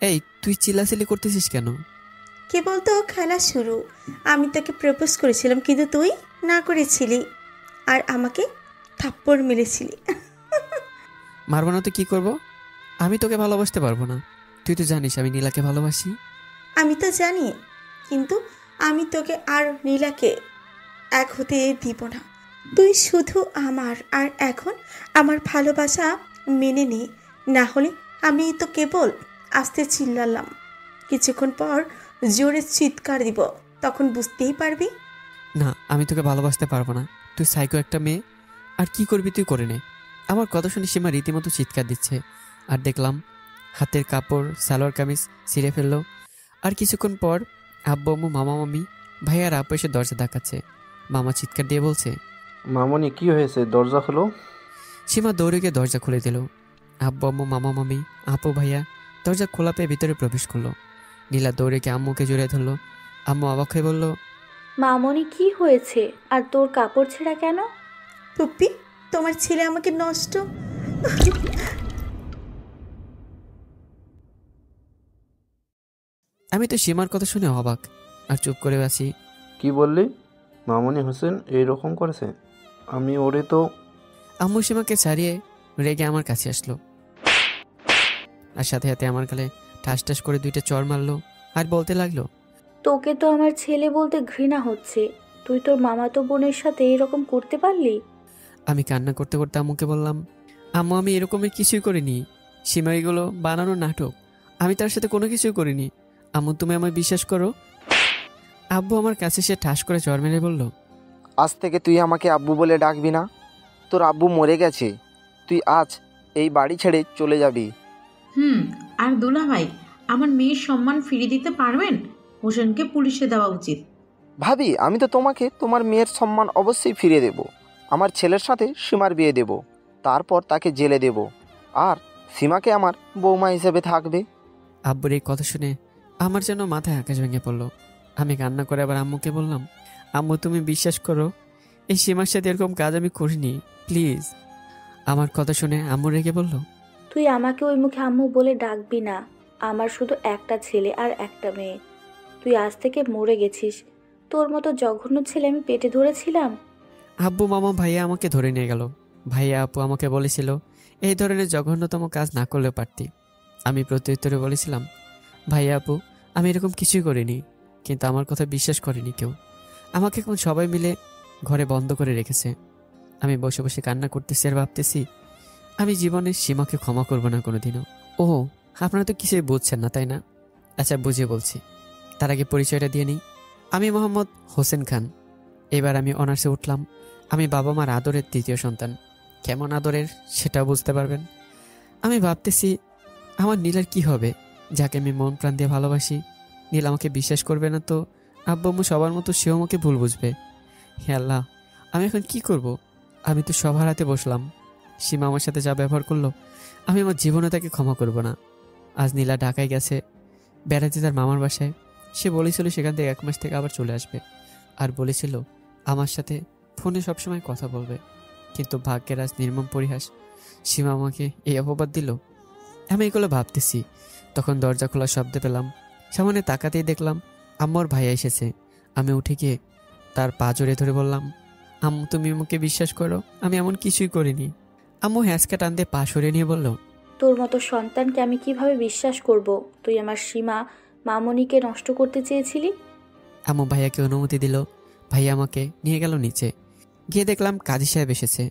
এই তুই চিল্লাচিল্লি করতেছিস কেন? কেবল তো খেলা শুরু। আমি তাকে প্রপোজ করেছিলাম, কিন্তু তুই না করেছিলি আর আমাকে থাপ্পড় মেরেছিলি। মারবো না তো কি করব? আমি তোকে ভালোবাসতে পারবো না। তুই তো জানিস আমি নীলাকে ভালোবাসি। আমি তো জানি, কিন্তু আমি তোকে আর নীলাকে এক হতে দিব না। তুই শুধু আমার, আর এখন আমার ভালোবাসা মেনে নে, না হলে আমি তো কেবল আস্তে চিল্লালাম, কিছুক্ষণ পর জোরে চিৎকার দিব, তখন বুঝতেই পারবি। না, আমি তোকে ভালোবাসতে পারবো না। তুই সাইকো একটা মেয়ে। আর কি করবি তুই করে নে। আমার কথা শুনে সীমা রীতিমতো চিৎকার দিচ্ছে। আর দেখলাম হাতের কাপড় সালোয়ার কামিজ ছিঁড়ে ফেললো। আর কিছুক্ষণ পর আব্বু আম্মু মামা মামি ভাই আর আপু এসে দরজা ধাক্কাচ্ছে। মামা চিৎকার দিয়ে বলছে, মামনি কি হয়েছে, দরজা খোলো। সীমা দৌড়ে গিয়ে দরজা খুলে দিল। আব্বু আম্মু মামা মামি আপু ভাইয়া দরজা খোলা পেয়ে ভিতরে প্রবেশ করলো। নীলা দৌড়ে গিয়ে আম্মুকে জড়িয়ে ধরলো। আম্মু অবাক হয়ে বলল, মামনি কি হয়েছে? আর তোর কাপড় ছেঁড়া কেন? পুপ্পি, তোমার ছেলে আমাকে নষ্ট। আমি তো সীমার কথা শুনে অবাক আর চুপ করে আছি। কি বললি? মামনি হোসেন এইরকম করেছে? আমি ওরে তো। আম্মু সীমাকে ছাড়িয়ে রেগে আমার কাছে আসলো আর সাথে সাথে আমার গালে ঠাস ঠাস করে 2টা চড় মারলো আর বলতে লাগলো, তোকে তো আমার ছেলে বলতে ঘৃণা হচ্ছে। তুই তোর মামাতো বোনের সাথে এরকম করতে পারলি? আমি কান্না করতে করতে আম্মুকে বললাম, আম্মু আমি এরকমের কিছুই করিনি। সীমা এগুলো বানানো নাটক। আমি তার সাথে কোনো কিছুই করিনি। আম্মু তুমি আমায় বিশ্বাস করো। আব্বু আমার কাছে সে ঠাস করে চড় মেরে বলল, আজ থেকে তুই আমাকে আব্বু বলে ডাকবি না। তোর আব্বু মরে গেছে। তুই আজ এই বাড়ি ছেড়ে চলে যাবি। আর দুলাভাই, আমার মেয়ের সম্মান ফিরিয়ে দিতে পারবেন? হোসেনকে পুলিশে দেওয়া উচিত। ভাবি, আমি তো তোমাকে তোমার মেয়ের সম্মান অবশ্যই ফিরিয়ে দেব। আমার ছেলের সাথে সীমার বিয়ে দেব, তারপর তাকে জেলে দেব, আর সীমাকে আমার বৌমা হিসেবে থাকবে। আব্বুর এই কথা শুনে আমার যেন মাথায় আকাশ ভেঙে পড়লো। আমি কান্না করে আবার আম্মুকে বললাম, আম্মু তুমি বিশ্বাস করো, এই সীমার সাথে এরকম কাজ আমি করিনি, প্লিজ। আমার কথা শুনে আম্মু রেগে বলল, তুই আমাকে ওই মুখে আম্মু বলে ডাকবি না। আমার শুধু একটা ছেলে আর একটা মেয়ে। তুই আজ থেকে মরে গেছিস। তোর মতো জঘন্য ছেলে আমি পেটে ধরেছিলাম। আব্বু মামা ভাইয়া আমাকে ধরে নিয়ে গেল। ভাইয়া আপু আমাকে বলেছিল এই ধরনের জঘন্যতম কাজ না করলেও পারতি। আমি প্রত্যুত্তরে বলেছিলাম, ভাইয়া আপু আমি এরকম কিছুই করিনি। কিন্তু আমার কথা বিশ্বাস করেনি কেউ। আমাকে এখন সবাই মিলে ঘরে বন্ধ করে রেখেছে। আমি বসে বসে কান্না করতেছি আর ভাবতেছি আমি জীবনে সীমাকে ক্ষমা করব না কোনোদিনও। ও, আপনারা তো কিছুই বুঝছেন না তাই না? আচ্ছা বুঝিয়ে বলছি। তার আগে পরিচয়টা দিয়ে নিই। আমি মোহাম্মদ হোসেন খান। এবার আমি অনার্সে উঠলাম। আমি বাবা মার আদরের 3য় সন্তান। কেমন আদরের সেটাও বুঝতে পারবেন। আমি ভাবতেছি আমার নীলার কি হবে, যাকে আমি মন প্রাণ দিয়ে ভালোবাসি। নীল আমাকে বিশ্বাস করবে না তো আব্বু আম্মু সবার মতো সেও আমাকে ভুল বুঝবে। হে আল্লাহ, আমি এখন কি করব? আমি তো সবার হাতে বসলাম। সীমা আমার সাথে যা ব্যবহার করলো, আমি আমার জীবনে তাকে ক্ষমা করব না। আজ নীলা ঢাকায় গেছে বেড়াতে তার মামার বাসায়। সে বলেছিল সেখান থেকে 1 মাস থেকে আবার চলে আসবে। আর বলেছিল আমার সাথে ফোনে সবসময় কথা বলবে। কিন্তু ভাগ্যের আজ নির্মম পরিহাস, সীমা আমাকে এই অপবাদ দিল। আমি এগুলো ভাবতেছি, তখন দরজা খোলার শব্দ পেলাম। সামনে তাকাতেই দেখলাম আম্মুর ভাইয়া এসেছে। আমি উঠে গিয়ে তার পা জড়িয়ে ধরে বললাম, আম্মু তুমি আমাকে বিশ্বাস করো, আমি এমন কিছুই করিনি। আম্মু হ্যাঁচকা টান দিয়ে পা সরিয়ে নিয়ে বলল, তোর মতো সন্তানকে আমি কিভাবে বিশ্বাস করব? তুই আমার সীমা মামনিকে নষ্ট করতে চেয়েছিলি। আম্মু ভাইয়াকে অনুমতি দিল। ভাইয়া আমাকে নিয়ে গেল নিচে। গিয়ে দেখলাম কাজী সাহেব এসেছে।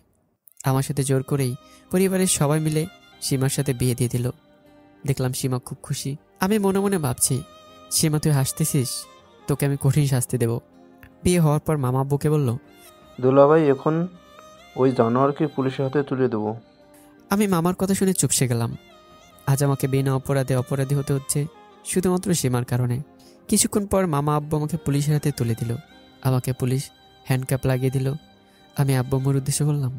আমার সাথে জোর করেই পরিবারের সবাই মিলে সীমার সাথে বিয়ে দিয়ে দিল। দেখলাম সীমা খুব খুশি। আমি মনে মনে ভাবছি, সীমা তুই হাসতেছিস, তোকে আমি কঠিন শাস্তি দেব। বিয়ে হওয়ার পর মামা আব্বুকে বলল, দুলাভাই এখন ওই জানোয়ারকে পুলিশের হাতে তুলে দেবো। আমি মামার কথা শুনে চুপসে গেলাম। আজ আমাকে বিনা অপরাধে অপরাধী হতে হচ্ছে শুধুমাত্র সীমার কারণে। কিছুক্ষণ পর মামা আব্বু আমাকে পুলিশের হাতে তুলে দিল। আমাকে পুলিশ হ্যান্ডকাপ লাগিয়ে দিল। আমি আব্বু আম্মুর উদ্দেশ্যে বললাম,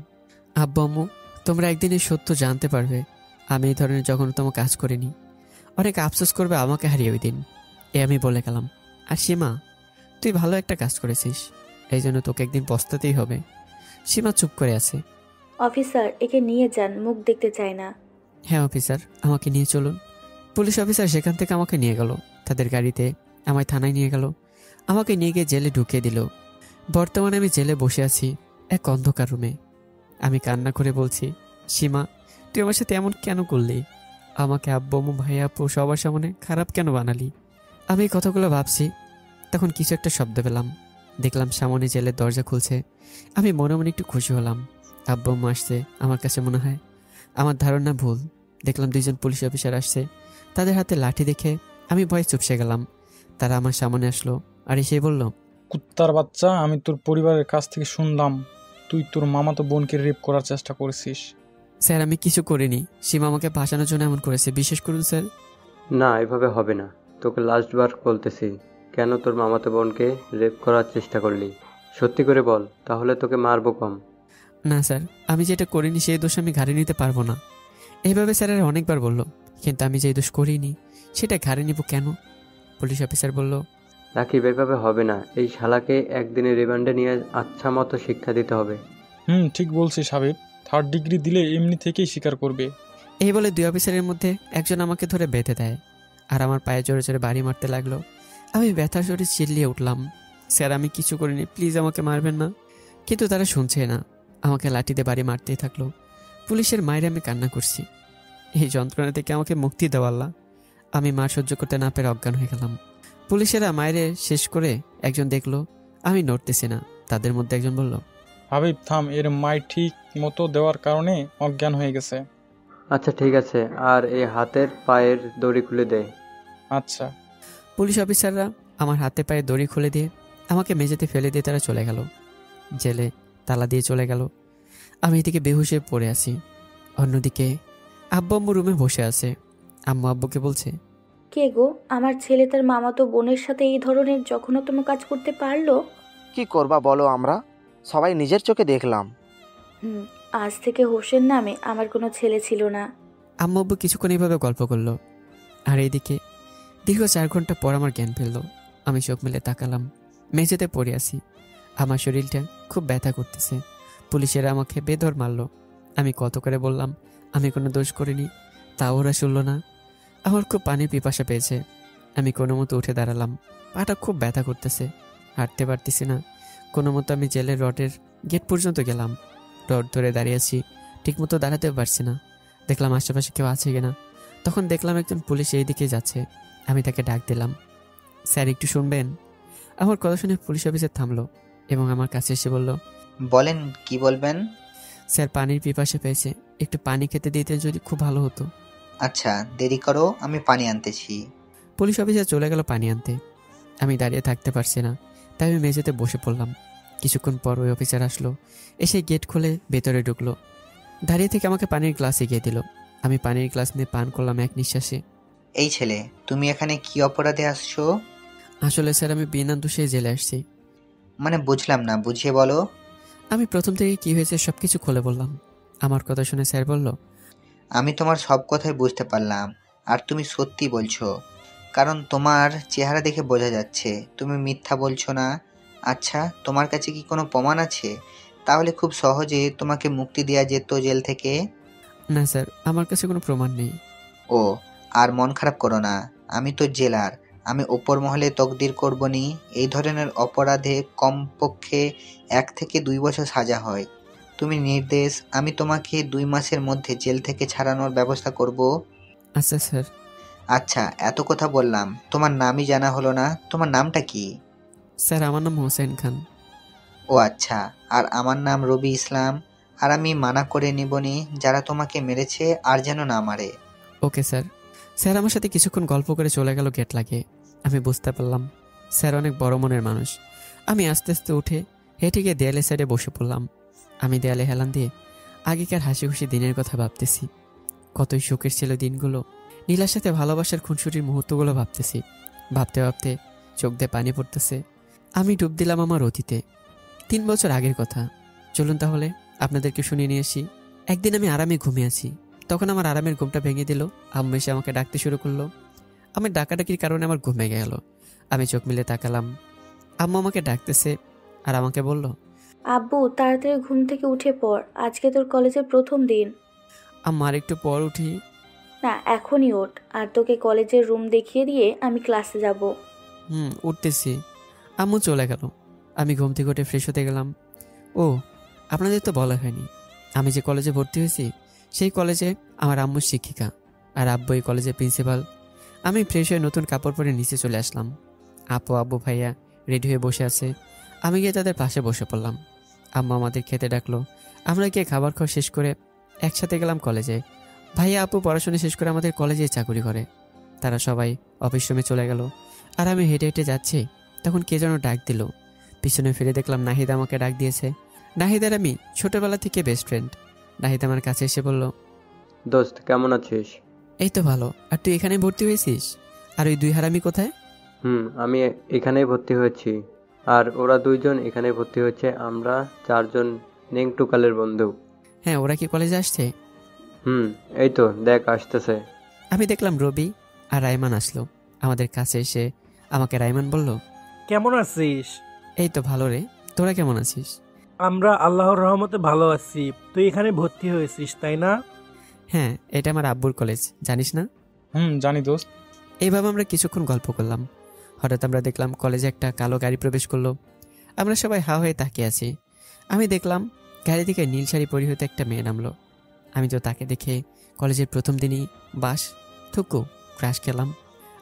আব্বু আম্মু তোমরা একদিন এই সত্য জানতে পারবে, আমি এই ধরনের জঘন্যতম কাজ করিনি। অনেক আফসোস করবে আমাকে হারিয়ে ওই দিন। আমি বলে গেলাম। আর সীমা, তুই ভালো একটা কাজ করেছিস, এই জন্য তোকে একদিন পস্তাতেই হবে। সীমা চুপ করে আছে। অফিসার, একে নিয়ে যান, মুখ দেখতে চায় না। হ্যাঁ অফিসার, আমাকে নিয়ে চলুন। পুলিশ অফিসার সেখান থেকে আমাকে নিয়ে গেল তাদের গাড়িতে, আমায় থানায় নিয়ে গেল, আমাকে নিয়ে গিয়ে জেলে ঢুকিয়ে দিল। বর্তমানে আমি জেলে বসে আছি এক অন্ধকার রুমে। আমি কান্না করে বলছি, সীমা, তুই আমার সাথে এমন কেন করলি? আমাকে আব্বু আম্মু ভাই আপু সবার সামনে খারাপ কেন বানালি? আমি এই কথাগুলো ভাবছি, তখন কিছু একটা শব্দ পেলাম। দেখলাম সামনে জেলের দরজা খুলছে। আমি মনে মনে একটু খুশি হলাম। আব্বু আম্মু আসছে। আমার কাছে মনে হয় আমার ধারণা ভুল। দেখলাম 2জন পুলিশ অফিসার আসছে। তাদের হাতে লাঠি দেখে আমি ভয়ে চুপসে গেলাম। তারা আমার সামনে আসলো আর এসে বলল, কুত্তার বাচ্চা, আমি তোর পরিবারের কাছ থেকে শুনলাম তুই তোর মামাতো বোনকে রেপ করার চেষ্টা করেছিস। স্যার, আমি কিছু করিনি। সীমা আমাকে বাঁচানোর জন্য এমন করেছে, বিশ্বাস করুন স্যার। না, এভাবে হবে না। তোকে লাস্টবার বলতেছি, কেন তোর মামাতো বোনকে রেপ করার চেষ্টা করলি? সত্যি করে বল, তাহলে তোকে মারবো কম। না স্যার, আমি যেটা করিনি সেই দোষ আমি ঘাড়ে নিতে পারবো না। এইভাবে স্যারেরা অনেকবার বলল, কিন্তু আমি যে দোষ করিনি সেটা ঘাড়ে নিব কেন? পুলিশ অফিসার বলল, রাকিব, এভাবে হবে না। এই শালাকে একদিনের রিমান্ডে নিয়ে আচ্ছা মতো শিক্ষা দিতে হবে। ঠিক বলছিস হাবিব, 3rd ডিগ্রি দিলে এমনি থেকেই স্বীকার করবে। এই বলে 2 অফিসারের মধ্যে একজন আমাকে ধরে বেঁধে দেয় আর আমার পায়ে জোরে জোরে বাড়ি মারতে লাগলো। আমি ব্যথার শরীরে চিল্লিয়ে উঠলাম, স্যার, আমি কিছু করিনি, প্লিজ আমাকে মারবেন না। কিন্তু তারা শুনছে না, আমাকে লাঠি দিয়ে বাড়ি মারতেই থাকলো। পুলিশের মায়ের আমি কান্না করছি। এই যন্ত্রণা থেকে আমাকে মুক্তি দেওয়া আল্লাহ। আমি মার সহ্য করতে না পেরে অজ্ঞান হয়ে গেলাম। পুলিশেরা মায়েরে শেষ করে একজন দেখলো আমি নড়তেছি না। তাদের মধ্যে একজন বলল, হাবিব থাম, এর মাই ঠিক মতো দেওয়ার কারণে অজ্ঞান হয়ে গেছে। আচ্ছা ঠিক আছে, আর এই হাতের পায়ের দড়ি খুলে দে। আচ্ছা। পুলিশ অফিসাররা আমার হাতে পায়ে দড়ি খুলে দিয়ে আমাকে মেঝেতে ফেলে দিয়ে তারা চলে গেল। জেলে তালা দিয়ে চলে গেল। আমি এদিকে বেহুশ হয়ে পড়ে আছি। অন্যদিকে আব্বু আম্মু রুমে বসে আছে। আম্মু আব্বুকে বলছে, কে গো, আমার ছেলে তার মামাতো বোনের সাথে এই ধরনের জঘন্যতম কাজ করতে পারলো? কি করবা বলো, আমরা সবাই নিজের চোখে দেখলাম। আজ থেকে হোসেন নামে আমার কোনো ছেলে ছিল না। আম্মু আব্বু কিছুক্ষণ এইভাবে গল্প করলো। আর এইদিকে দীর্ঘ 4 ঘন্টা পর আমার জ্ঞান ফেলল। আমি চোখ মেলে তাকালাম, মেঝেতে পড়ে আছি। আমার শরীরটা খুব ব্যথা করতেছে। পুলিশেরা আমাকে বেধড় মারলো। আমি কত করে বললাম আমি কোনো দোষ করিনি, তাও ওরা শুনল না। আমার খুব পানির পিপাসা পেয়েছে। আমি কোনো মতো উঠে দাঁড়ালাম। পাটা খুব ব্যথা করতেছে, হাঁটতে পারতেছি না। কোনো মতো আমি জেলের রডের গেট পর্যন্ত গেলাম। রড ধরে দাঁড়িয়ে আছি, ঠিকমতো দাঁড়াতেও পারছি না। দেখলাম আশেপাশে কেউ আছে কিনা। তখন দেখলাম একজন পুলিশ এই দিকে যাচ্ছে। আমি তাকে ডাক দিলাম, স্যার, একটু শুনবেন? আমার কথা শুনে পুলিশ অফিসার থামলো এবং আমার কাছে এসে বলল, বলেন, কি বলবেন? স্যার, পানির পিপাসা পেয়েছে, একটু পানি খেতে দিতে যদি খুব ভালো হতো। আচ্ছা, দেরি করো, আমি পানি আনতেছি। পুলিশ অফিসার চলে গেল পানি আনতে। আমি দাঁড়িয়ে থাকতে পারছি না, তাই আমি মেঝেতে বসে পড়লাম। কিছুক্ষণ পর ওই অফিসার আসলো, এসে গেট খুলে ভেতরে ঢুকলো। দাঁড়িয়ে থেকে আমাকে পানির গ্লাস এগিয়ে দিল। আমি পানির গ্লাস নিয়ে পান করলাম এক নিঃশ্বাসে। এই ছেলে, তুমি এখানে কি অপরাধে আসছো? আসলে স্যার, আমি বিনা দোষে জেলে আসছি। মানে বুঝলাম না, বুঝিয়ে বলো। আমি প্রথম থেকে কি হয়েছে সবকিছু খুলে বললাম। আমার কথা শুনে স্যার বলল, আমি তোমার সব কথাই বুঝতে পারলাম, আর তুমি সত্যি বলছো, কারণ তোমার চেহারা দেখে বোঝা যাচ্ছে তুমি মিথ্যা বলছো না। আচ্ছা, তোমার কাছে কি কোনো প্রমাণ আছে? তাহলে খুব সহজে তোমাকে মুক্তি দেওয়া যেত জেল থেকে। না স্যার, আমার কাছে কোনো প্রমাণ নেই। ও, আর মন খারাপ করো না, আমি তো জেলার, আমি ওপর মহলে তকদির করবনি। এই ধরনের অপরাধে কমপক্ষে 1 থেকে 2 বছর সাজা হয়। তুমি নির্দেশ, আমি তোমাকে 2 মাসের মধ্যে জেল থেকে ছাড়ানোর ব্যবস্থা করব। আচ্ছা স্যার। আচ্ছা, এত কথা বললাম, তোমার নামই জানা হলো না, তোমার নামটা কি? স্যার, আমার নাম হোসেন খান। ও আচ্ছা, আর আমার নাম রবি ইসলাম। আর আমি মানা করে নিবনি যারা তোমাকে মেরেছে আর যেন না মারে। Okay sir. স্যার আমার সাথে কিছুক্ষণ গল্প করে চলে গেল গেট লাগিয়ে। আমি বুঝতে পারলাম স্যার অনেক বড় মনের মানুষ। আমি আস্তে আস্তে উঠে হেঁটে গিয়ে দেয়ালের সাইডে বসে পড়লাম। আমি দেয়ালে হেলান দিয়ে আগেকার হাসি খুশি দিনের কথা ভাবতেছি। কতই সুখের ছিল দিনগুলো। নীলার সাথে ভালোবাসার খুনসুটির মুহূর্তগুলো ভাবতেছি। ভাবতে ভাবতে চোখ দিয়ে পানি পড়তেছে। আমি ডুব দিলাম আমার অতীতে, 3 বছর আগের কথা। চলুন তাহলে আপনাদেরকে শুনিয়ে নিয়ে আসি। একদিন আমি আরামে ঘুমিয়ে আছি। তখন আমার আরামের ঘুমটা ভেঙে দিল। আম্মু এসে আমাকে ডাকতে শুরু করলো। আমি ডাকাডাকির কারণে আমার ঘুম ভেঙে গেল। আমি চোখ মিলে তাকালাম। আম্মু আমাকে ডাকতেছে আর আমাকে বলল, আব্বু, তাড়াতাড়ি ঘুম থেকে উঠে পড়, আজকে তোর কলেজের প্রথম দিন। আম্মা আর একটু পর উঠি। না, এখনই ওঠ, আর তোকে কলেজের রুম দেখিয়ে দিয়ে আমি ক্লাসে যাব। উঠতেছি। আম্মু চলে গেল। আমি ঘুম থেকে উঠে ফ্রেশ হতে গেলাম। ও, আপনাদের তো বলা হয়নি, আমি যে কলেজে ভর্তি হয়েছি সেই কলেজে আমার আম্মুর শিক্ষিকা, আর আব্বু এই কলেজের প্রিন্সিপাল। আমি ফ্রেশ হয়ে নতুন কাপড় পরে নিচে চলে আসলাম। আপু, আব্বু, ভাইয়া রেডি হয়ে বসে আছে। আমি গিয়ে তাদের পাশে বসে পড়লাম। আম্মু আমাদের খেতে ডাকলো। আমরা গিয়ে খাবার খাওয়া শেষ করে একসাথে গেলাম কলেজে। ভাইয়া আপু পড়াশোনা শেষ করে আমাদের কলেজে চাকরি করে। তারা সবাই অফিস রুমে চলে গেল। আর আমি হেঁটে হেঁটে যাচ্ছি, তখন কে যেন ডাক দিল। পিছনে ফিরে দেখলাম নাহিদ আমাকে ডাক দিয়েছে। নাহিদার আমি ছোটবেলা থেকে বেস্ট ফ্রেন্ড। নাহিদ আমার কাছে এসে বলল, দোস্ত কেমন আছিস? এই তো ভালো। আর তুই এখানে ভর্তি হয়েছিস? আর ওই দুই হারামি কোথায়? আমি এখানেই ভর্তি হয়েছি, আর ওরা দুইজন এখানে ভর্তি হয়েছে। আমরা 4 জন নেংটুকালের বন্ধু। হ্যাঁ, ওরা কি কলেজে আসছে? এই তো দেখ আসতেছে। আমি দেখলাম রবি আর রাইমান আসলো। আমাদের কাছে এসে আমাকে রাইমান বলল, কেমন আছিস? এই তো ভালো রে, তোরা কেমন আছিস? আমরা আল্লাহর রহমতে ভালো আছি। তুই এখানে ভর্তি হয়েছিস তাই না? হ্যাঁ, এটা আমার আব্বুর কলেজ, জানিস না? জানি দোস্ত। এইভাবে আমরা কিছুক্ষণ গল্প করলাম। হঠাৎ আমরা দেখলাম কলেজে একটা কালো গাড়ি প্রবেশ করলো। আমরা সবাই হা হয়ে তাকিয়ে আছি। আমি দেখলাম গাড়ি থেকে নীল শাড়ি পরিহিত একটা মেয়ে নামলো। আমি তো তাকে দেখে কলেজের প্রথম দিনই বাস থুকু ক্রাশ খেলাম।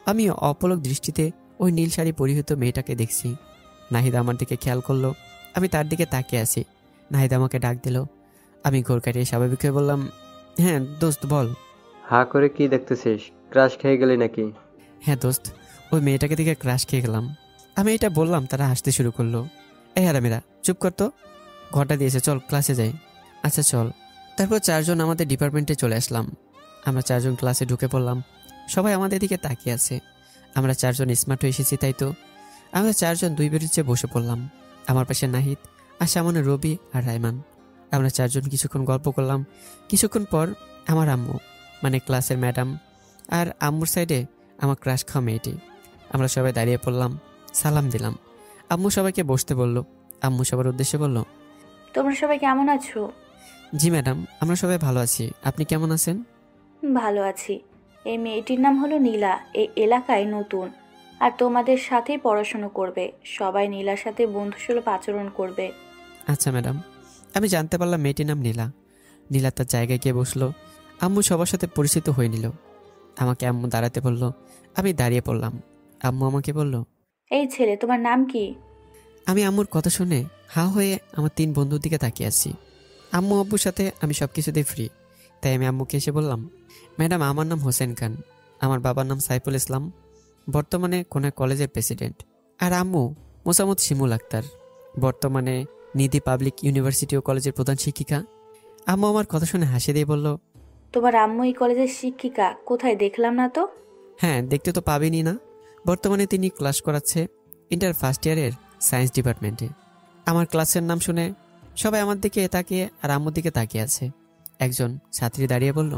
আমি অপলক দৃষ্টিতে ওই নীল শাড়ি পরিহিত মেয়েটাকে দেখছি। নাহিদ আমার দিকে খেয়াল করলো। আমি তার দিকে তাকিয়ে আছি। নাহিদ আমাকে ডাক দিল। আমি ঘোর কাটিয়ে স্বাভাবিক হয়ে বললাম, হ্যাঁ দোস্ত বল। হা করে কি দেখতেছিস? ক্রাশ খেয়ে গেলি নাকি? হ্যাঁ দোস্ত, ওই মেয়েটাকে দিকে ক্রাশ খেয়ে গেলাম। আমি এটা বললাম, তারা হাসতে শুরু করলো। এই হারামিরা চুপ করতো, ঘটা দিয়েছে, চল ক্লাসে যাই। আচ্ছা চল। তারপর 4 জন আমাদের ডিপার্টমেন্টে চলে আসলাম। আমরা 4 জন ক্লাসে ঢুকে পড়লাম। সবাই আমাদের দিকে তাকিয়ে আছে। আমরা 4 জন স্মার্ট হয়ে এসেছি, তাই তো। আমরা 4 জন 2 বেঞ্চে বসে পড়লাম। আমার পাশে নাহিদ, আর সামনে রবি আর রাইমান। আমরা 4 জন কিছুক্ষণ গল্প করলাম। কিছুক্ষণ পর আমার আম্মু, মানে ক্লাসের ম্যাডাম, আর আম্মুর সাইডে আমার ক্রাশ খাওয়া মেয়েটি। আমরা সবাই দাঁড়িয়ে পড়লাম, সালাম দিলাম। আম্মু সবাইকে বসতে বলল। আম্মু সবার উদ্দেশ্যে বলল, তোমরা সবাই কেমন আছো? জি ম্যাডাম, আমরা সবাই ভালো আছি। আপনি কেমন আছেন? ভালো আছি। এই মেয়েটির নাম হলো নীলা। এই এলাকায় নতুন, আর তোমাদের সাথেই পড়াশুনো করবে। সবাই নীলার সাথে বন্ধুসুলভ আচরণ করবে। আচ্ছা ম্যাডাম। আমি জানতে পারলাম মেয়েটির নাম নীলা। নীলা তার জায়গায় গিয়ে বসলো। আম্মু সবার সাথে পরিচিত হয়ে নিল। আমাকে আম্মু দাঁড়াতে বলল। আমি দাঁড়িয়ে পড়লাম। আম্মু আমাকে বলল, এই ছেলে, তোমার নাম কি? আমি আম্মুর কথা শুনে হা হয়ে আমার 3 বন্ধুর দিকে তাকিয়ে আছি। আম্মু আব্বুর সাথে আমি সব কিছুতেই ফ্রি, তাই আমি আম্মুকে এসে বললাম, ম্যাডাম আমার নাম হোসেন খান। আমার বাবার নাম সাইফুল ইসলাম, বর্তমানে কোন কলেজের প্রেসিডেন্ট। আর আম্মু মোসাম্মদ শিমুল আক্তার, বর্তমানে নিধি পাবলিক ইউনিভার্সিটি ও কলেজের প্রধান শিক্ষিকা। আম্মু আমার কথা শুনে হাসি দিয়ে বলল, তোমার আম্মু এই কলেজের শিক্ষিকা? কোথায়, দেখলাম না তো। হ্যাঁ, দেখতে তো পাবেনই না। বর্তমানে তিনি ক্লাস করাচ্ছে ইন্টার ফার্স্ট ইয়ারের সায়েন্স ডিপার্টমেন্টে। আমার ক্লাসের নাম শুনে সবাই আমার দিকে তাকিয়ে আর আম্মুর দিকে তাকিয়ে আছে। একজন ছাত্রী দাঁড়িয়ে বলল,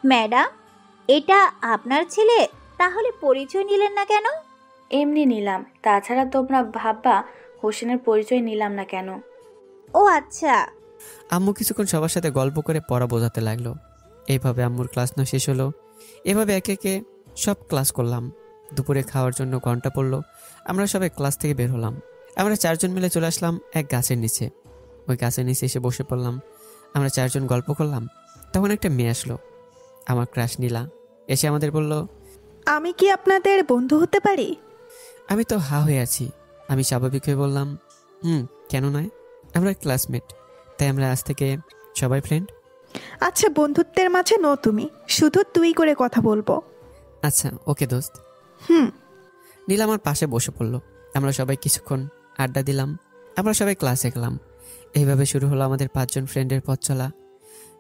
ম্যাডাম, এটা আপনার ছেলে? তাহলে পরিচয় নিলেন না কেন? এমনি নিলাম, তাছাড়া তোমরা ভাববা হোসেনের পরিচয় নিলাম না কেন। ও আচ্ছা। আম্মু কিছুক্ষণ সবার সাথে গল্প করে পড়া বোঝাতে লাগলো। এইভাবে আম্মুর ক্লাস নেওয়া শেষ হলো। এভাবে একে একে সব ক্লাস করলাম। দুপুরে খাওয়ার জন্য ঘন্টা পড়লো। আমরা সবাই ক্লাস থেকে বের হলাম। আমরা 4 জন মিলে চলে আসলাম এক গাছের নিচে। ওই গাছের নিচে এসে বসে পড়লাম। আমরা 4 জন গল্প করলাম। তখন একটা মেয়ে আসলো, আমার ক্রাশ নীলা। এসে আমাদের বলল, আমি কি আপনাদের বন্ধু হতে পারি? আমি তো হা হয়ে আছি। আমি স্বাভাবিক হয়ে বললাম, কেন নয়, আমরা ক্লাসমেট, তাই আমরা আজ থেকে সবাই ফ্রেন্ড। আচ্ছা, বন্ধুত্বের মাঝে নো তুমি, শুধু তুই করে কথা বলবো। আচ্ছা ওকে দোস্ত। নীলা আমার পাশে বসে পড়লো। আমরা সবাই কিছুক্ষণ আড্ডা দিলাম। আমরা সবাই ক্লাসে গেলাম। এইভাবে শুরু হলো আমাদের 5 জন ফ্রেন্ডের পথ চলা।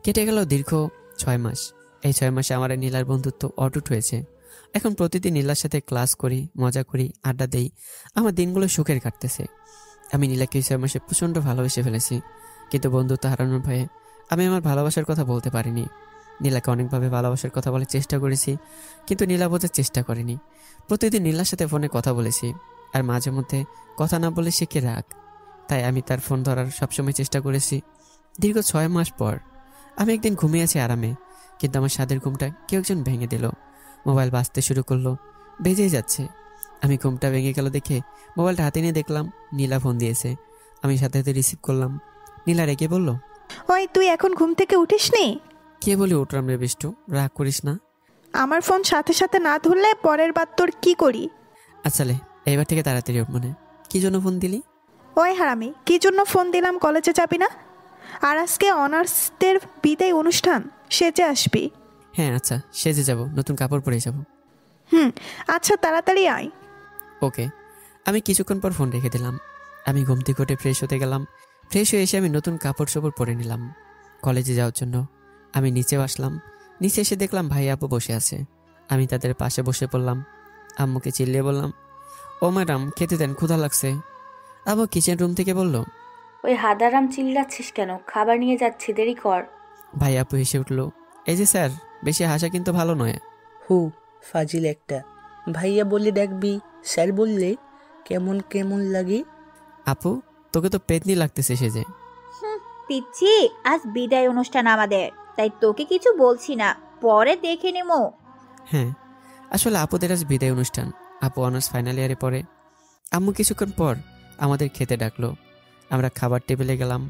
কেটে গেল দীর্ঘ 6 মাস। এই 6 মাসে আমার নীলার বন্ধুত্ব অটুট হয়েছে। এখন প্রতিদিন নীলার সাথে ক্লাস করি, মজা করি, আড্ডা দেই। আমার দিনগুলো সুখের কাটতেছে। আমি নীলাকে এই 6 মাসে প্রচণ্ড ভালোবেসে ফেলেছি, কিন্তু বন্ধুত্ব হারানোর ভয়ে আমি আমার ভালোবাসার কথা বলতে পারিনি। নীলাকে অনেকভাবে ভালোবাসার কথা বলার চেষ্টা করেছি, কিন্তু নীলা বোঝার চেষ্টা করেনি। প্রতিদিন নীলার সাথে ফোনে কথা বলেছি, আর মাঝে মধ্যে কথা না বলে সে কে রাগ, তাই আমি তার ফোন ধরার সবসময় চেষ্টা করেছি। দীর্ঘ 6 মাস পর আমি একদিন ঘুমিয়ে আছি আরামে। কিন্তু আমার স্বাদের ঘুমটা কেউ একজন ভেঙে দিল। মোবাইল বাজতে শুরু করলো, বেজেই যাচ্ছে। আমি ঘুমটা ভেঙে গেল দেখে মোবাইলটা হাতে নিয়ে দেখলাম নীলা ফোন দিয়েছে। আমি সাথে সাথে রিসিভ করলাম। নীলা রেগে বলল, ওই তুই এখন ঘুম থেকে উঠিসনি? কে বলে উঠলাম রে বিষ্টু, রাগ করিস না। আমার ফোন সাথে সাথে না ধরলে পরের বার তোর কি করি? আচ্ছা লে, এবার থেকে তাড়াতাড়ি উঠ। মানে কি জন্য ফোন দিলি? ওই হারামি, কি জন্য ফোন দিলাম? কলেজে যাবি না? আর আজকে অনার্সদের বিদায় অনুষ্ঠান, সেজে আসবি। হ্যাঁ আচ্ছা, সেজে যাব, নতুন কাপড় পরে যাব। আচ্ছা তাড়াতাড়ি আয়। ওকে। আমি কিছুক্ষণ পর ফোন রেখে দিলাম। আমি ঘুম থেকে উঠে ফ্রেশ হতে গেলাম। ফ্রেশ হয়ে এসে আমি নতুন কাপড় চোপড় পরে নিলাম কলেজে যাওয়ার জন্য। আমি নিচেও আসলাম। নিচে এসে দেখলাম ভাই আপু বসে আছে। আমি তাদের পাশে বসে পড়লাম। আম্মুকে চিল্লিয়ে বললাম, ও ম্যাডাম খেতে দেন, ক্ষুধা লাগছে। আম্মু কিচেন রুম থেকে বলল, ওই হাদারাম চিল্লাচ্ছিস কেন? খাবার নিয়ে যাচ্ছি, দেরি কর। ভাই আপু হেসে উঠলো, এই যে স্যার, বেশি হাসা কিন্তু ভালো নয়। হু, ফাজিল একটা। ভাইয়া বললে ডাকবি, স্যার বললে কেমন কেমন লাগে। আপু তোকে তো পেতনি লাগতেছে সেজে। পিচ্ছি, আজ বিদায় অনুষ্ঠান আমাদের, তাই তোকে কিছু বলছি না, পরে দেখে নেবো। হ্যাঁ, আসলে আপুদের আজ বিদায় অনুষ্ঠান। আপু অনার্স ফাইনাল ইয়ারে পড়ে। আম্মু কিছুক্ষণ পর আমাদের খেতে ডাকলো। আমরা খাবার টেবিলে গেলাম।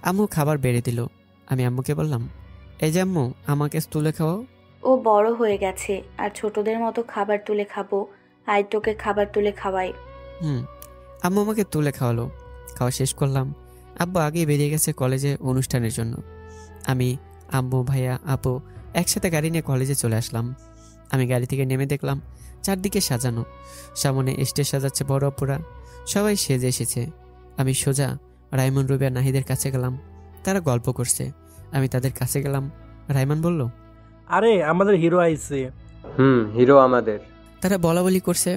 আম্মু খাবার বেড়ে দিল। আমি আম্মুকে বললাম, এই যে আম্মু, আমাকে তুলে খাওয়াও। ও বড় হয়ে গেছে, আর ছোটদের মতো খাবার তুলে খাবো। আয় তোকে খাবার তুলে খাওয়াই। আম্মু আমাকে তুলে খাওয়ালো। খাওয়া শেষ করলাম। আব্বু আগেই বেরিয়ে গেছে কলেজে অনুষ্ঠানের জন্য। আমি, আম্মু, ভাইয়া, আপু একসাথে গাড়ি নিয়ে কলেজে চলে আসলাম। আমি গাড়ি থেকে নেমে দেখলাম চারদিকে সাজানো। সামনে স্টেজ সাজাচ্ছে বড় অপুরা, সবাই সেজে এসেছে। আমি সোজা রাইমন, রুবি আর নাহিদের কাছে গেলাম। তারা গল্প করছে। আমি তাদের কাছে গেলাম। রাইমান বলল, আরে আমাদের হিরো আইছে। হিরো আমাদের। তারা বলা বলি করছে।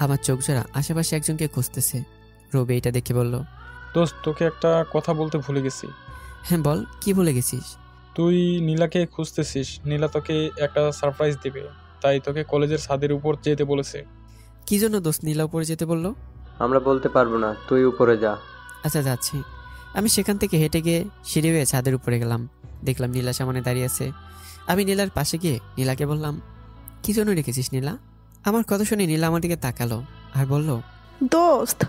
আমার চোখ জোড়া আশেপাশে একজনকে খুঁজতেছে। রবি এটা দেখে বলল, দোস্ত, তোকে একটা কথা বলতে ভুলে গেছি। হ্যাঁ বল, কি বলে গেছিস? তুই নীলাকে খুঁজতেছিস। নীলা তোকে একটা সারপ্রাইজ দিবে, তাই তোকে কলেজের ছাদের উপর যেতে বলেছে। কি জন্য দোস্ত নীলা উপরে যেতে বললো? আমরা বলতে পারবো না, তুই উপরে যা। আচ্ছা যাচ্ছি। আমি সেখান থেকে হেঁটে গিয়ে সিঁড়ি হয়ে ছাদের উপরে গেলাম। দেখলাম নীলা সামনে দাঁড়িয়ে আছে। আমি নীলার পাশে গিয়ে নীলাকে বললাম, কি জন্য রেখেছিস নীলা? আমার কথা শুনে নীলা আমার দিকে তাকালো আর বলল, দোস্ত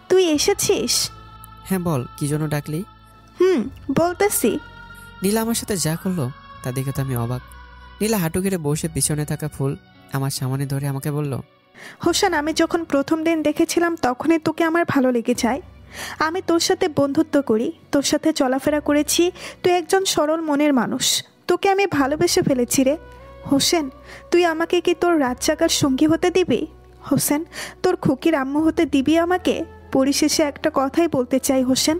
তুই এসেছিস? হ্যাঁ বল, কি জন্য ডাকলি? বলতেছি। নীলা আমার সাথে যা করলো তা দেখে তো আমি অবাক। নীলা হাঁটু ঘিরে বসে পিছনে থাকা ফুল আমার সামনে ধরে আমাকে বলল, হোসেন, আমি যখন প্রথম দিন দেখেছিলাম তখনই তোকে আমার ভালো লেগে যায়। আমি তোর সাথে বন্ধুত্ব করি, তোর সাথে চলাফেরা করেছি। তুই একজন সরল মনের মানুষ। তোকে আমি ভালোবেসে ফেলেছি রে হোসেন। তুই আমাকে কি তোর রাত জাগার সঙ্গী হতে দিবি? হোসেন, তোর খুকির আম্মু হতে দিবি আমাকে? পরিশেষে একটা কথাই বলতে চাই হোসেন,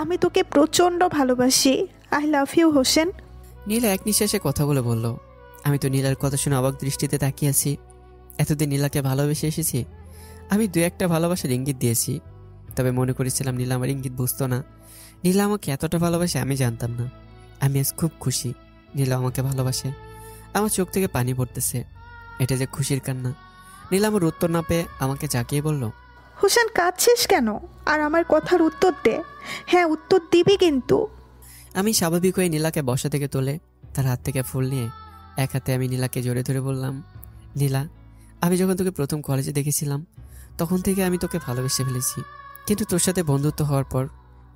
আমি তোকে প্রচণ্ড ভালোবাসি। I love you Hossain. Nila এক নিঃশ্বাসে কথাগুলো বলল। আমি তো নীলার কথা শুনে অবাক দৃষ্টিতে তাকিয়ে আছি। এতদিন নীলাকে ভালোবেসে এসেছি। আমি দু একটা ভালোবাসার ইঙ্গিত দিয়েছি, তবে মনে করেছিলাম নীলা আমার ইঙ্গিত বুঝতো না। নীলা আমাকে এতটা ভালোবাসে আমি জানতাম না। আমি আজ খুব খুশি নীলা আমাকে ভালোবাসে। আমার চোখ থেকে পানি পড়তেছে। এটা যে খুশির কান্না। নীলা আমার উত্তর না পেয়ে আমাকে জাগিয়ে বলল, হোসেন কাঁদছিস কেন? আর আমার কথার উত্তর দে। হ্যাঁ, উত্তর দিবি কিন্তু। আমি স্বাভাবিক হয়ে নীলাকে বসা থেকে তুলে তার হাত থেকে ফুল নিয়ে এক হাতে আমি নীলাকে জড়িয়ে ধরে বললাম, নীলা, আমি যখন তোকে প্রথম কলেজে দেখেছিলাম তখন থেকে আমি তোকে ভালোবেসে ফেলেছি। কিন্তু তোর সাথে বন্ধুত্ব হওয়ার পর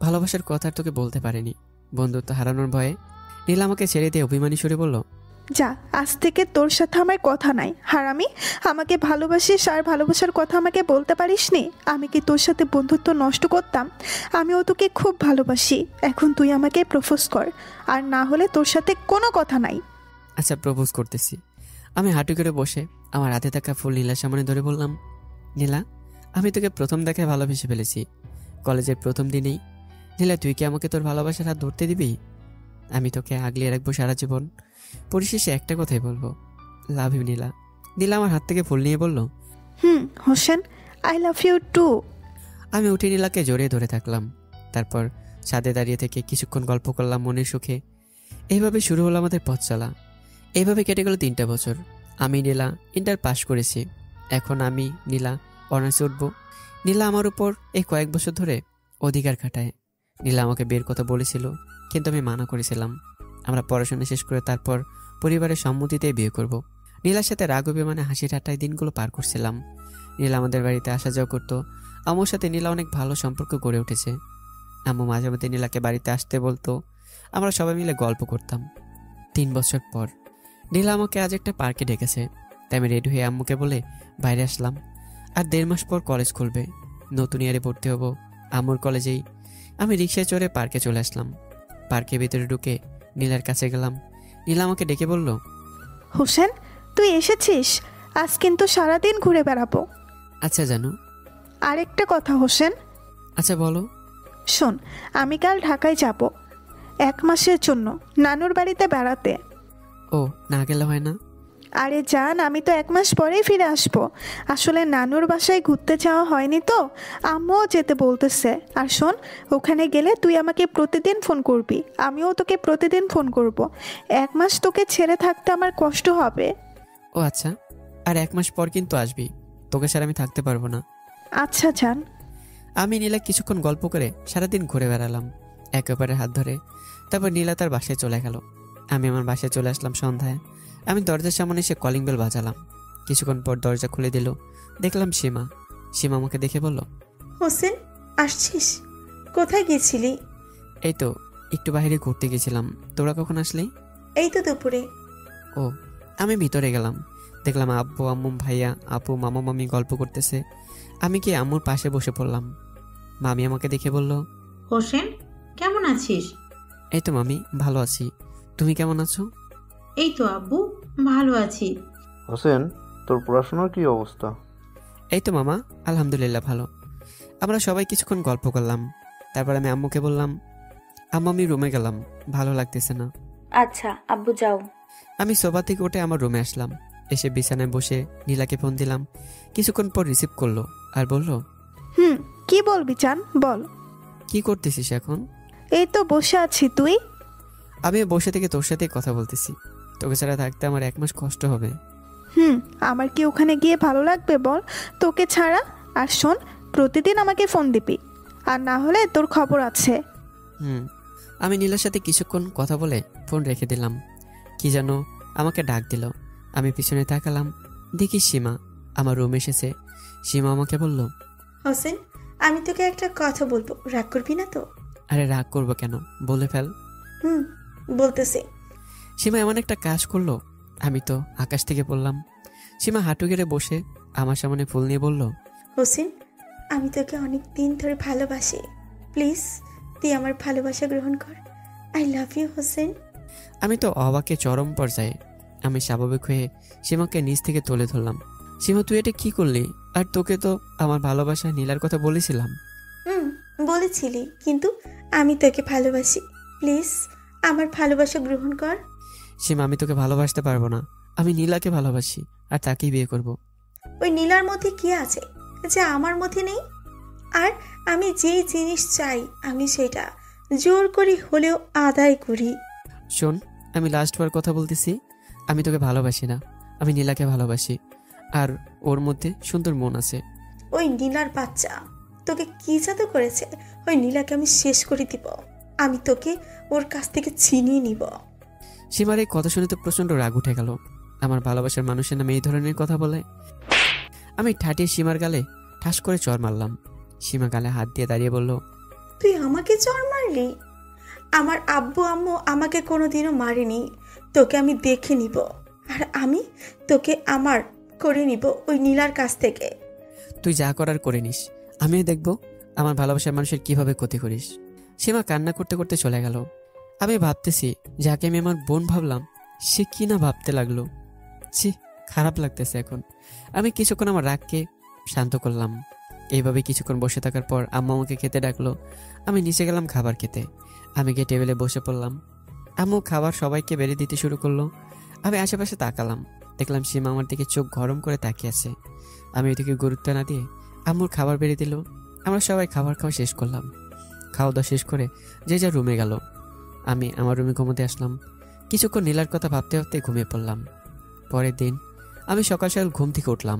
ভালোবাসার কথা আর তোকে বলতে পারিনি। বন্ধুত্ব হারানোর ভয়ে। নীলা আমাকে ছেড়ে দিয়ে অভিমানী সুরে বলল, যা, আজ থেকে তোর সাথে আমার কথা নাই। হারামি, আমাকে ভালোবাসিস আর ভালোবাসার কথা আমাকে বলতে পারিস নি? আমি কি তোর সাথে বন্ধুত্ব নষ্ট করতাম? আমিও তোকে খুব ভালোবাসি। এখন তুই আমাকে প্রপোজ কর, আর না হলে তোর সাথে কোনো কথা নাই। আচ্ছা, প্রপোজ করতেছি। আমি হাঁটু করে বসে আমার হাতে থাকা ফুল নীলার সামনে ধরে বললাম, নীলা, আমি তোকে প্রথম দেখায় ভালোবেসে ফেলেছি, কলেজের প্রথম দিনেই। নীলা, তুই কি আমাকে তোর ভালোবাসার হাত ধরতে দিবি? আমি তোকে আগলিয়ে রাখবো সারা জীবন। পরিশেষে একটা কথাই বলবো, লাভ ইউ নীলা। নীলা আমার হাত থেকে ফুল নিয়ে বলল, Hossain, I love you too. আমি উঠে নীলাকে জড়িয়ে ধরে থাকলাম। তারপর ছাদে দাঁড়িয়ে থেকে কিছুক্ষণ গল্প করলাম মনের সুখে। এইভাবে শুরু হলো আমাদের পথ চলা। এইভাবে কেটে গেল 3টা বছর। আমি নীলা ইন্টার পাস করেছি। এখন আমি নীলা অনার্সে উঠবো। নীলা আমার উপর এই কয়েক বছর ধরে অধিকার খাটায়। নীলা আমাকে বের কথা বলেছিল, কিন্তু আমি মানা করেছিলাম। আমরা পড়াশোনা শেষ করে তারপর পরিবারের সম্মতিতে বিয়ে করব। নীলার সাথে রাগ অভিমানে হাসি ঠাট্টায় দিনগুলো পার করছিলাম। নীলা আমাদের বাড়িতে আসা যাওয়া করতো। আম্মুর সাথে নীলা অনেক ভালো সম্পর্ক গড়ে উঠেছে। আম্মু মাঝে মধ্যে নীলাকে বাড়িতে আসতে বলতো, আমরা সবাই মিলে গল্প করতাম। 3 বছর পর নীলা আমাকে আজ একটা পার্কে ডেকেছে, তাই আমি রেডি হয়ে আম্মুকে বলে বাইরে আসলাম। আর 1.5 মাস পর কলেজ খুলবে, নতুন ইয়ারে ভর্তি হব আম্মুর কলেজেই। আমি রিক্সায় চড়ে পার্কে চলে আসলাম। পার্কের ভিতরে ঢুকে নীলার কাছে গেলাম। নীলা আমাকে ডেকে বলল, হোসেন তুই এসেছিস? আজ কিন্তু সারাদিন ঘুরে বেড়াবো। আচ্ছা জানু। আরেকটা কথা হোসেন। আচ্ছা বলো। শোন, আমি কাল ঢাকায় যাব 1 মাসের জন্য নানুর বাড়িতে বেড়াতে। ও, না গেলে হয় না? আরে জান, আমি তো 1 মাস পরেই ফিরে আসবো। আসলে নানুর বাসায় ঘুরতে যাওয়া হয়নি তো, আম্মুও যেতে বলতেছে। আর শোন, ওখানে গেলে তুই আমাকে প্রতিদিন ফোন করবি, আমিও তোকে প্রতিদিন ফোন করব। 1 মাস তোকে ছেড়ে থাকতে আমার কষ্ট হবে। ও আচ্ছা, আর 1 মাস পর কিন্তু আসবি, তোকে ছাড়া আমি থাকতে পারবো না। আচ্ছা জান। আমি নীলা কিছুক্ষণ গল্প করে সারাদিন ঘুরে বেড়ালাম একেবারে হাত ধরে। তারপর নীলা তার বাসায় চলে গেল। আমি আমার বাসায় চলে আসলাম সন্ধ্যায়। আমি দরজার সামনে এসে কলিং বেল বাজালাম। কিছুক্ষণ পর দরজা খুলে দিল। দেখলাম সীমা। সীমা আমাকে দেখে বলল, হোসেন আসছিস? কোথায় গেছিলি? এই তো একটু বাইরে ঘুরতে গেছিলাম। তোরা কখন আসলি? এই তো দুপুরে। ও। আমি ভিতরে গেলাম। দেখলাম আব্বু, আম্মু, ভাইয়া, আপু, মামা, মামি গল্প করতেছে। আমি কি আম্মুর পাশে বসে পড়লাম। মামি আমাকে দেখে বলল, হোসেন কেমন আছিস? এই তো মামি, ভালো আছি। তুমি কেমন আছো? এই তো আব্বু, ভালো আছি। হোসেন, তোর পড়াশোনার কি অবস্থা? এই তো মামা, আলহামদুলিল্লাহ ভালো। আমরা সবাই কিছুক্ষণ গল্প করলাম। তারপর আমি আম্মুকে বললাম, আম্মু আমি রুমে গেলাম, ভালো লাগতেছে না। আচ্ছা আব্বু যাও। আমি সোফা থেকে উঠে আমার রুমে আসলাম। এসে বিছানায় বসে নীলাকে ফোন দিলাম। কিছুক্ষণ পর রিসিভ করলো আর বলল, কি বলবি চান বল। কি করতেছিস এখন? এই তো বসে আছি, তুই? আমি বসে থেকে তোর সাথে কথা বলতেছি। তোকে ছাড়া থাকতে আমার 1 মাস কষ্ট হবে। আমার কি ওখানে গিয়ে ভালো লাগবে বল তোকে ছাড়া? আর শোন, প্রতিদিন আমাকে ফোন দিবি, আর না হলে তোর খবর আছে। আমি নীলার সাথে কিছুক্ষণ কথা বলে ফোন রেখে দিলাম। কি যেন আমাকে ডাক দিল। আমি পিছনে তাকালাম, দেখি সীমা আমার রুমে এসেছে। সীমা আমাকে বলল, হোসেন আমি তোকে একটা কথা বলবো, রাগ করবি না তো? আরে রাগ করবো কেন, বলে ফেল। বলতেছি। সীমা এমন একটা কাজ করলো, আমি তো আকাশ থেকে পড়লাম। সীমা হাঁটু গেড়ে বসে আমার সামনে ফুল নিয়ে বলল, হোসেন আমি তোকে অনেক দিন ধরে ভালোবাসি, প্লিজ তুই আমার ভালোবাসা গ্রহণ কর। I love you Hossain. আমি তো অবাকে চরম পর্যায়ে। আমি স্বাভাবিক হয়ে সীমাকে নিচ থেকে তুলে ধরলাম। সীমা তুই এটা কি করলি? আর তোকে তো আমার ভালোবাসা নীলার কথা বলেছিলাম। বলেছিলি, কিন্তু আমি তোকে ভালোবাসি, প্লিজ আমার ভালোবাসা গ্রহণ কর। সীমা আমি তোকে ভালোবাসতে পারবো না, আমি নীলাকে ভালোবাসি আর তাকেই বিয়ে করব। ওই নীলার মধ্যে কি আছে যে আমার মধ্যে নেই? আর আমি যেই জিনিস চাই আমি সেটা জোর করে হলেও আদায় করি। শোন, আমি লাস্টবার কথা বলতেছি, আমি তোকে ভালোবাসি না, আমি নীলাকে ভালোবাসি। আর ওর মধ্যে সুন্দর মন আছে। ওই নীলার বাচ্চা তোকে কি জাদু করেছে? ওই নীলাকে আমি শেষ করে দিব, আমি তোকে ওর কাছ থেকে ছিনিয়ে নিব। সীমার এই কথা শুনে তো প্রচন্ড রাগ উঠে গেল। আমার ভালোবাসার মানুষের নামে এই ধরনের কথা বলে। আমি ঠাটিয়ে সীমার গালে ঠাস করে চড় মারলাম। সীমা গালে হাত দিয়ে দাঁড়িয়ে বলল, তুই আমাকে চড় মারলি? আমার আব্বু আম্মু আমাকে কোনোদিনও মারেনি, তোকে আমি দেখে নিব, আর আমি তোকে আমার করে নিব ওই নীলার কাছ থেকে। তুই যা করার করে নিস, আমিও দেখব আমার ভালোবাসার মানুষের কিভাবে ক্ষতি করিস। সীমা কান্না করতে করতে চলে গেল। আমি ভাবতেছি, যাকে আমি আমার বোন ভাবলাম সে কি না ভাবতে লাগলো। ছি, খারাপ লাগতেছে এখন। আমি কিছুক্ষণ আমার রাগকে শান্ত করলাম। এইভাবে কিছুক্ষণ বসে থাকার পর আম্মা আমাকে খেতে ডাকলো। আমি নিচে গেলাম খাবার খেতে। আমি গিয়ে টেবিলে বসে পড়লাম। আম্মু খাবার সবাইকে বেড়ে দিতে শুরু করলো। আমি আশেপাশে তাকালাম, দেখলাম সীমা আমার দিকে চোখ গরম করে তাকিয়ে আছে। আমি এদিকে গুরুত্ব না দিয়ে আম্মুর খাবার বেড়ে দিল। আমরা সবাই খাবার খাওয়া শেষ করলাম। খাওয়া দাওয়া শেষ করে যে যা রুমে গেল। আমি আমার রুমে ঘুমোতে আসলাম। কিছুক্ষণ নীলার কথা ভাবতে ভাবতে ঘুমিয়ে পড়লাম। পরের দিন আমি সকাল সকাল ঘুম থেকে উঠলাম।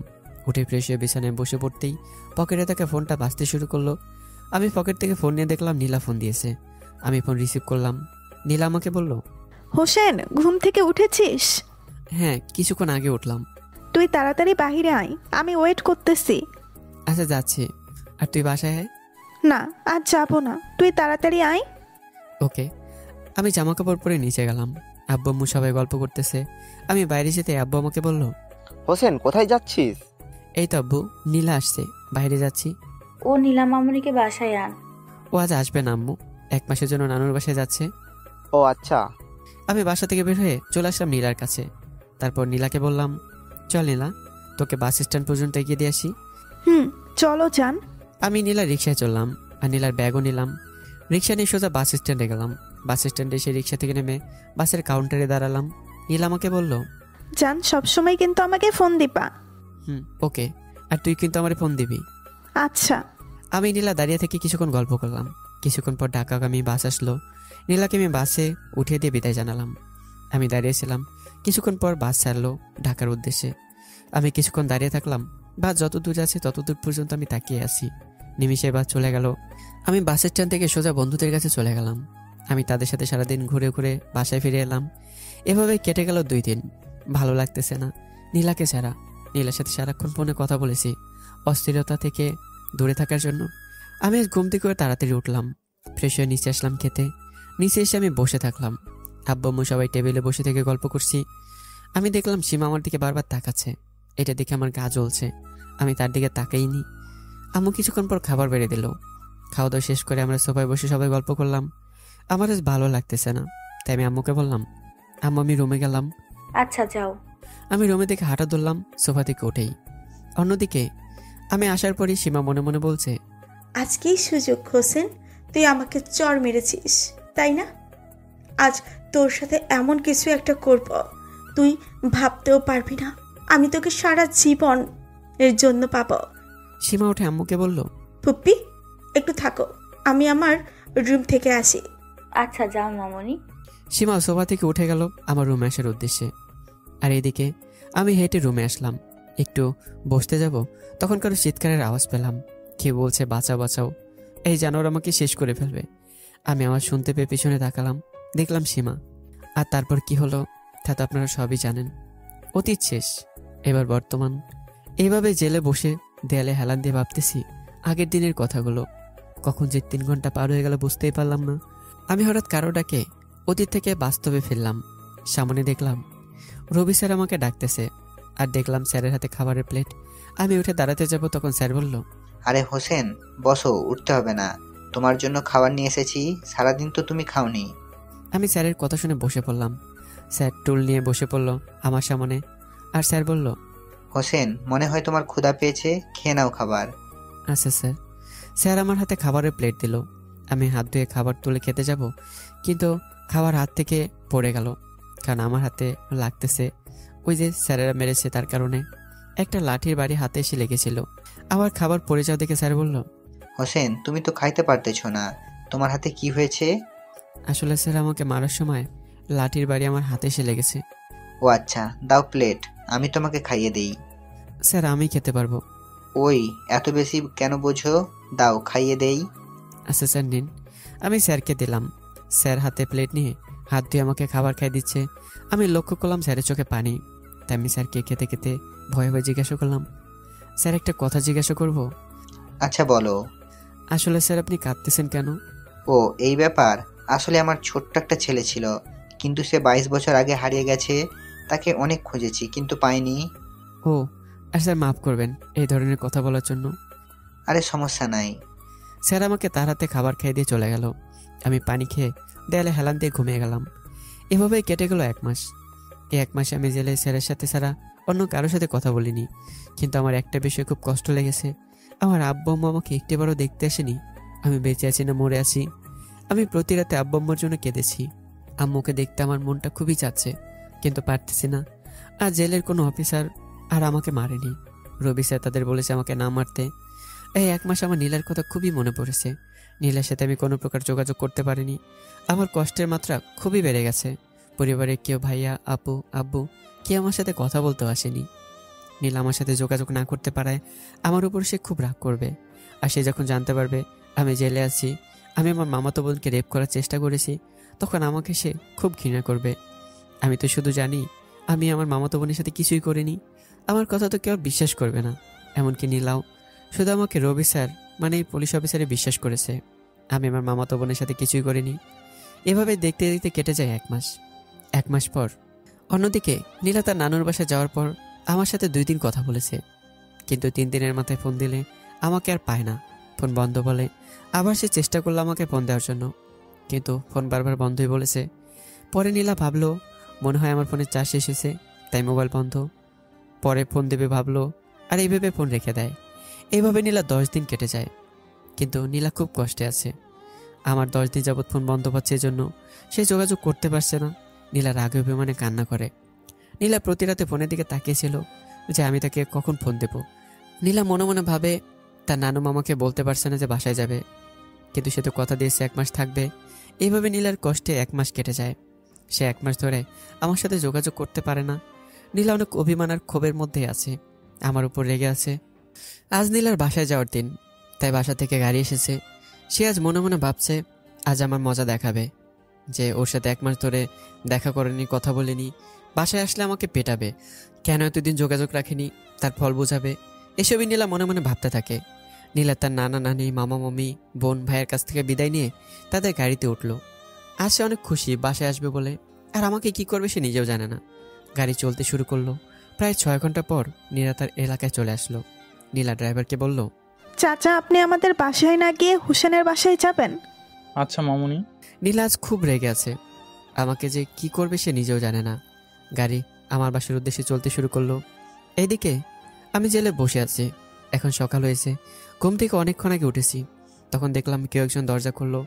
উঠে ফ্রেশ হয়ে বিছানায় বসে পড়তেই পকেটে থাকা ফোনটা বাজতে শুরু করলো। আমি পকেট থেকে ফোন নিয়ে দেখলাম নীলা ফোন দিয়েছে। আমি ফোন রিসিভ করলাম। নীলা আমাকে বলল, হোসেন, ঘুম থেকে উঠেছিস? হ্যাঁ, কিছুক্ষণ আগে উঠলাম। তুই তাড়াতাড়ি বাহিরে আয়, আমি ওয়েট করতেছি। আচ্ছা, যাচ্ছি। আর তুই বাসায় আয়। না, আজ যাবো না, তুই তাড়াতাড়ি আয়। ওকে। আমি জামা কাপড় পরে নিচে গেলাম। আব্বু আম্মু সবাই গল্প করতেছে। আমি বাইরে যেতে আব্বু আমাকে বলল, হোসেন কোথায় যাচ্ছিস? এই তো আব্বু, নীলা আসছে, বাইরে যাচ্ছি। ও নীলা মামুনিকে বাসায় আন। ও আজ আসবে না আম্মু, 1 মাসের জন্য নানুর বাসায় যাচ্ছে। ও আচ্ছা। আমি বাসা থেকে বের হয়ে চলে আসলাম নীলার কাছে। তারপর নীলাকে বললাম, চল নীলা, তোকে বাস স্ট্যান্ড পর্যন্ত এগিয়ে দিয়ে আসি। চলো যান। আমি নীলার রিক্সায় চললাম আর নীলার ব্যাগও নিলাম। রিক্সা নিয়ে সোজা বাস স্ট্যান্ডে গেলাম। বাস স্ট্যান্ডে এসে রিক্সা থেকে নেমে বাসের কাউন্টারে দাঁড়ালাম। নীলা আমাকে বলল, জান, সবসময় কিন্তু আমাকে ফোন দিবা। ওকে। আর তুই কিন্তু আমার ফোন দিবি। আচ্ছা। আমি নীলা দাঁড়িয়ে থেকে কিছুক্ষণ গল্প করলাম। কিছুক্ষণ পর ঢাকাগামী বাস আসলো। নীলাকে আমি বাসে উঠিয়ে দিয়ে বিদায় জানালাম। আমি দাঁড়িয়েছিলাম। কিছুক্ষণ পর বাস ছাড়লো ঢাকার উদ্দেশ্যে। আমি কিছুক্ষণ দাঁড়িয়ে থাকলাম। বাস যত দূর আছে তত দূর পর্যন্ত আমি তাকিয়ে আছি। নিমিষে বাস চলে গেল। আমি বাস স্ট্যান্ড থেকে সোজা বন্ধুদের কাছে চলে গেলাম। আমি তাদের সাথে সারাদিন ঘুরে ঘুরে বাসায় ফিরে এলাম। এভাবে কেটে গেল 2 দিন। ভালো লাগতেছে না নীলাকে ছাড়া। নীলার সাথে সারাক্ষণ ফোনে কথা বলেছি অস্থিরতা থেকে দূরে থাকার জন্য। আমি আজ ঘুম থেকে তাড়াতাড়ি উঠলাম, ফ্রেশ হয়ে নিচে আসলাম খেতে। নিচে এসে আমি বসে থাকলাম। আব্বু আম্মু সবাই টেবিলে বসে থেকে গল্প করছি। আমি দেখলাম সীমা আমার দিকে বারবার তাকাচ্ছে। এটা দেখে আমার গা জ্বলছে। আমি তার দিকে তাকাইনি। আম্মু কিছুক্ষণ পর খাবার বেড়ে দিল। খাওয়া দাওয়া শেষ করে আমরা সোফায় বসে সবাই গল্প করলাম। আমার আজ ভালো লাগতেছে না, তাই আমি আম্মুকে বললাম, আম্মু আমি রুমে গেলাম। আচ্ছা যাও। আমি রুমে থেকে হাঁটা ধরলাম সোফা থেকে উঠেই। অন্যদিকে আমি আসার পরই সীমা মনে মনে বলছে, আজকেই সুযোগ হোসেন, তুই আমাকে চর মেরেছিস তাই না? আজ তোর সাথে এমন কিছু একটা করব তুই ভাবতেও পারবি না। আমি তোকে সারা জীবন এর জন্য পাবো। সীমা উঠে আম্মুকে বলল, ফুপ্পি একটু থাকো, আমি আমার রুম থেকে আসি। আচ্ছা যাও মামনি। সীমা সোফা থেকে উঠে গেল আমার রুমে আসার উদ্দেশ্যে। আর এদিকে আমি হেঁটে রুমে আসলাম। একটু বসতে যাব, তখন কারো চিৎকারের আওয়াজ পেলাম। কেউ বলছে, বাঁচাও বাঁচাও, এই জানোয়ার আমাকে শেষ করে ফেলবে। আমি আওয়াজ শুনতে পেয়ে পিছনে তাকালাম, দেখলাম সীমা। আর তারপর কি হলো তা তো আপনারা সবই জানেন। অতীত শেষ, এবার বর্তমান। এইভাবে জেলে বসে দেয়ালে হেলান দিয়ে ভাবতেছি আগের দিনের কথাগুলো। কখন যে 3 ঘন্টা পার হয়ে গেল বুঝতেই পারলাম না। আমি হঠাৎ কারো ডাকে অতীত থেকে বাস্তবে ফিরলাম। সামনে দেখলাম রবি স্যার আমাকে ডাকতেছে। আর দেখলাম স্যারের হাতে খাবারের প্লেট। আমি উঠে দাঁড়াতে যাব, তখন স্যার বলল, আরে হোসেন, বসো, উঠতে হবে না, তোমার জন্য খাবার নিয়ে এসেছি, সারাদিন তো তুমি খাওনি। আমি স্যারের কথা শুনে বসে পড়লাম। স্যার টুল নিয়ে বসে পড়ল আমার সামনে। আর স্যার বলল, হোসেন, মনে হয় তোমার ক্ষুধা পেয়েছে, খেয়ে নাও খাবার। আচ্ছা স্যার। স্যার আমার হাতে খাবারের প্লেট দিল। আমি হাত ধুয়ে খাবার তুলে খেতে যাব, কিন্তু খাবার হাত থেকে পড়ে গেল। কারণ আমার হাতে লাগতেছে ওই যে স্যারেরা মেরেছে তার কারণে একটা লাঠির বাড়ি হাতে এসে লেগেছিল। আবার খাবার পড়ে যাওয়া দেখে স্যার বলল, হোসেন, তুমি তো খাইতে পারতেছ না, তোমার হাতে কি হয়েছে? আসলে স্যার আমাকে মারার সময় লাঠির বাড়ি আমার হাতে এসে লেগেছে। ও আচ্ছা, দাও প্লেট, আমি তোমাকে খাইয়ে দেই। স্যার আমি খেতে পারবো। ওই এত বেশি কেন বোঝো, দাও খাইয়ে দেই। আচ্ছা স্যার নিন। আমি স্যারকে দিলাম। স্যার হাতে প্লেট নিয়ে হাত ধুয়ে আমাকে খাবার খাই দিচ্ছে। আমি লক্ষ্য করলাম স্যারের চোখে পানি। তাই আমি স্যারকে খেতে খেতে ভয়ে ভয়ে জিজ্ঞাসা করলাম, স্যার একটা কথা জিজ্ঞাসা করব? আচ্ছা বলো। আসলে স্যার আপনি কাঁদতেছেন কেন? ও এই ব্যাপার, আসলে আমার ছোট্ট একটা ছেলে ছিল, কিন্তু সে 22 বছর আগে হারিয়ে গেছে। তাকে অনেক খুঁজেছি কিন্তু পাইনি। ও আর স্যার মাফ করবেন এই ধরনের কথা বলার জন্য। আরে সমস্যা নাই। স্যার আমাকে তার হাতে খাবার খেয়ে দিয়ে চলে গেল। আমি পানি খেয়ে দেয়ালে হেলান দিয়ে ঘুমিয়ে গেলাম। এভাবেই কেটে গেল 1 মাস। এই 1 মাসে আমি জেলে স্যারের সাথে ছাড়া অন্য কারোর সাথে কথা বলিনি। কিন্তু আমার একটা বিষয় খুব কষ্ট লেগেছে, আমার আব্বু আম্মু আমাকে একটিবারও দেখতে আসেনি। আমি বেঁচে আছি না মরে আছি। আমি প্রতি রাতে আব্বু আম্মুর জন্য কেঁদেছি। আম্মুকে দেখতে আমার মনটা খুবই চাচ্ছে, কিন্তু পারতেছি না। আর জেলের কোনো অফিসার আর আমাকে মারেনি। রবি স্যার তাদের বলেছে আমাকে না মারতে। এই 1 মাস আমার নীলার কথা খুবই মনে পড়েছে। নীলার সাথে আমি কোনো প্রকার যোগাযোগ করতে পারিনি। আমার কষ্টের মাত্রা খুবই বেড়ে গেছে। পরিবারের কেউ, ভাইয়া, আপু, আব্বু, কেউ আমার সাথে কথা বলতেও আসেনি। নীলা আমার সাথে যোগাযোগ না করতে পারায় আমার উপর সে খুব রাগ করবে। আর সে যখন জানতে পারবে আমি জেলে আছি, আমি আমার মামাতো বোনকে রেপ করার চেষ্টা করেছি, তখন আমাকে সে খুব ঘৃণা করবে। আমি তো শুধু জানি আমি আমার মামাতো বোনের সাথে কিছুই করিনি। আমার কথা তো কেউ বিশ্বাস করবে না। এমনকি নীলাও শুধু আমাকে রবি স্যার মানে এই পুলিশ অফিসারে বিশ্বাস করেছে আমি আমার মামাতো বোনের সাথে কিছুই করিনি। এভাবে দেখতে দেখতে কেটে যায় 1 মাস। 1 মাস পর অন্যদিকে নীলা তার নানুর বাসায় যাওয়ার পর আমার সাথে 2 দিন কথা বলেছে, কিন্তু 3 দিনের মাথায় ফোন দিলে আমাকে আর পায় না। ফোন বন্ধ বলে। আবার সে চেষ্টা করলো আমাকে ফোন দেওয়ার জন্য, কিন্তু ফোন বারবার বন্ধই বলেছে। পরে নীলা ভাবলো মনে হয় আমার ফোনে চার্জ শেষ হয়েছে, তাই মোবাইল বন্ধ। পরে ফোন দেবে ভাবলো, আর এইভাবে ফোন রেখে দেয়। এইভাবে নীলা 10 দিন কেটে যায়, কিন্তু নীলা খুব কষ্টে আছে। আমার 10 দিন যাবৎ ফোন বন্ধ পাচ্ছে, এজন্য সে যোগাযোগ করতে পারছে না। নীলা রাগে অভিমানে কান্না করে। নীলা প্রতি রাতে ফোনের দিকে তাকিয়েছিল যে আমি তাকে কখন ফোন দেব। নীলা মনে মনে ভাবে তার নানু মামাকে বলতে পারছে না যে বাসায় যাবে, কিন্তু সে তো কথা দিয়েছে 1 মাস থাকবে। এইভাবে নীলার কষ্টে 1 মাস কেটে যায়। সে 1 মাস ধরে আমার সাথে যোগাযোগ করতে পারে না। নীলা অনেক অভিমান আর ক্ষোভের মধ্যে আছে, আমার উপর রেগে আছে। আজ নীলার বাসায় যাওয়ার দিন, তাই বাসা থেকে গাড়ি এসেছে। সে আজ মনে মনে ভাবছে আজ আমার মজা দেখাবে, যে ওর সাথে 1 মাস ধরে দেখা করেনি, কথা বলেনি, বাসায় আসলে আমাকে পেটাবে, কেন এতদিন যোগাযোগ রাখেনি তার ফল বোঝাবে। এসবই নীলা মনে মনে ভাবতে থাকে। নীলা তার নানা নানি, মামা মামি, বোন ভাইয়ের কাছ থেকে বিদায় নিয়ে তাদের গাড়িতে উঠল। আজ সে অনেক খুশি বাসায় আসবে বলে, আর আমাকে কি করবে সে নিজেও জানে না। গাড়ি চলতে শুরু করলো। প্রায় 6 ঘন্টা পর নীলা তার এলাকায় চলে আসলো। নীলা ড্রাইভারকে বলল, চাচা আপনি আমাদের বাসায় না গিয়ে হোসেনের বাসায় যাবেন? আচ্ছা মামুনি। নীলা আজ খুব রেগে আছে, আমাকে যে কি করবে সে নিজেও জানে না। গাড়ি আমার বাসার উদ্দেশ্যে চলতে শুরু করলো। এইদিকে আমি জেলে বসে আছি। এখন সকাল হয়েছে, ঘুম থেকে অনেকক্ষণ আগে উঠেছি। তখন দেখলাম কেউ একজন দরজা খুললো।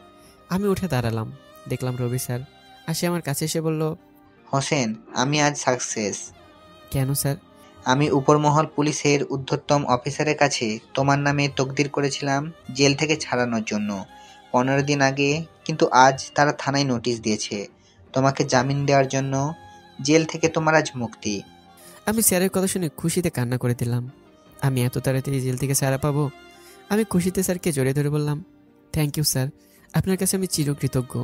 আমি উঠে দাঁড়ালাম, দেখলাম রবি স্যার। আর সে আমার কাছে এসে বলল, হোসেন আমি আজ সাকসেস। কেন স্যার? আমি উপরমহল পুলিশের ঊর্ধ্বতম অফিসারের কাছে তোমার নামে তকদির করেছিলাম জেল থেকে ছাড়ানোর জন্য 15 দিন আগে, কিন্তু আজ তারা থানায় নোটিশ দিয়েছে তোমাকে জামিন দেওয়ার জন্য। জেল থেকে তোমার আজ মুক্তি। আমি স্যারের কথা শুনে খুশিতে কান্না করে দিলাম। আমি এত তাড়াতাড়ি জেল থেকে ছাড়া পাবো? আমি খুশিতে স্যারকে জড়িয়ে ধরে বললাম, থ্যাংক ইউ স্যার, আপনার কাছে আমি চিরকৃতজ্ঞ।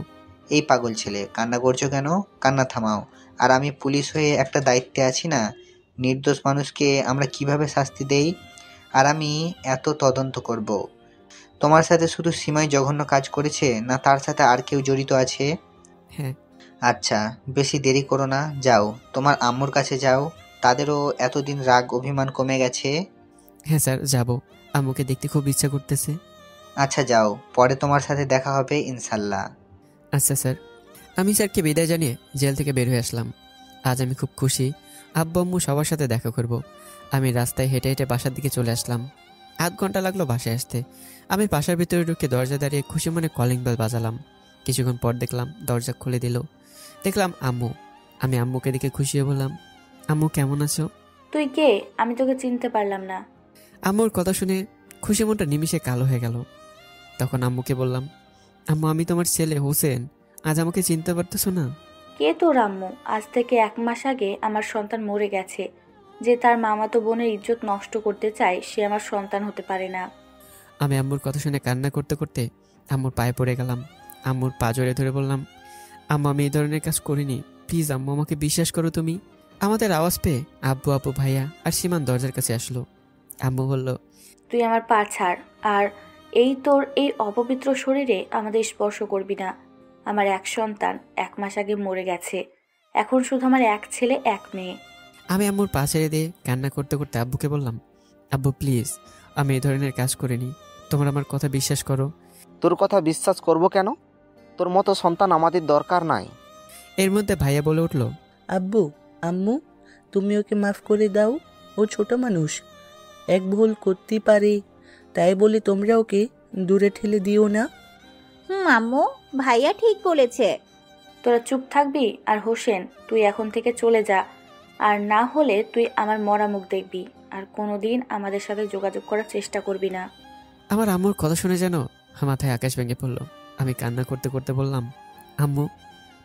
এই পাগল ছেলে, কান্না করছো কেন? কান্না থামাও। আর আমি পুলিশ হয়ে একটা দায়িত্বে আছি না, নির্দোষ মানুষকে আমরা কিভাবে শাস্তি দেই, আর আমি এত তদন্ত করব। তোমার সাথে শুধু সীমাই জঘন্য কাজ করেছে, না তার সাথে আর কেউ জড়িত আছে? হ্যাঁ। আচ্ছা বেশি দেরি করো না, যাও তোমার আম্মুর কাছে যাও, তাদেরও এতদিন রাগ অভিমান কমে গেছে। হ্যাঁ স্যার, যাব। আম্মুকে দেখতে খুব ইচ্ছা করতেছে। আচ্ছা যাও, পরে তোমার সাথে দেখা হবে ইনশাল্লাহ। আচ্ছা স্যার। আমি স্যারকে বিদায় জানিয়ে জেল থেকে বের হয়ে আসলাম। আজ আমি খুব খুশি, আব্বু আম্মু সবার সাথে দেখা করব। আমি রাস্তায় হেঁটে হেঁটে বাসার দিকে চলে আসলাম। 8 ঘন্টা লাগলো বাসায় আসতে। আমি বাসার ভিতরে ঢুকে দরজা দাঁড়িয়ে খুশি মনে কলিং বেল বাজালাম। কিছুক্ষণ পর দেখলাম দরজা খুলে দিল। দেখলাম আম্মু। আমি আম্মুকে দেখে খুশি হয়ে বললাম, আম্মু কেমন আছো? তুই কে? আমি তোকে চিনতে পারলাম না। আম্মুর কথা শুনে খুশি মনটা নিমিষে কালো হয়ে গেল। তখন আম্মুকে বললাম, আম্মু আমি তোমার ছেলে হোসেন, আজ আমাকে চিনতে পারতেছো না? কে তোর আম্মু? আজ থেকে 1 মাস আগে আমার সন্তান মরে গেছে। যে তার মামাতো বোনের ইজ্জত নষ্ট করতে চায় সে আমার সন্তান হতে পারে না। আমি আম্মুর কথা শুনে কান্না করতে করতে আম্মুর পায়ে পড়ে গেলাম। আম্মুর পা জড়িয়ে ধরে বললাম, আম্মু আমি এই ধরনের কাজ করিনি, প্লিজ আম্মু আমাকে বিশ্বাস করো তুমি। আমাদের আওয়াজ পেয়ে আব্বু, আপু, ভাইয়া আর সীমান দরজার কাছে আসলো। আম্মু বলল, তুই আমার পা ছাড়, আর এই তোর এই অপবিত্র শরীরে আমাদের স্পর্শ করবি না। আমার 1 সন্তান 1 মাস আগে মরে গেছে, এখন শুধু আমার 1 ছেলে 1 মেয়ে। আমি আম্মুর পা ছেড়ে দিয়ে কান্না করতে করতে আব্বুকে বললাম, আব্বু প্লিজ আমি এই ধরনের কাজ করিনি, তোমরা আমার কথা বিশ্বাস করো। তোর কথা বিশ্বাস করব কেন? তোর মতো সন্তান আমাদের দরকার নাই। এর মধ্যে ভাইয়া বলে উঠল, আব্বু আম্মু তুমি ওকে মাফ করে দাও, ও ছোট মানুষ, এক ভুল করতেই পারে, তাই বলে তোমরা ওকে দূরে ঠেলে দিও না। আম্মু ভাইয়া ঠিক বলেছে। তোরা চুপ থাকবি? আর হোসেন তুই এখন থেকে চলে যা, আর না হলে তুই আমার মরা মুখ দেখবি, আর কোনোদিন আমাদের সাথে যোগাযোগ করার চেষ্টা করবি না। আমার আম্মুর কথা শুনে যেন মাথায় আকাশ ভেঙে পড়ল। আমি কান্না করতে করতে বললাম, আম্মু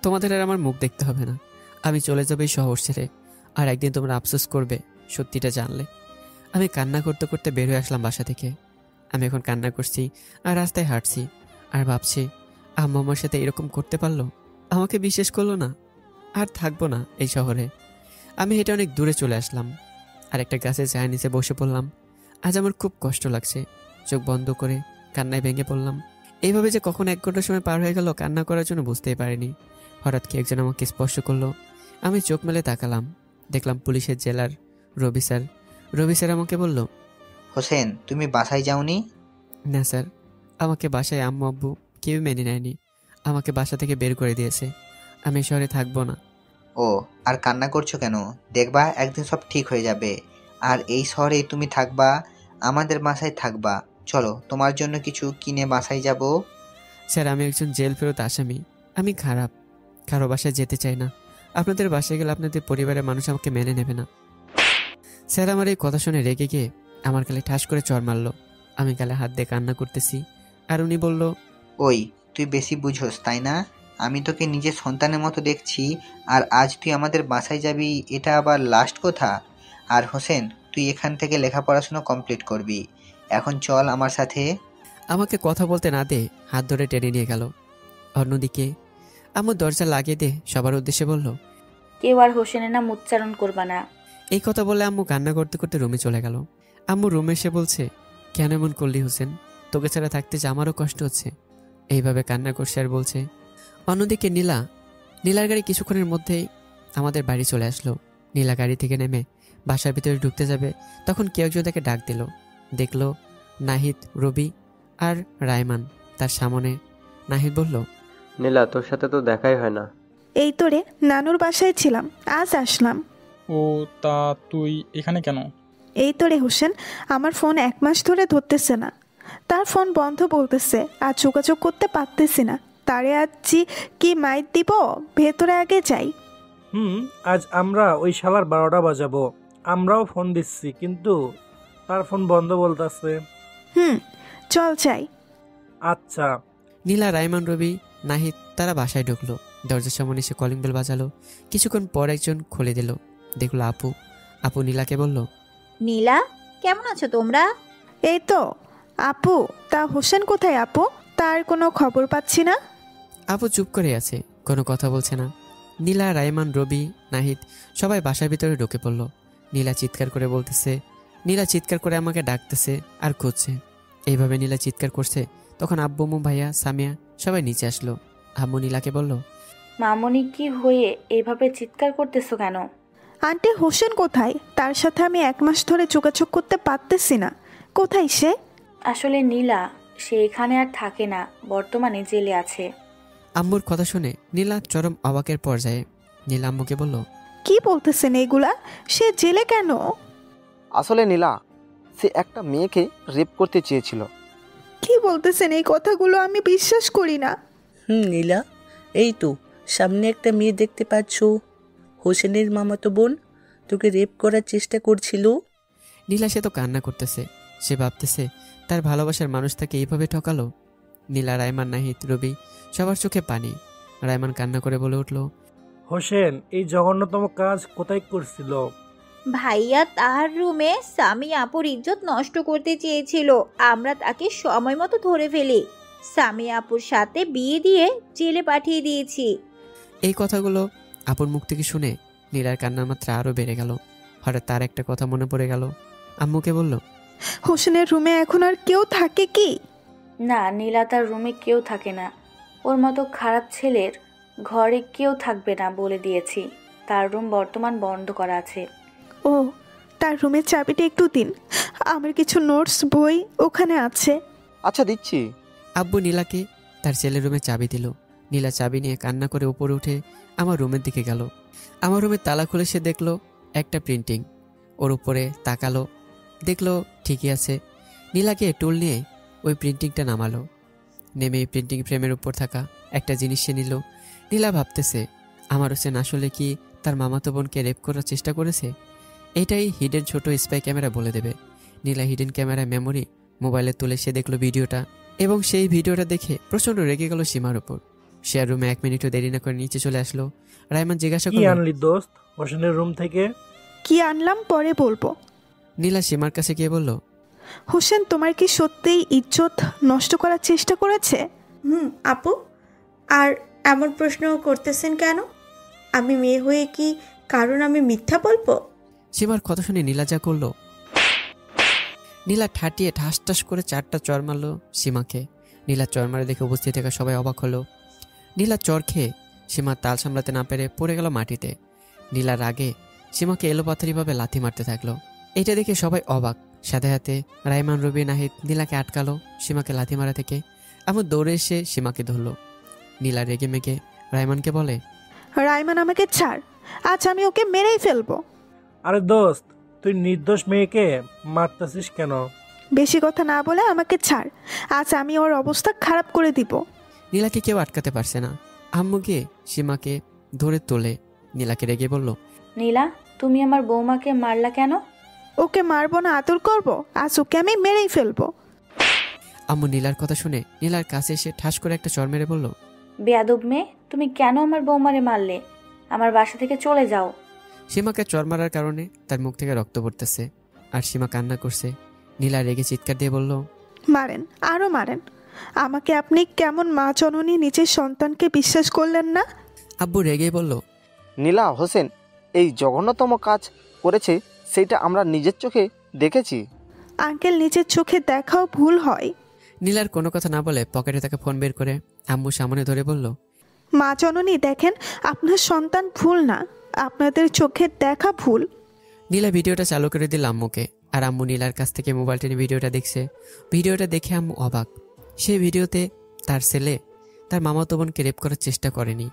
তোমাদের আর আমার মুখ দেখতে হবে না, আমি চলে যাবো এই শহর ছেড়ে, আর একদিন তোমরা আফসোস করবে সত্যিটা জানলে। আমি কান্না করতে করতে বের হয়ে আসলাম বাসা থেকে। আমি এখন কান্না করছি আর রাস্তায় হাঁটছি আর ভাবছি, আম্মু আমার সাথে এরকম করতে পারলো? আমাকে বিশ্বাস করলো না। আর থাকবো না এই শহরে। আমি হেঁটে অনেক দূরে চলে আসলাম, আর একটা গাছের ছায়া নিচে বসে পড়লাম। আজ আমার খুব কষ্ট লাগছে। চোখ বন্ধ করে কান্নায় ভেঙে পড়লাম। এইভাবে যে কখন 1 ঘন্টা সময় পার হয়ে গেল কান্না করার জন্য বুঝতেই পারিনি। হঠাৎ কি একজন আমাকে স্পর্শ করলো। আমি চোখ মেলে তাকালাম, দেখলাম পুলিশের জেলার রবি স্যার। রবি স্যার আমাকে বলল, হোসেন, তুমি বাসায় যাওনি? না স্যার, আমাকে বাসায় আম্মু আব্বু কেউ মেনে নেয়নি। আমাকে বাসা থেকে বের করে দিয়েছে। আমি শহরে থাকবো না। ও, আর কান্না করছো কেন? দেখবা একদিন সব ঠিক হয়ে যাবে। আর এই শহরেই তুমি থাকবা, আমাদের বাসায় থাকবা। চলো, তোমার জন্য কিছু কিনে বাসায় যাব। স্যার, আমি একজন জেল ফেরত আসামি। আমি খারাপ, কারো বাসায় যেতে চাই না। আপনাদের বাসায় গেলে আপনাদের পরিবারের মানুষ আমাকে মেনে নেবে না। স্যার আমার এই কথা শুনে রেগে গিয়ে আমার গালে ঠাস করে চড় মারলো। আমি গালে হাত দিয়ে কান্না করতেছি, আর উনি বলল, ওই, তুই বেশি বুঝোস তাই না? আমি তোকে নিজের সন্তানের মতো দেখছি, আর আজ তুই আমাদের বাসায় যাবি, এটা আবার লাস্ট কথা? আর হোসেন, তুই এখান থেকে লেখাপড়াশোনা কমপ্লিট করবি। এখন চল আমার সাথে। আমাকে কথা বলতে না দে হাত ধরে টেনে নিয়ে গেল। অন্যদিকে আম্মু দরজা লাগিয়ে দে সবার উদ্দেশ্যে বলল, কেউ আর হোসেনের নাম উচ্চারণ করবা না। এই কথা বলে আম্মু কান্না করতে করতে রুমে চলে গেল। আম্মু রুমে এসে বলছে, কেন এমন করলি হোসেন? তোকে ছাড়া থাকতে যে আমারও কষ্ট হচ্ছে। এইভাবে কান্না করছে আর বলছে। অন্যদিকে নীলার গাড়ি কিছুক্ষণের মধ্যেই আমাদের বাড়ি চলে আসলো। নীলা গাড়ি থেকে নেমে বাসার ভিতরে ঢুকতে যাবে, তখন কেউ একজন তাকে ডাক দিল। দেখলো নাহিদ, রবি আর রায়মান তার সামনে। নাহিদ বলল, নীলা, তোর সাথে তো দেখাই হয় না। এই তো রে, নানুর বাসায় ছিলাম, আজ আসলাম। ও, তা তুই এখানে কেন? এই তো রে হোসেন, আমার ফোন 1 মাস ধরে ধরতেছে না। তার ফোন বন্ধ বলতেছে, আর যোগাযোগ করতে পারতেছি না। তারে আজ কি মাইর দিব, ভেতরে আগে যাই। আজ আমরা ওই শালার 12টা বাজাবো। আমরাও ফোন দিচ্ছি, কিন্তু তার ফোন বন্ধ বলতেছে। চল যাই। আচ্ছা। নীলা, রায়মান, রবি, নাহিদ তারা বাসায় ঢুকলো। দরজার সামনে এসে কলিং বেল বাজালো। কিছুক্ষণ পর একজন খুলে দিল। দেখলো আপু। আপু নীলাকে বলল, নীলা, কেমন আছো তোমরা? এই তো। আপু, তা হোসেন কোথায় আপু? তার কোনো খবর পাচ্ছি না। আপু চুপ করে আছে, কোনো কথা বলছে না। নীলা, রায়মান, রবি, নাহিদ সবাই বাসার ভিতরে ঢুকে পড়ল। নীলা চিৎকার করে আমাকে ডাকতেছে আর খুঁজছে। এইভাবে নীলা চিৎকার করছে, তখন আব্বু, ভাইয়া, সামিয়া সবাই নিচে আসলো। আম্মু নীলাকে বলল, মামনি, কি হয়ে এভাবে চিৎকার করতেছো কেন? আন্টি, হোসেন কোথায়? তার সাথে আমি 1 মাস ধরে যোগাযোগ করতে পারতেছি না। কোথায় সে? আসলে নীলা, সে এখানে আর থাকে না, বর্তমানে জেলে আছে। আম্মুর কথা শুনে নীলা চরম অবাকের পর্যায়ে। নীলা আম্মুকে বলল, কি বলতেছেন এগুলা? সে জেলে কেন? আসলে নীলা, সে একটা মেয়েকে রেপ করতে চেয়েছিল। কি বলতেছেন এই কথাগুলো? আমি বিশ্বাস করি না। নীলা, এই তো সামনে একটা মেয়ে দেখতে পাচ্ছ, হোসেনের মামাতো বোন, তোকে রেপ করার চেষ্টা করছিল। নীলা সে তো কান্না করতেছে। সে ভাবতেছে তার ভালোবাসার মানুষ তাকে এইভাবে ঠকালো। নীলা, রায়মান, নাহিদ, রবি সবার চোখে পানি। রায়মান কান্না করে বলে উঠল, হোসেন এই জঘন্যতম কাজ কোথায় করছিল? ভাইয়া তার রুমে সামি আপুর ইজ্জত নষ্ট করতে চেয়েছিল। আমরা তাকে সময় মতো ধরে ফেলি। সামি আপুর সাথে বিয়ে দিয়ে জেলে পাঠিয়ে দিয়েছি। এই কথাগুলো আপুর মুখ থেকে শুনে নীলার কান্নার মাত্রা আরো বেড়ে গেল। হঠাৎ তার একটা কথা মনে পড়ে গেল। আম্মুকে বলল, হোসেনের রুমে এখন আর কেউ থাকে কি? না, নীলা, তার রুমে কেউ থাকে না। ওর মতো খারাপ ছেলের ঘরে কেউ থাকবে না বলে দিয়েছি। তার রুম বর্তমান বন্ধ করা আছে। ও, তার রুমের চাবিটা একটু দিন। আমার কিছু নোটস, বই ওখানে আছে। আচ্ছা, দিচ্ছি। আব্বু নীলাকে তার ছেলের রুমে চাবি দিল। নীলা চাবি নিয়ে কান্না করে উপরে উঠে আমার রুমের দিকে গেল। আমার রুমের তালা খুলে সে দেখলো একটা প্রিন্টিং। ওর উপরে তাকালো, দেখলো ঠিকই আছে। নীলাকে টুল নিয়ে ওই প্রিন্টিংটা নামালো। নেমে প্রিন্টিং ফ্রেমের উপর থাকা একটা জিনিস সে নিল। নীলা ভাবতেছে, আমার হোসেন আসলে কি তার মামাতো বোনকে রেপ করার চেষ্টা করেছে? এটাই হিডেন ছোট স্পাই ক্যামেরা বলে দেবে। নীলা হিডেন ক্যামেরায় মেমোরি মোবাইলে তুলে সে দেখলো ভিডিওটা, এবং সেই ভিডিওটা দেখে প্রচন্ড রেগে গেল সীমার উপর। সে আর রুমে 1 মিনিটও দেরি না করে নিচে চলে আসলো। রায়মান জিজ্ঞাসা করল, কি আনলি দোস্ত হোসেনের রুম থেকে? কি আনলাম পরে বলবো। নীলা সীমার কাছে গিয়ে বলল, হোসেন তোমার কি সত্যিই ইজ্জত নষ্ট করার চেষ্টা করেছে? আপু, আর এমন প্রশ্ন করতেছেন কেন? আমি মেয়ে হয়ে কি কারণ আমি মিথ্যা বলবো? সীমার কথা শুনে নীলা যা করলো, নীলা ঠাটিয়ে ঠাস ঠাস করে 4টা চর মারলো সীমাকে। নীলা চর মারে দেখে উপস্থিত থাকা সবাই অবাক হলো। নীলা চর খেয়ে সীমা তাল সামলাতে না পেরে পড়ে গেল মাটিতে। নীলার আগে সীমাকে এলোপাথারিভাবে লাথি মারতে থাকলো। এটা দেখে সবাই অবাক। সাথে সাথে রাইমান, রবি, নাহিদ নীলাকে আটকালো সীমাকে লাথি মারা থেকে। এমন দৌড়ে এসে সীমাকে ধরলো। নীলা রেগে মেগে রাইমানকে বলে, রাইমান আমাকে ছাড়, আজ আমি ওকে মেরেই ফেলবো। আরে দোস্ত, তুই নির্দোষ মেয়েকে মারতেছিস কেন? বেশি কথা না বলে আমাকে ছাড়, আজ আমি ওর অবস্থা খারাপ করে দিব। নীলাকে কেউ আটকাতে পারছে না। আম্মু গিয়ে সীমাকে ধরে তোলে। নীলাকে রেগে বলল, নীলা, তুমি আমার বৌমাকে মারলা কেন? ওকে মারবো না, আদর করবো, আজ ওকে আমি মেরেই ফেলবো। আম্মু নীলার কথা শুনে নীলার কাছে এসে ঠাস করে একটা চর মেরে বলল, বেয়াদব মেয়ে, তুমি কেন আমার বৌমারে মারলে? আমার বাসা থেকে চলে যাও। সীমাকে চর মারার কারণে তার মুখ থেকে রক্ত পড়তেছে আর সীমা কান্না করছে। নীলা রেগে চিৎকার দিয়ে বলল, মারেন, আরো মারেন। আমাকে আপনি কেমন মা জননী নিজের সন্তানকে বিশ্বাস করলেন না? আব্বু রেগেই বলল, নীলা হোসেন এই জঘন্যতম কাজ করেছে, সেইটা আমরা নিজের চোখে দেখেছি। আঙ্কেল, নিজের চোখে দেখাও ভুল হয়। নীলার কোনো কথা না বলে পকেটে থেকে ফোন বের করে আম্মু সামনে ধরে বলল, মা জননী দেখেন, আপনার সন্তান ভুল না, আপনাদের চোখে দেখা ভুল। নীলা ভিডিওটা চালু করে দিল আম্মুকে। আর আম্মু নীলার কাছ থেকে মোবাইল টেনে ভিডিওটা দেখছে। ভিডিওটা দেখে আম্মু অবাক। সেই ভিডিওতে তার ছেলে তার মামাতো বোনকে রেপ করার চেষ্টা করেনি,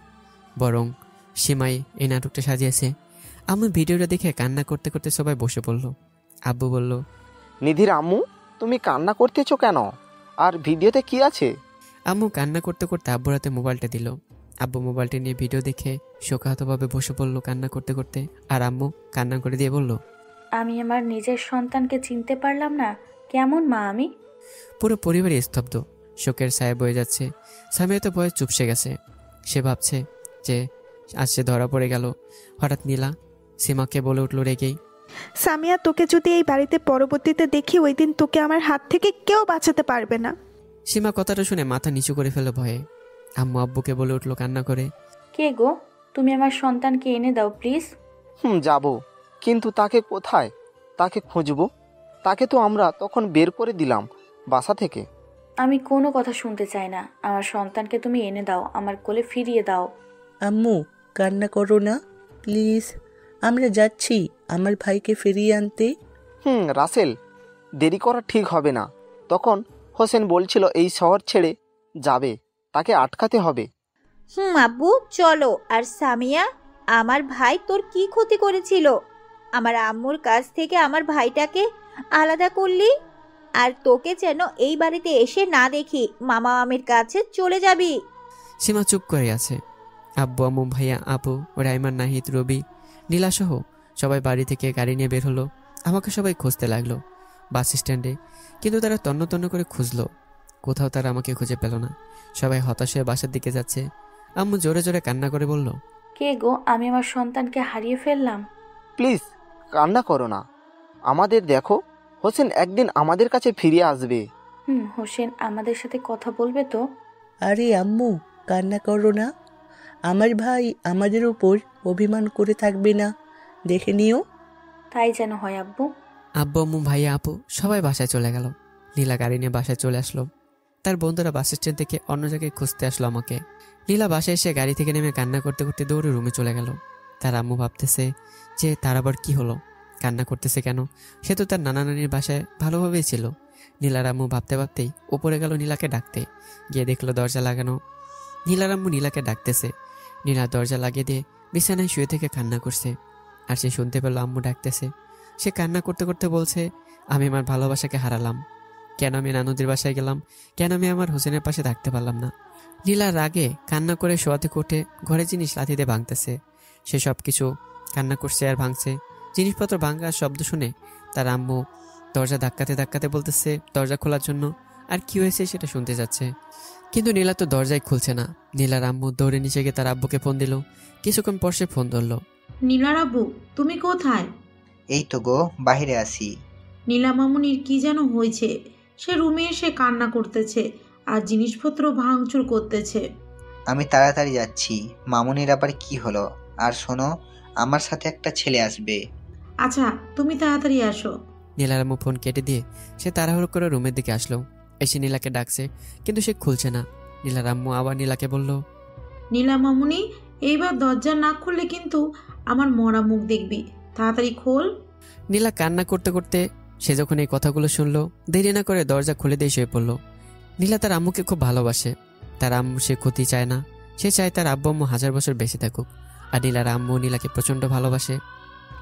বরং সীমাই এই নাটকটা সাজিয়েছে। আম্মু ভিডিওটা দেখে কান্না করতে করতে সবাই বসে পড়ল। আব্বু বলল, নিধির আম্মু, তুমি কান্না করতেছো কেন? আর ভিডিওতে কি আছে? আম্মু কান্না করতে করতে আব্বুর হাতে মোবাইলটা দিল। আব্বু মোবাইলটা নিয়ে ভিডিও দেখে শোকাহতভাবে বসে পড়লো কান্না করতে করতে। আর আম্মু কান্না করে দিয়ে বলল, আমি আমার নিজের সন্তানকে চিনতে পারলাম না, কেমন মা আমি? পুরো পরিবারই স্তব্ধ। শোকের ছায়া বয়ে যাচ্ছে। সামিয়া তো ভয়ে চুপসে গেছে। সে ভাবছে যে আজ সে ধরা পড়ে গেল। হঠাৎ নীলা সীমাকে বলে উঠল রেগেই, সামিয়া, তোকে যদি এই বাড়িতে পরবর্তীতে দেখি, ওই দিন তোকে আমার হাত থেকে কেউ বাঁচাতে পারবে না। সীমা কথাটা শুনে মাথা নিচু করে ফেলে ভয়ে। আম্মু আব্বুকে বলে উঠল কান্না করে, কে গো, তুমি আমার সন্তানকে এনে দাও প্লিজ। যাব, কিন্তু তাকে কোথায়? তাকে খুঁজবো? তাকে তো আমরা তখন বের করে দিলাম বাসা থেকে। আমি কোনো কথা শুনতে চাই না, আমার সন্তানকে তুমি এনে দাও, আমার কোলে ফিরিয়ে দাও। আম্মু, কান্না করো না প্লিজ, আমরা যাচ্ছি আমার ভাইকে ফিরিয়ে আনতে। রাসেল, দেরি করা ঠিক হবে না। তখন হোসেন বলছিল এই শহর ছেড়ে যাবে, তাকে আটকাতে হবে। আব্বু চলো। আর সামিয়া, আমার ভাই তোর কি ক্ষতি করেছিল? আমার আম্মুর কাছ থেকে আমার ভাইটাকে আলাদা করলি, আর তোকে যেন এই বাড়িতে এসে না দেখি। মামা মামির কাছে চলে যাবি। সীমা চুপ করে আছে। আব্বু আম্মু ভাইয়া আপু রাইমান নাহিদ রবি নীলা সহ সবাই বাড়ি থেকে গাড়ি নিয়ে বের হলো। আমাকে সবাই খুঁজতে লাগলো বাস স্ট্যান্ডে, কিন্তু তারা তন্ন তন্ন করে খুঁজলো, কোথাও তারা আমাকে খুঁজে পেল না। সবাই হতাশ হয়ে বাসার দিকে যাচ্ছে। আম্মু জোরে জোরে কান্না করে বলল, কে গো, আমি আমার সন্তানকে হারিয়ে ফেললাম। প্লিজ কান্না করো না, আমাদের দেখো। হোসেন একদিন আমাদের কাছে ফিরে আসবে। হোসেন আমাদের সাথে কথা বলবে তো? আরে আম্মু, কান্না করো না, আমার ভাই আমাদের উপর অভিমান করে থাকবে না, দেখে নিও। তাই যেন হয় আব্বু। আব্বু আম্মু ভাইয়া আপু সবাই বাসায় চলে গেল। নীলা গাড়ি নিয়ে বাসায় চলে আসলো। তার বন্ধুরা বাস স্ট্যান্ড থেকে অন্য জায়গায় খুঁজতে আসলো আমাকে। নীলা বাসায় এসে গাড়ি থেকে নেমে কান্না করতে করতে দৌড়ে রুমে চলে গেল। তার আম্মু ভাবতেছে যে তার আবার কি হলো, কান্না করতেছে কেন? সে তো তার নানা নানির বাসায় ভালোভাবেই ছিল। নীলার আম্মু ভাবতে ভাবতেই উপরে গেল নীলাকে ডাকতে। গিয়ে দেখলো দরজা লাগানো। নীলার আম্মু নীলাকে ডাকতেছে। নীলা দরজা লাগিয়ে দিয়ে বিছানায় শুয়ে থেকে কান্না করছে। আর সে শুনতে পেল আম্মু ডাকতেছে। সে কান্না করতে করতে বলছে, আমি আমার ভালোবাসাকে হারালাম, কেন আমি নানুদের বাসায় গেলাম, কেন আমি আমার হোসেনের পাশে থাকতে পারলাম না। নীলার রাগে কান্না করে শোয়া থেকে উঠে ঘরে জিনিস লাথিতে ভাঙতেছে। সে সব কিছু কান্না করছে আর ভাঙছে। জিনিসপত্র ভাঙার শব্দ শুনে তার আম্মু দরজা ধাক্কাতে ধাক্কাতে বলতেছে দরজা খোলার জন্য। আর কি হয়েছে সেটা শুনতে যাচ্ছে, কিন্তু নীলা তো দরজাই খুলছে না। নীলার আম্মু দৌড়ে নিচে গিয়ে তার আব্বুকে ফোন দিল। কিছুক্ষণ পর সে ফোন ধরলো। নীলার আব্বু, তুমি কোথায়? এই তো গো, বাহিরে আসি। নীলা মামুনির কি যেন হয়েছে, সে রুমে এসে কান্না করতেছে আর জিনিসপত্র ভাঙচুর করতেছে। আমি তাড়াতাড়ি যাচ্ছি। মামুনির আবার কি হলো? আর শোনো, আমার সাথে একটা ছেলে আসবে। আচ্ছা, তুমি তাড়াতাড়ি আসো। নীলার আম্মু ফোন কেটে দিয়ে সে তাড়াহুড়ো করে রুমের দিকে আসলো। এসে নীলাকে ডাকছে, কিন্তু সে খুলছে না। নীলার আম্মু আবার নীলাকে বলল, নীলা মামুনি, এইবার দরজা না খুললে কিন্তু আমার মরা মুখ দেখবি। তাড়াতাড়ি খোল। নীলা কান্না করতে করতে সে যখন এই কথাগুলো শুনলো, দেরি না করে দরজা খুলে দিয়ে শুয়ে পড়লো। নীলা তার আম্মুকে খুব ভালোবাসে। তার আম্মু সে ক্ষতি চায় না। সে চায় তার আব্বু আম্মু 1000 বছর বেঁচে থাকুক। আর নীলার আম্মু নীলাকে প্রচণ্ড ভালোবাসে।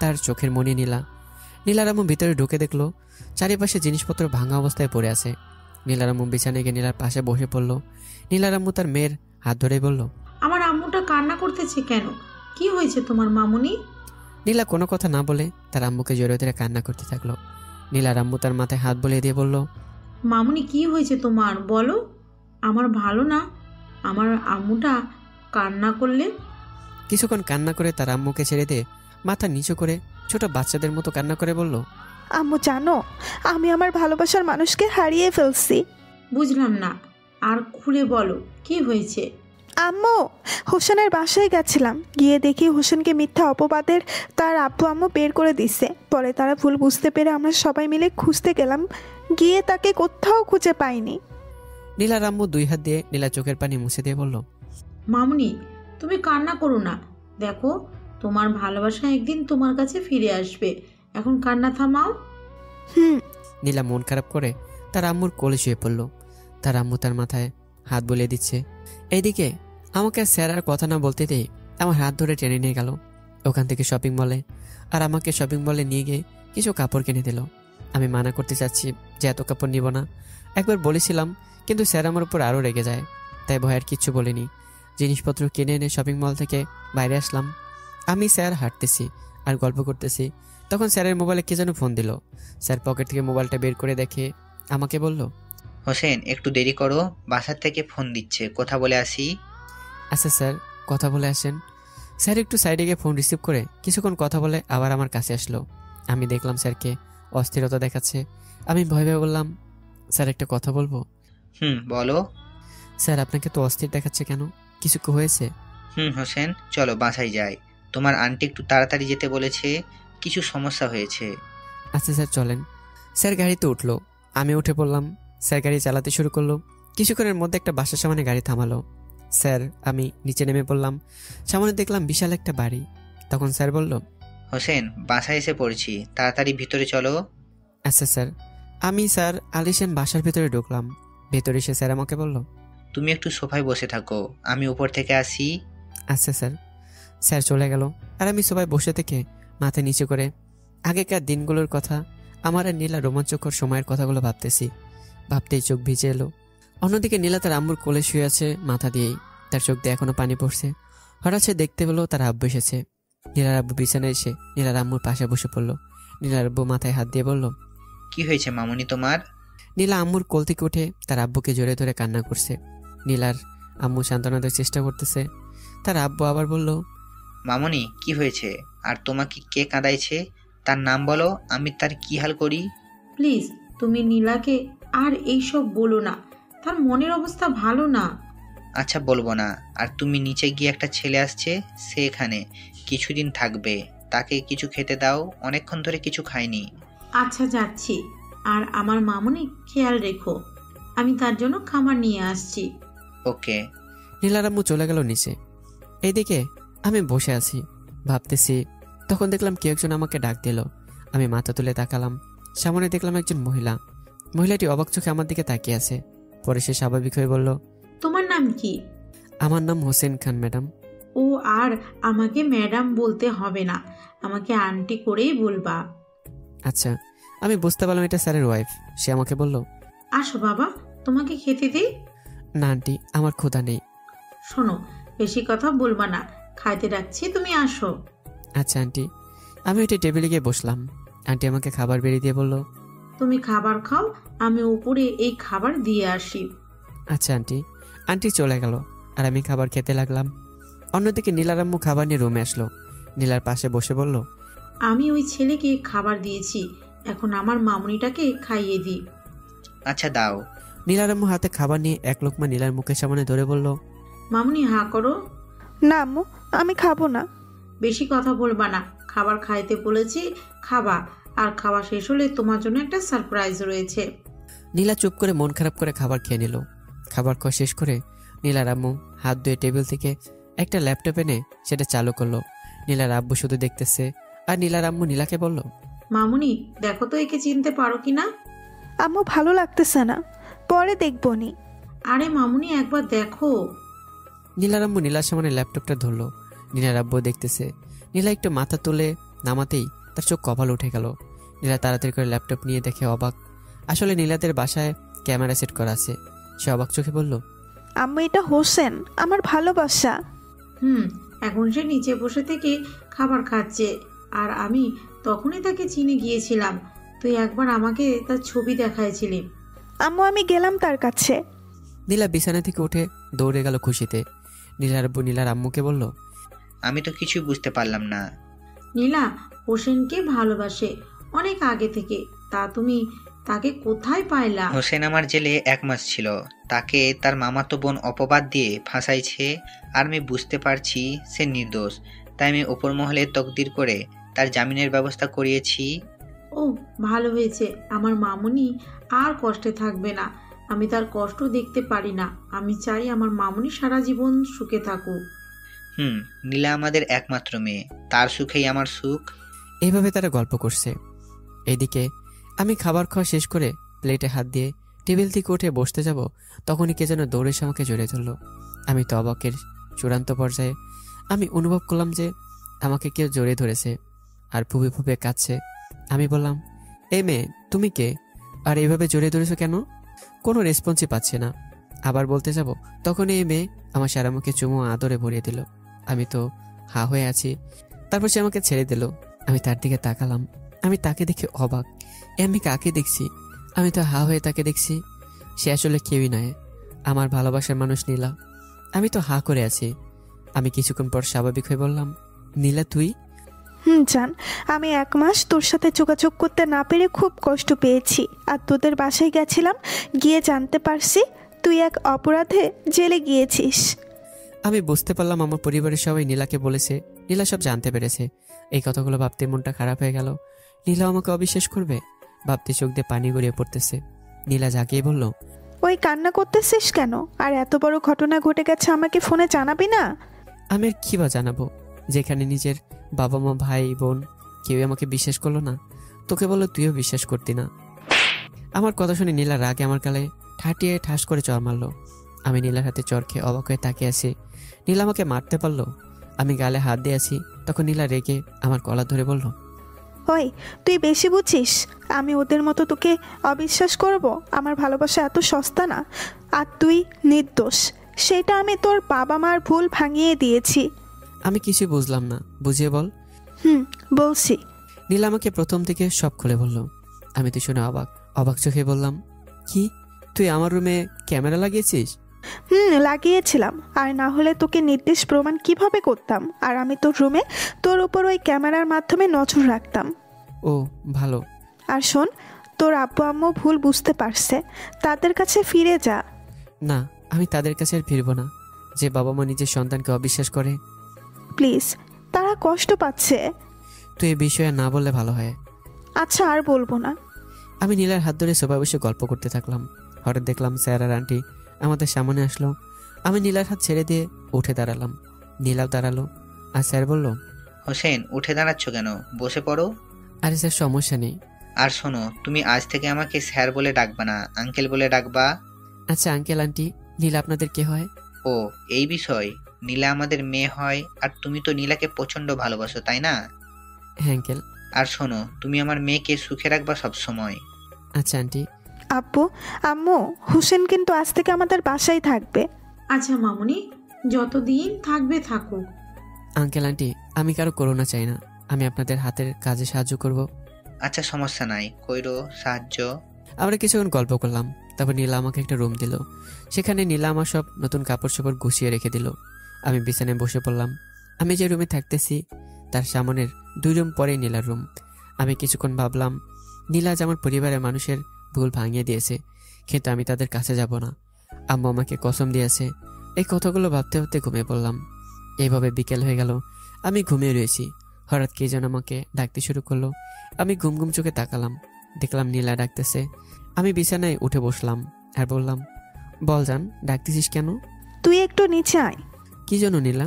তার চোখের মনি নীলা। নীলার আম্মু ভিতরে ঢুকে দেখলো চারিপাশে জিনিসপত্র ভাঙা অবস্থায় পড়ে আছে। নীলার আম্মু বিছানায় গিয়ে নীলার পাশে বসে পড়লো। নীলার আম্মু তার মেয়ের হাত ধরে বলল, আমার আম্মুটা কান্না করতেছে কেন? কি হয়েছে তোমার মামুনি? নীলা কোনো কথা না বলে তার আম্মুকে জড়িয়ে ধরে কান্না করতে থাকলো। নীলার আম্মু তার মাথায় হাত বুলিয়ে দিয়ে বলল, মামুনি কি হয়েছে তোমার? বলো। আমার ভালো না আমার আম্মুটা কান্না করলে। কিছুক্ষণ কান্না করে তার আম্মুকে ছেড়ে দিয়ে মাথা নিচু করে ছোট বাচ্চাদের মতো কান্না করে বলল, আম্মু জানো, আমি আমার ভালোবাসার মানুষকে হারিয়ে ফেলছি। বুঝলাম না, আর খুলে বলো কি হয়েছে। আম্মু, হোসেনের বাসায় গেছিলাম, গিয়ে দেখি হোসেনকে মিথ্যা অপবাদের তার আব্বু আম্মু বের করে দিছে। পরে তারা ভুল বুঝতে পেরে আমরা সবাই মিলে খুঁজতে গেলাম, গিয়ে তাকে কোথাও খুঁজে পাইনি। নীলার আম্মু 2 হাত দিয়ে নীলার চোখের পানি মুছে দিয়ে বলল, মামুনি, তুমি কান্না করো না। দেখো, তোমার ভালোবাসা একদিন তোমার কাছে ফিরে আসবে। এখন কান্না থামাও। নীলা মন খারাপ করে তার আম্মুর কোলে শুয়ে পড়ল। তার আম্মু তার মাথায় হাত বুলিয়ে দিচ্ছে। এইদিকে আমাকে স্যার আর কথা না বলতে দিয়ে আমার হাত ধরে টেনে নিয়ে গেল ওখান থেকে শপিং মলে। আর আমাকে শপিং মলে নিয়ে গিয়ে কিছু কাপড় কিনে দিল। আমি মানা করতে চাচ্ছি যে এত কাপড় নিব না। একবার বলেছিলাম, কিন্তু স্যার আমার উপর আরও রেগে যায়। তাই ভয় আর কিচ্ছু বলিনি। জিনিসপত্র কিনে এনে শপিং মল থেকে বাইরে আসলাম। আমি স্যার হাঁটতেছি আর গল্প করতেছি। তখন স্যারের মোবাইলে কে যেন ফোন দিল। স্যার পকেট থেকে মোবাইলটা বের করে দেখে আমাকে বলল, হোসেন, একটু দেরি করো, বাসার থেকে ফোন দিচ্ছে, কথা বলে আসি। আচ্ছা স্যার, কথা বলে আসেন। স্যার একটু সাইডে গিয়ে ফোন রিসিভ করে কিছুক্ষণ কথা বলে আবার আমার কাছে আসলো। আমি দেখলাম স্যারকে অস্থিরতা দেখাচ্ছে। আমি ভয় ভয় বললাম, স্যার একটা কথা বলবো? বলো। স্যার আপনাকে তো অস্থির দেখাচ্ছে কেন? কিছু কি হয়েছে? হোসেন, চলো বাসায় যাই। তোমার আন্টি একটু তাড়াতাড়ি যেতে বলেছে, কিছু সমস্যা হয়েছে। আচ্ছা স্যার চলেন। স্যার গাড়িতে উঠলো, আমি উঠে পড়লাম। স্যার গাড়ি চালাতে শুরু করলো। কিছুক্ষণের মধ্যে একটা বাসার সামনে গাড়ি থামালো। স্যার, আমি নিচে নেমে পড়লাম। সামনে দেখলাম বিশাল একটা বাড়ি। তখন স্যার বলল, হোসেন, বাসায় এসে পড়েছি, তাড়াতাড়ি ভিতরে চলো। আচ্ছা স্যার। আমি স্যার আলিশান বাসার ভেতরে ঢুকলাম। ভেতরে এসে স্যার আমাকে বলল, তুমি একটু সোফায় বসে থাকো, আমি উপর থেকে আসি। আচ্ছা স্যার। স্যার চলে গেল আর আমি সবাই বসে থেকে মাথা নিচু করে আগেকার দিনগুলোর কথা, আমার আর নীলা রোমাঞ্চকর সময়ের কথাগুলো ভাবতেছি। ভাবতেই চোখ ভিজে এলো। অন্যদিকে নীলা তার আম্মুর কোলে শুয়ে আছে মাথা দিয়েই। তার চোখ দিয়ে এখনো পানি পড়ছে। হঠাৎ সে দেখতে পেলো তার আব্বু এসেছে। নীলার আব্বু বিছানায় এসে নীলার আম্মুর পাশে বসে পড়লো। নীলার আব্বু মাথায় হাত দিয়ে বলল, কি হয়েছে মামুনি তোমার? নীলা আম্মুর কোল থেকে উঠে তার আব্বুকে জড়িয়ে ধরে কান্না করছে। নীলার আম্মু সান্ত্বনা দেওয়ার চেষ্টা করতেছে। তার আব্বু আবার বলল, মামুনি কি হয়েছে? আর তোমাকে কে কাঁদাইছে? তার নাম বলো, আমি তার কি হাল করি। প্লিজ তুমি নীলাকে আর এইসব বলো না, তার মনের অবস্থা ভালো না। আচ্ছা বলবো না। আর তুমি নিচে গিয়ে, একটা ছেলে আসছে, সে এখানে কিছুদিন থাকবে, তাকে কিছু খেতে দাও, অনেকক্ষণ ধরে কিছু খায়নি। আচ্ছা যাচ্ছি। আর আমার মামুনি খেয়াল রেখো, আমি তার জন্য খাবার নিয়ে আসছি। ওকে। নীলার আম্মু চলে গেল নিচে। এইদিকে আমি বসে আছি ভাবতেছি। তখন দেখলাম কেউ একজন আমাকে ডাক দিল। আমি মাথা তুলে তাকালাম। সামনে দেখলাম একজন মহিলা। মহিলাটি অবাক চোখে আমার দিকে তাকিয়ে আছে। পরে সে স্বাভাবিক হয়ে বলল, তোমার নাম কি? আমার নাম হোসেন খান ম্যাডাম। ও, আর আমাকে ম্যাডাম বলতে হবে না, আমাকে আন্টি করেই বলবা। আচ্ছা। আমি বুঝতে পারলাম এটা স্যারের ওয়াইফ। সে আমাকে বলল, আসো বাবা, তোমাকে খেতে দিই। না আন্টি, আমার ক্ষুধা নেই। শোনো, বেশি কথা বলবা না, খাইতে রাখছি, তুমি আসো। আচ্ছা আন্টি। আমি ওইটা টেবিলে গিয়ে বসলাম। আন্টি আমাকে খাবার বেরিয়ে দিয়ে বলল, তুমি খাবার খাও, আমি উপরে এই খাবার দিয়ে আসি। আচ্ছা আন্টি। আন্টি চলে গেল আর আমি খাবার খেতে লাগলাম। অন্যদিকে নীলার আম্মু খাবার নিয়ে রুমে আসলো। নীলার পাশে বসে বলল, আমি ওই ছেলেকে খাবার দিয়েছি, এখন আমার মামুনিটাকে খাইয়ে দিই। আচ্ছা দাও। নীলার আম্মু হাতে খাবার নিয়ে এক লোকমা নীলার মুখের সামনে ধরে বলল, মামুনি হা করো। না আম্মু, আমি খাবো না। বেশি কথা বলবা না, খাবার খাইতে বলেছি খাবা, আর খাওয়া শেষ হলে তোমার জন্য একটা সারপ্রাইজ রয়েছে। নীলা চুপ করে মন খারাপ করে খাবার খেয়ে নিল। খাবার খাওয়া শেষ করে নীলার আম্মু হাত ধুয়ে টেবিল থেকে একটা ল্যাপটপ এনে সেটা চালু করলো। নীলার আব্বু শুধু দেখতেছে, আর নীলার আম্মু নীলাকে বলল, মামুনি দেখো তো একে চিনতে পারো কিনা। আম্মু ভালো লাগতেছে না, পরে দেখবো নি। আরে মামুনি একবার দেখো। নীলার আম্মু নীলার সামনে ল্যাপটপটা ধরলো। নীলার আব্বু দেখতেছে। নীলা একটু মাথা তুলে নামাতেই তার চোখ কপাল উঠে গেল। নীলা তাড়াতাড়ি করে ল্যাপটপ নিয়ে দেখে অবাক। আসলে নীলাদের বাসায় ক্যামেরা সেট করা আছে। সে অবাক চোখে বলল, আম্মু এটা হোসেন, আমার ভালোবাসা। এখন সে নিচে বসে থেকে খাবার খাচ্ছে, আর আমি তখনই তাকে চিনে গিয়েছিলাম। তুই একবার আমাকে তার ছবি দেখাইছিলি। আম্মু আমি গেলাম তার কাছে। নীলা বিছানা থেকে উঠে দৌড়ে গেল খুশিতে। নীলার আব্বু নীলার আম্মুকে বলল, আমি তো কিছুই বুঝতে পারলাম না। নীলা হোসেনকে ভালোবাসে অনেক আগে থেকে, তা তুমি তাকে কোথায় পাইলা? হোসেন আমার জেলে 1 মাস ছিল, তাকে তার মামাতো বোন অপবাদ দিয়ে ফাঁসাইছে, আর আমি বুঝতে পারছি সে নির্দোষ। তাই আমি ওপর মহলে তকদির করে তার জামিনের ব্যবস্থা করিয়েছি। ও ভালো হয়েছে, আমার মামুনি আর কষ্টে থাকবে না। আমি তার কষ্ট দেখতে পারি না। আমি চাই আমার মামুনি সারা জীবন সুখে থাকুক। নীলা আমাদের একমাত্র মেয়ে, তার সুখেই আমার সুখ। এইভাবে তারা গল্প করছে। এদিকে আমি খাবার খাওয়া শেষ করে প্লেটে হাত দিয়ে টেবিল থেকে উঠে বসতে যাব, তখনই কে যেন দৌড়ে এসে আমাকে জড়িয়ে ধরলো। আমি তো অবাকের চূড়ান্ত পর্যায়ে। আমি অনুভব করলাম যে আমাকে কেউ জড়িয়ে ধরেছে আর ফুপে ফুপে কাঁদছে। আমি বললাম, এই মেয়ে তুমি কে, আর এইভাবে জড়িয়ে ধরেছো কেন? কোনো রেসপন্সই পাচ্ছে না। আবার বলতে যাব, তখনই এই মেয়ে আমার সারা মুখে চুমু আদরে ভরিয়ে দিল। আমি তো হা হয়ে আছি। তারপর সে আমাকে ছেড়ে দিল। আমি তার দিকে তাকালাম। আমি তাকে দেখে অবাক। আমি কাকে দেখছি? আমি তো হা হয়ে তাকে দেখছি। সে আসলে কেউই নয়, আমার ভালোবাসার মানুষ নীলা। আমি তো হা করে আছি। আমি কিছুক্ষণ পর স্বাভাবিক হয়ে বললাম, নীলা তুই? জান, আমি 1 মাস তোর সাথে যোগাযোগ করতে না পেরে খুব কষ্ট পেয়েছি। আর তোদের বাসায় গেছিলাম, গিয়ে জানতে পারছি তুই এক অপরাধে জেলে গিয়েছিস। আমি বুঝতে পারলাম আমার পরিবারের সবাই নীলাকে বলেছে। নীলা সব জানতে পেরেছে। এই কথাগুলো ভাবতে মনটা খারাপ হয়ে গেল। নীলা আমাকে অবিশ্বাস করবে ভাবতে চোখ দিয়ে পানি গড়িয়ে পড়তেছে। নীলা জাগিয়ে বলল, ওই কান্না করতেছিস কেন? আর এত বড় ঘটনা ঘটে গেছে, আমাকে ফোনে জানাবি না? আমি আর কি বা জানাবো, যেখানে নিজের বাবা মা ভাই বোন কেউ আমাকে বিশ্বাস করলো না। তোকে বললো তুইও বিশ্বাস করতি না। আমার কথা শুনে নীলা রাগে আমার গালে ঠাটিয়ে ঠাস করে চর মারলো। আমি নীলার হাতে চর খেয়ে অবাক হয়ে তাকিয়ে আছি। নীলা আমাকে মারতে পারলো। আমি গালে হাত দিয়ে আছি, তখন নীলা রেগে আমার কলার ধরে বলল, ওই তুই বেশি বুঝিস। আমি ওদের মতো তোকে অবিশ্বাস করব? আমার ভালোবাসা এত সস্তা না। আর তুই নির্দোষ, সেটা আমি তোর বাবা মার ভুল ভাঙিয়ে দিয়েছি। আমি কিছু বুঝলাম না, বুঝিয়ে বল। বলছি। নীলা আমাকে প্রথম থেকে সব খুলে বলল। আমি তো শুনে অবাক অবাক চোখে বললাম, কি তুই আমার রুমে ক্যামেরা লাগিয়েছিস? লাগিয়েছিলাম, আর না হলে তোকে নির্দেশ প্রমাণ কিভাবে করতাম? আর আমি তোর রুমে তোর উপর ওই ক্যামেরার মাধ্যমে নজর রাখতাম। ও ভালো। আর শোন, তোর আব্বু আম্মু ভুল বুঝতে পারছে, তাদের কাছে ফিরে যা। না, আমি তাদের কাছে আর ফিরবো না। যে বাবা মা নিজের সন্তানকে অবিশ্বাস করে, প্লিজ, তারা কষ্ট পাচ্ছে। তুই এই বিষয়ে না বললে ভালো হয়। আচ্ছা, আর বলবো না। আমি নীলার হাত ধরে সোফায় বসে গল্প করতে থাকলাম। হঠাৎ দেখলাম স্যার আর আন্টি আমাদের সামনে আসলো। আমি নীলার হাত ছেড়ে দিয়ে উঠে দাঁড়ালাম। নীলাও দাঁড়ালো। আর স্যার বলল, হোসেন উঠে দাঁড়াচ্ছ কেন? বসে পড়ো। আরে স্যার সমস্যা নেই। আর শোনো, তুমি আজ থেকে আমাকে স্যার বলে ডাকবা না, আঙ্কেল বলে ডাকবা। আচ্ছা আঙ্কেল আন্টি, নীলা আপনাদের কে হয়? ও এই বিষয়, নীলা আমাদের মেয়ে হয়। আর তুমি তো নীলাকে প্রচন্ড ভালোবাসো, তাই না? হ্যাঁ আঙ্কেল। আর শোনো, তুমি আমার মেয়েকে সুখে রাখবা সব সময়। আচ্ছা আন্টি। আব্বু আম্মু, হোসেন কিন্তু আজ থেকে আমাদের বাসায় থাকবে। আচ্ছা মামুনি, যতদিন থাকবে থাকুক। আঙ্কেল আন্টি, আমি কারো করোনা চাই না। আমি আপনাদের হাতের কাজে সাহায্য করব। আচ্ছা সমস্যা নাই, কইরো সাহায্য। আমরা কিছুক্ষণ গল্প করলাম। তারপর নীলা আমাকে একটা রুম দিল। সেখানে নীলা আমার সব নতুন কাপড় চোপড় গুছিয়ে রেখে দিল। আমি বিছানায় বসে পড়লাম। আমি যে রুমে থাকতেছি তার সামনের 2 রুম পরেই নীলার রুম। আমি কিছুক্ষণ ভাবলাম, নীলা আজ আমার পরিবারের মানুষের ভুল ভাঙিয়ে দিয়েছে, কিন্তু আমি তাদের কাছে যাব না। আম্মু আমাকে কসম দিয়েছে এই কথাগুলো ভাবতে ভাবতে ঘুমিয়ে পড়লাম। এইভাবে বিকেল হয়ে গেল, আমি ঘুমিয়ে রয়েছি। হঠাৎ কে যেন আমাকে ডাকতে শুরু করলো। আমি ঘুম ঘুম চোখে তাকালাম, দেখলাম নীলা ডাকতেছে। আমি বিছানায় উঠে বসলাম আর বললাম, বল জান, ডাকতেছিস কেন? তুই একটু নিচে আয়। কি জন্য নীলা?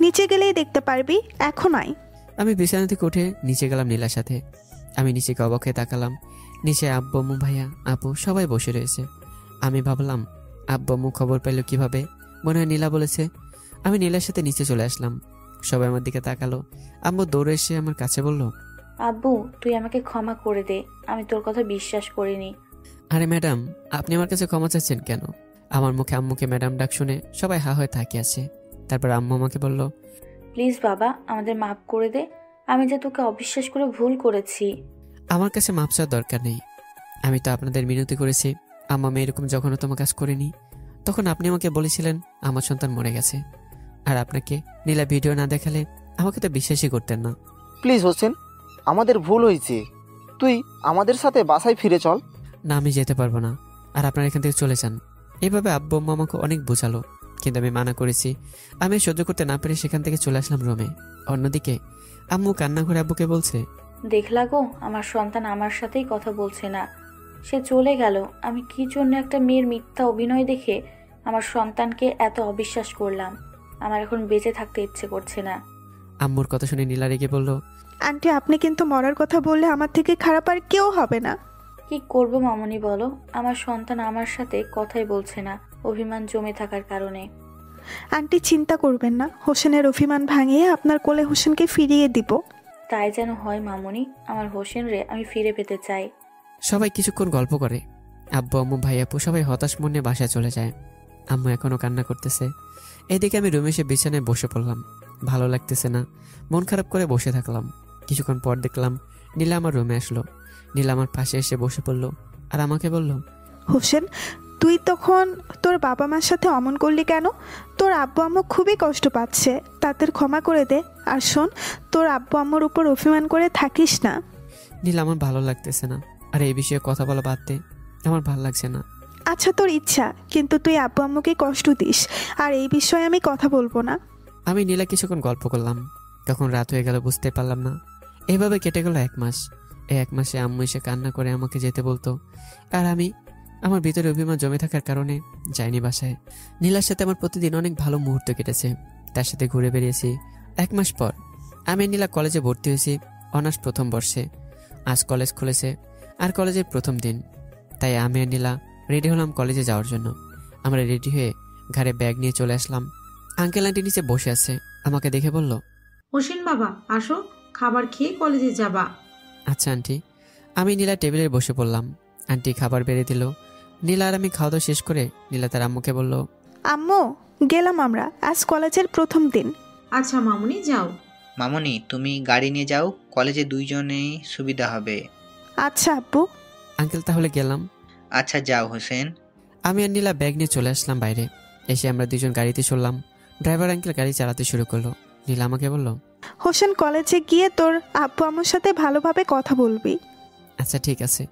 নিচে গেলেই দেখতে পারবি, এখন আয়। আমি বিছানা থেকে উঠে নিচে গেলাম নীলার সাথে। আমি নিচে অবাক হয়ে তাকালাম। নিচে আব্বু আম্মু ভাইয়া আপু সবাই বসে রয়েছে। আমি ভাবলাম আব্বু আম্মু খবর পেল কিভাবে, মনে হয় নীলা বলেছে। আমি নীলার সাথে নিচে চলে আসলাম। সবাই আমার দিকে তাকালো। আম্মু দৌড়ে এসে আমার কাছে বলল, আব্বু তুই আমাকে ক্ষমা করে দে, আমি তোর কথা বিশ্বাস করিনি। আরে ম্যাডাম, আপনি আমার কাছে ক্ষমা চাচ্ছেন কেন? আমার মুখে আম্মুকে ম্যাডাম ডাক শুনে সবাই হা হয়ে তাকিয়ে আছে। তারপর আম্মু আমাকে বলল, প্লিজ বাবা, আমাদের মাফ করে দে, আমি যে তোকে অবিশ্বাস করে ভুল করেছি। আমার কাছে মাপ চাওয়ার দরকার নেই। আমি তো আপনাদের মিনতি করেছি। আম্মা আমি এরকম জঘন্যতম কাজ করিনি। তখন আপনি আমাকে বলেছিলেন আমার সন্তান মরে গেছে, আর আপনাকে নীলা ভিডিও না দেখালে আমাকে তো বিশ্বাসই করতেন না। প্লিজ হোসেন, আমাদের ভুল হয়েছে, তুই আমাদের সাথে বাসায় ফিরে চল। না, আমি যেতে পারবো না, আর আপনারা এখান থেকে চলে যান। এইভাবে আব্বু আম্মু আমাকে অনেক বোঝালো, কিন্তু আমি মানা করেছি। আমি সহ্য করতে না পেরে সেখান থেকে চলে আসলাম রুমে। অন্যদিকে আম্মু কান্না করে আব্বুকে বলছে, দেখলা গো, আমার সন্তান আমার সাথেই কথা বলছে না, সে চলে গেল। আমি কি জন্য একটা মেয়ের মিথ্যা অভিনয় দেখে আমার সন্তানকে এত অবিশ্বাস করলাম। আমার এখন বেঁচে থাকতে ইচ্ছে করছে না। আম্মুর কথা শুনে নীলা রেগে বলল, আন্টি আপনি কিন্তু মরার কথা বললে আমার থেকে খারাপ আর কেউ হবে না। কি করব মামনি বলো, আমার সন্তান আমার সাথে কথাই বলছে না, অভিমান জমে থাকার কারণে। আন্টি চিন্তা করবেন না, হোসেনের অভিমান ভাঙিয়ে আপনার কোলে হোসেনকে ফিরিয়ে দিব। তাই যেন হয় মামনি, আমার হোসেন রে আমি ফিরে পেতে চাই। সবাই কিছুক্ষণ গল্প করে। আব্বু আম্মু ভাই আপু সবাই হতাশ মনে বাসায় চলে যায়। আম্মু এখনো কান্না করতেছে। এদিকে আমি রুমে এসে বিছানায় বসে পড়লাম। ভালো লাগতেছে না, মন খারাপ করে বসে থাকলাম। কিছুক্ষণ পর দেখলাম নীলা আমার রুমে আসলো। নীলা আমার পাশে এসে বসে পড়লো আর আমাকে বলল, হোসেন তুই তখন তোর বাবা মার সাথে অমন করলি কেন? তোর আব্বু আম্মু খুবই কষ্ট পাচ্ছে, তাদের ক্ষমা করে দে। আর শোন, তোর আব্বু আম্মুর উপর অভিমান করে থাকিস না। নীলা আমার ভালো লাগতেছে না, আর এই বিষয়ে কথা বলা বাদ দে, আমার ভালো লাগছে না। আচ্ছা তোর ইচ্ছা, কিন্তু তুই আব্বু আম্মুকে কষ্ট দিস, আর এই বিষয়ে আমি কথা বলবো না। আমি নীলা কিছুক্ষণ গল্প করলাম। কখন রাত হয়ে গেল বুঝতে পারলাম না। এইভাবে কেটে গেল 1 মাস। এই 1 মাসে আম্মু এসে কান্না করে আমাকে যেতে বলতো, আর আমি আমার ভিতরে অভিমান জমে থাকার কারণে যাইনি বাসায়। নীলার সাথে আমার প্রতিদিন অনেক ভালো মুহূর্ত কেটেছে, তার সাথে ঘুরে বেরিয়েছি। 1 মাস পর আমি নীলা কলেজে ভর্তি হয়েছি, অনার্স প্রথম বর্ষে। আজ কলেজ খুলেছে আর কলেজের প্রথম দিন, তাই আমি আর নীলা রেডি হলাম কলেজে যাওয়ার জন্য। আমরা রেডি হয়ে ঘাড়ে ব্যাগ নিয়ে চলে আসলাম। আঙ্কেল আন্টি নিচে বসে আছে, আমাকে দেখে বলল, হোসেন বাবা আসো, খাবার খেয়ে কলেজে যাবা। আচ্ছা আন্টি। আমি নীলা টেবিলে বসে পড়লাম। আন্টি খাবার বেড়ে দিল। নীলা আর আমি খাওয়া দাওয়া শেষ করে নীলা তার আম্মুকে বলল, আম্মু গেলাম আমরা, আজ কলেজের প্রথম দিন। আচ্ছা মামুনি যাও। মামনি তুমি গাড়ি নিয়ে যাও, কলেজে দুইজনেই সুবিধা হবে। আচ্ছা আব্বু। আঙ্কেল তাহলে গেলাম। আচ্ছা যাও হোসেন। আমি আর নীলা ব্যাগ নিয়ে চলে আসলাম বাইরে। এসে আমরা দুজন গাড়িতে চললাম। ড্রাইভার আঙ্কেল গাড়ি চালাতে শুরু করলো। নীলা আমাকে বলল, হোসেন কলেজে গিয়ে তোর আব্বু আম্মুর সাথে ভালোভাবে কথা বলবি। আচ্ছা ঠিক আছে।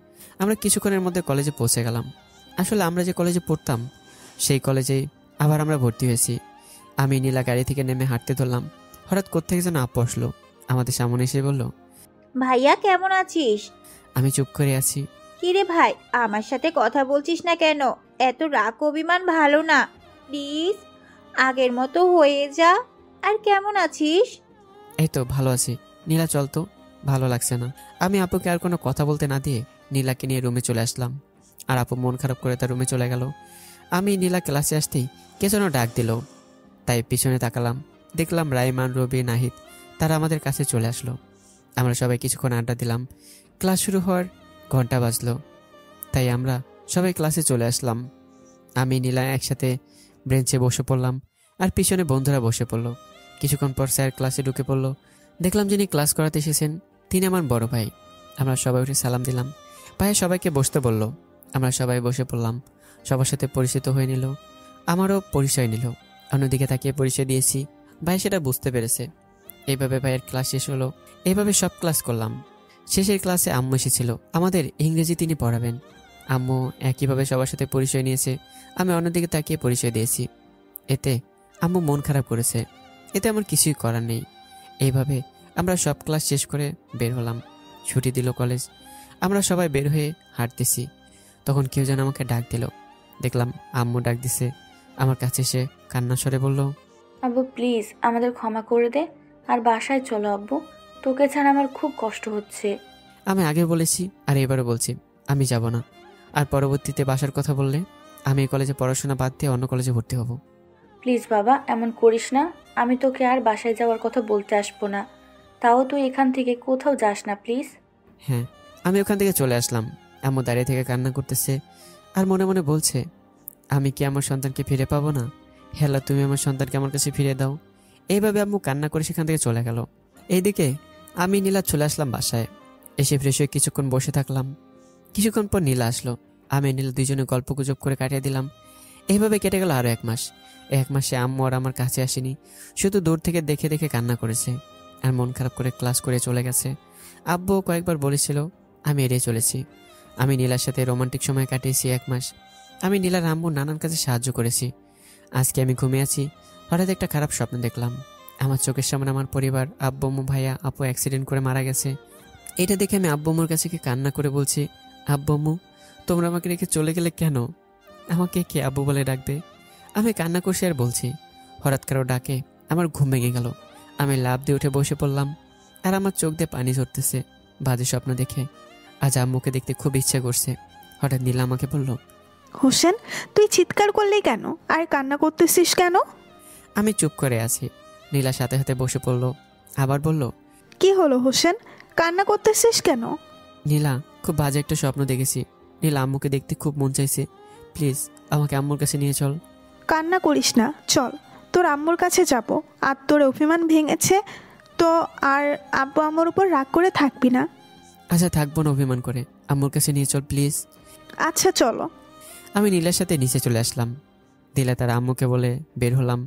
আমরা কিছুক্ষণের মধ্যে কলেজে পৌঁছে গেলাম। আসলে আমরা যে কলেজে পড়তাম সেই কলেজেই আবার আমরা ভর্তি হয়েছি। আমি নীলা গাড়ি থেকে নেমে হাঁটতে ধরলাম। হঠাৎ কোত্থেকে যেন আপু আসলো, আমাদের সামনে এসে বলল, ভাইয়া কেমন আছিস? আমি চুপ করে আছি। কিরে ভাই, আমার সাথে কথা বলছিস না কেন? এত রাগ অভিমান ভালো না, প্লিজ আগের মতো হয়ে যা। আর কেমন আছিস? এই তো ভালো আছি। নীলা চল তো, ভালো লাগছে না। আমি আপুকে আর কোনো কথা বলতে না দিয়ে নীলাকে নিয়ে রুমে চলে আসলাম। আর আপু মন খারাপ করে তার রুমে চলে গেল। আমি নীলা ক্লাসে আসতেই কে যেন ডাক দিল, তাই পিছনে তাকালাম। দেখলাম রাইমান, রবি, নাহিদ তারা আমাদের কাছে চলে আসলো। আমরা সবাই কিছুক্ষণ আড্ডা দিলাম। ক্লাস শুরু হওয়ার ঘন্টা বাজলো, তাই আমরা সবাই ক্লাসে চলে আসলাম। আমি নীলা একসাথে বেঞ্চে বসে পড়লাম, আর পিছনে বন্ধুরা বসে পড়লো। কিছুক্ষণ পর স্যার ক্লাসে ঢুকে পড়লো। দেখলাম যিনি ক্লাস করাতে এসেছেন তিনি আমার বড় ভাই। আমরা সবাই উঠে সালাম দিলাম। ভাইয়া সবাইকে বসতে বলল। আমরা সবাই বসে পড়লাম। সবার সাথে পরিচিত হয়ে নিল, আমারও পরিচয় নিল। অন্যদিকে তাকিয়ে পরিচয় দিয়েছি। ভাই সেটা বুঝতে পেরেছে। এইভাবে ভাইয়ের ক্লাস শেষ হলো। এইভাবে সব ক্লাস করলাম। শেষের ক্লাসে আম্মু এসেছিল, আমাদের ইংরেজি তিনি পড়াবেন। আম্মু একইভাবে সবার সাথে পরিচয় নিয়েছে। আমি অন্যদিকে তাকিয়ে পরিচয় দিয়েছি। এতে আম্মু মন খারাপ করেছে, এতে আমার কিছুই করার নেই। এইভাবে আমরা সব ক্লাস শেষ করে বের হলাম। ছুটি দিল কলেজ। আমরা সবাই বের হয়ে হাঁটতেছি, তখন কেউ যেন আমাকে ডাক দিল। দেখলাম আম্মু ডাক দিছে। আমার কাছে এসে কান্না স্বরে বলল, আব্বু প্লিজ আমাদের ক্ষমা করে দে, আর বাসায় চলো আব্বু, তোকে ছাড়া আমার খুব কষ্ট হচ্ছে। আমি আগে বলেছি আর এবারও বলছি, আমি যাব না। আর পরবর্তীতে বাসার কথা বললে আমি এই কলেজে পড়াশোনা বাদ দিয়ে অন্য কলেজে ভর্তি হব। প্লিজ বাবা এমন করিস না, আমি তোকে আর বাসায় যাওয়ার কথা বলতে আসবো না, তাও তুই এখান থেকে কোথাও যাস না প্লিজ। হ্যাঁ, আমি ওখান থেকে চলে আসলাম। আম্মু দাঁড়িয়ে থেকে কান্না করতেছে আর মনে মনে বলছে, আমি কি আমার সন্তানকে ফিরে পাবো না? হেলা, তুমি আমার সন্তানকে আমার কাছে ফিরে দাও। এইভাবে আম্মু কান্না করে সেখান থেকে চলে গেল। এইদিকে আমি নীলা চলে আসলাম বাসায়। এসে ফ্রেশ হয়ে কিছুক্ষণ বসে থাকলাম। কিছুক্ষণ পর নীলা আসলো। আমি নীলা দুইজনে গল্প গুজব করে কাটিয়ে দিলাম। এইভাবে কেটে গেল আরো 1 মাস। 1 মাসে আম্মু আর আমার কাছে আসেনি, শুধু দূর থেকে দেখে দেখে কান্না করেছে আর মন খারাপ করে ক্লাস করে চলে গেছে। আব্বু কয়েকবার বলেছিল, আমি এড়িয়ে চলেছি। আমি নীলার সাথে রোমান্টিক সময় কাটিয়েছি 1 মাস। আমি নীলার আম্মুর নানান কাজে সাহায্য করেছি। আজকে আমি ঘুমিয়ে আছি, হঠাৎ একটা খারাপ স্বপ্ন দেখলাম। আমার চোখের সামনে আমার পরিবার, আব্বু আম্মু ভাইয়া আপু অ্যাক্সিডেন্ট করে মারা গেছে। এটা দেখে আমি আব্বু আম্মুর কাছে কান্না করে বলছি, আব্বু আম্মু তোমরা আমাকে রেখে চলে গেলে কেন? আমাকে কে আব্বু বলে ডাকবে? আমি কান্না করছি আর বলছি। হঠাৎ কারো ডাকে আমার ঘুম ভেঙে গেল। আমি লাফ দিয়ে উঠে বসে পড়লাম আর আমার চোখ দিয়ে পানি ঝরতেছে বাজে স্বপ্ন দেখে। আজ আম্মুকে দেখতে খুব ইচ্ছা করছে। হঠাৎ নীলা আমাকে বলল, হোসেন তুই চিৎকার করলি কেন আর কান্না করতেছিস কেন? আমি চুপ করে আছি। নীলা সাথে সাথে বসে পড়ল, আবার বলল, কি হলো হোসেন, কান্না করতেছিস কেন? নীলা, খুব বাজে একটা স্বপ্ন দেখেছি। নীলা, আম্মুকে দেখতে খুব মন চাইছে, প্লিজ আমাকে আম্মুর কাছে নিয়ে চল। কান্না করিস না, চল তোর আম্মুর কাছে যাব। আর তোর অভিমান ভেঙেছে তো আর আব্বু আম্মুর উপর রাগ করে থাকবি না। আচ্ছা থাকবো না অভিমান করে, আম্মুর কাছে নিয়ে চল প্লিজ। আচ্ছা চলো। আমি নীলার সাথে নিচে চলে আসলাম। নীলা তার আম্মুকে বলে বের হলাম।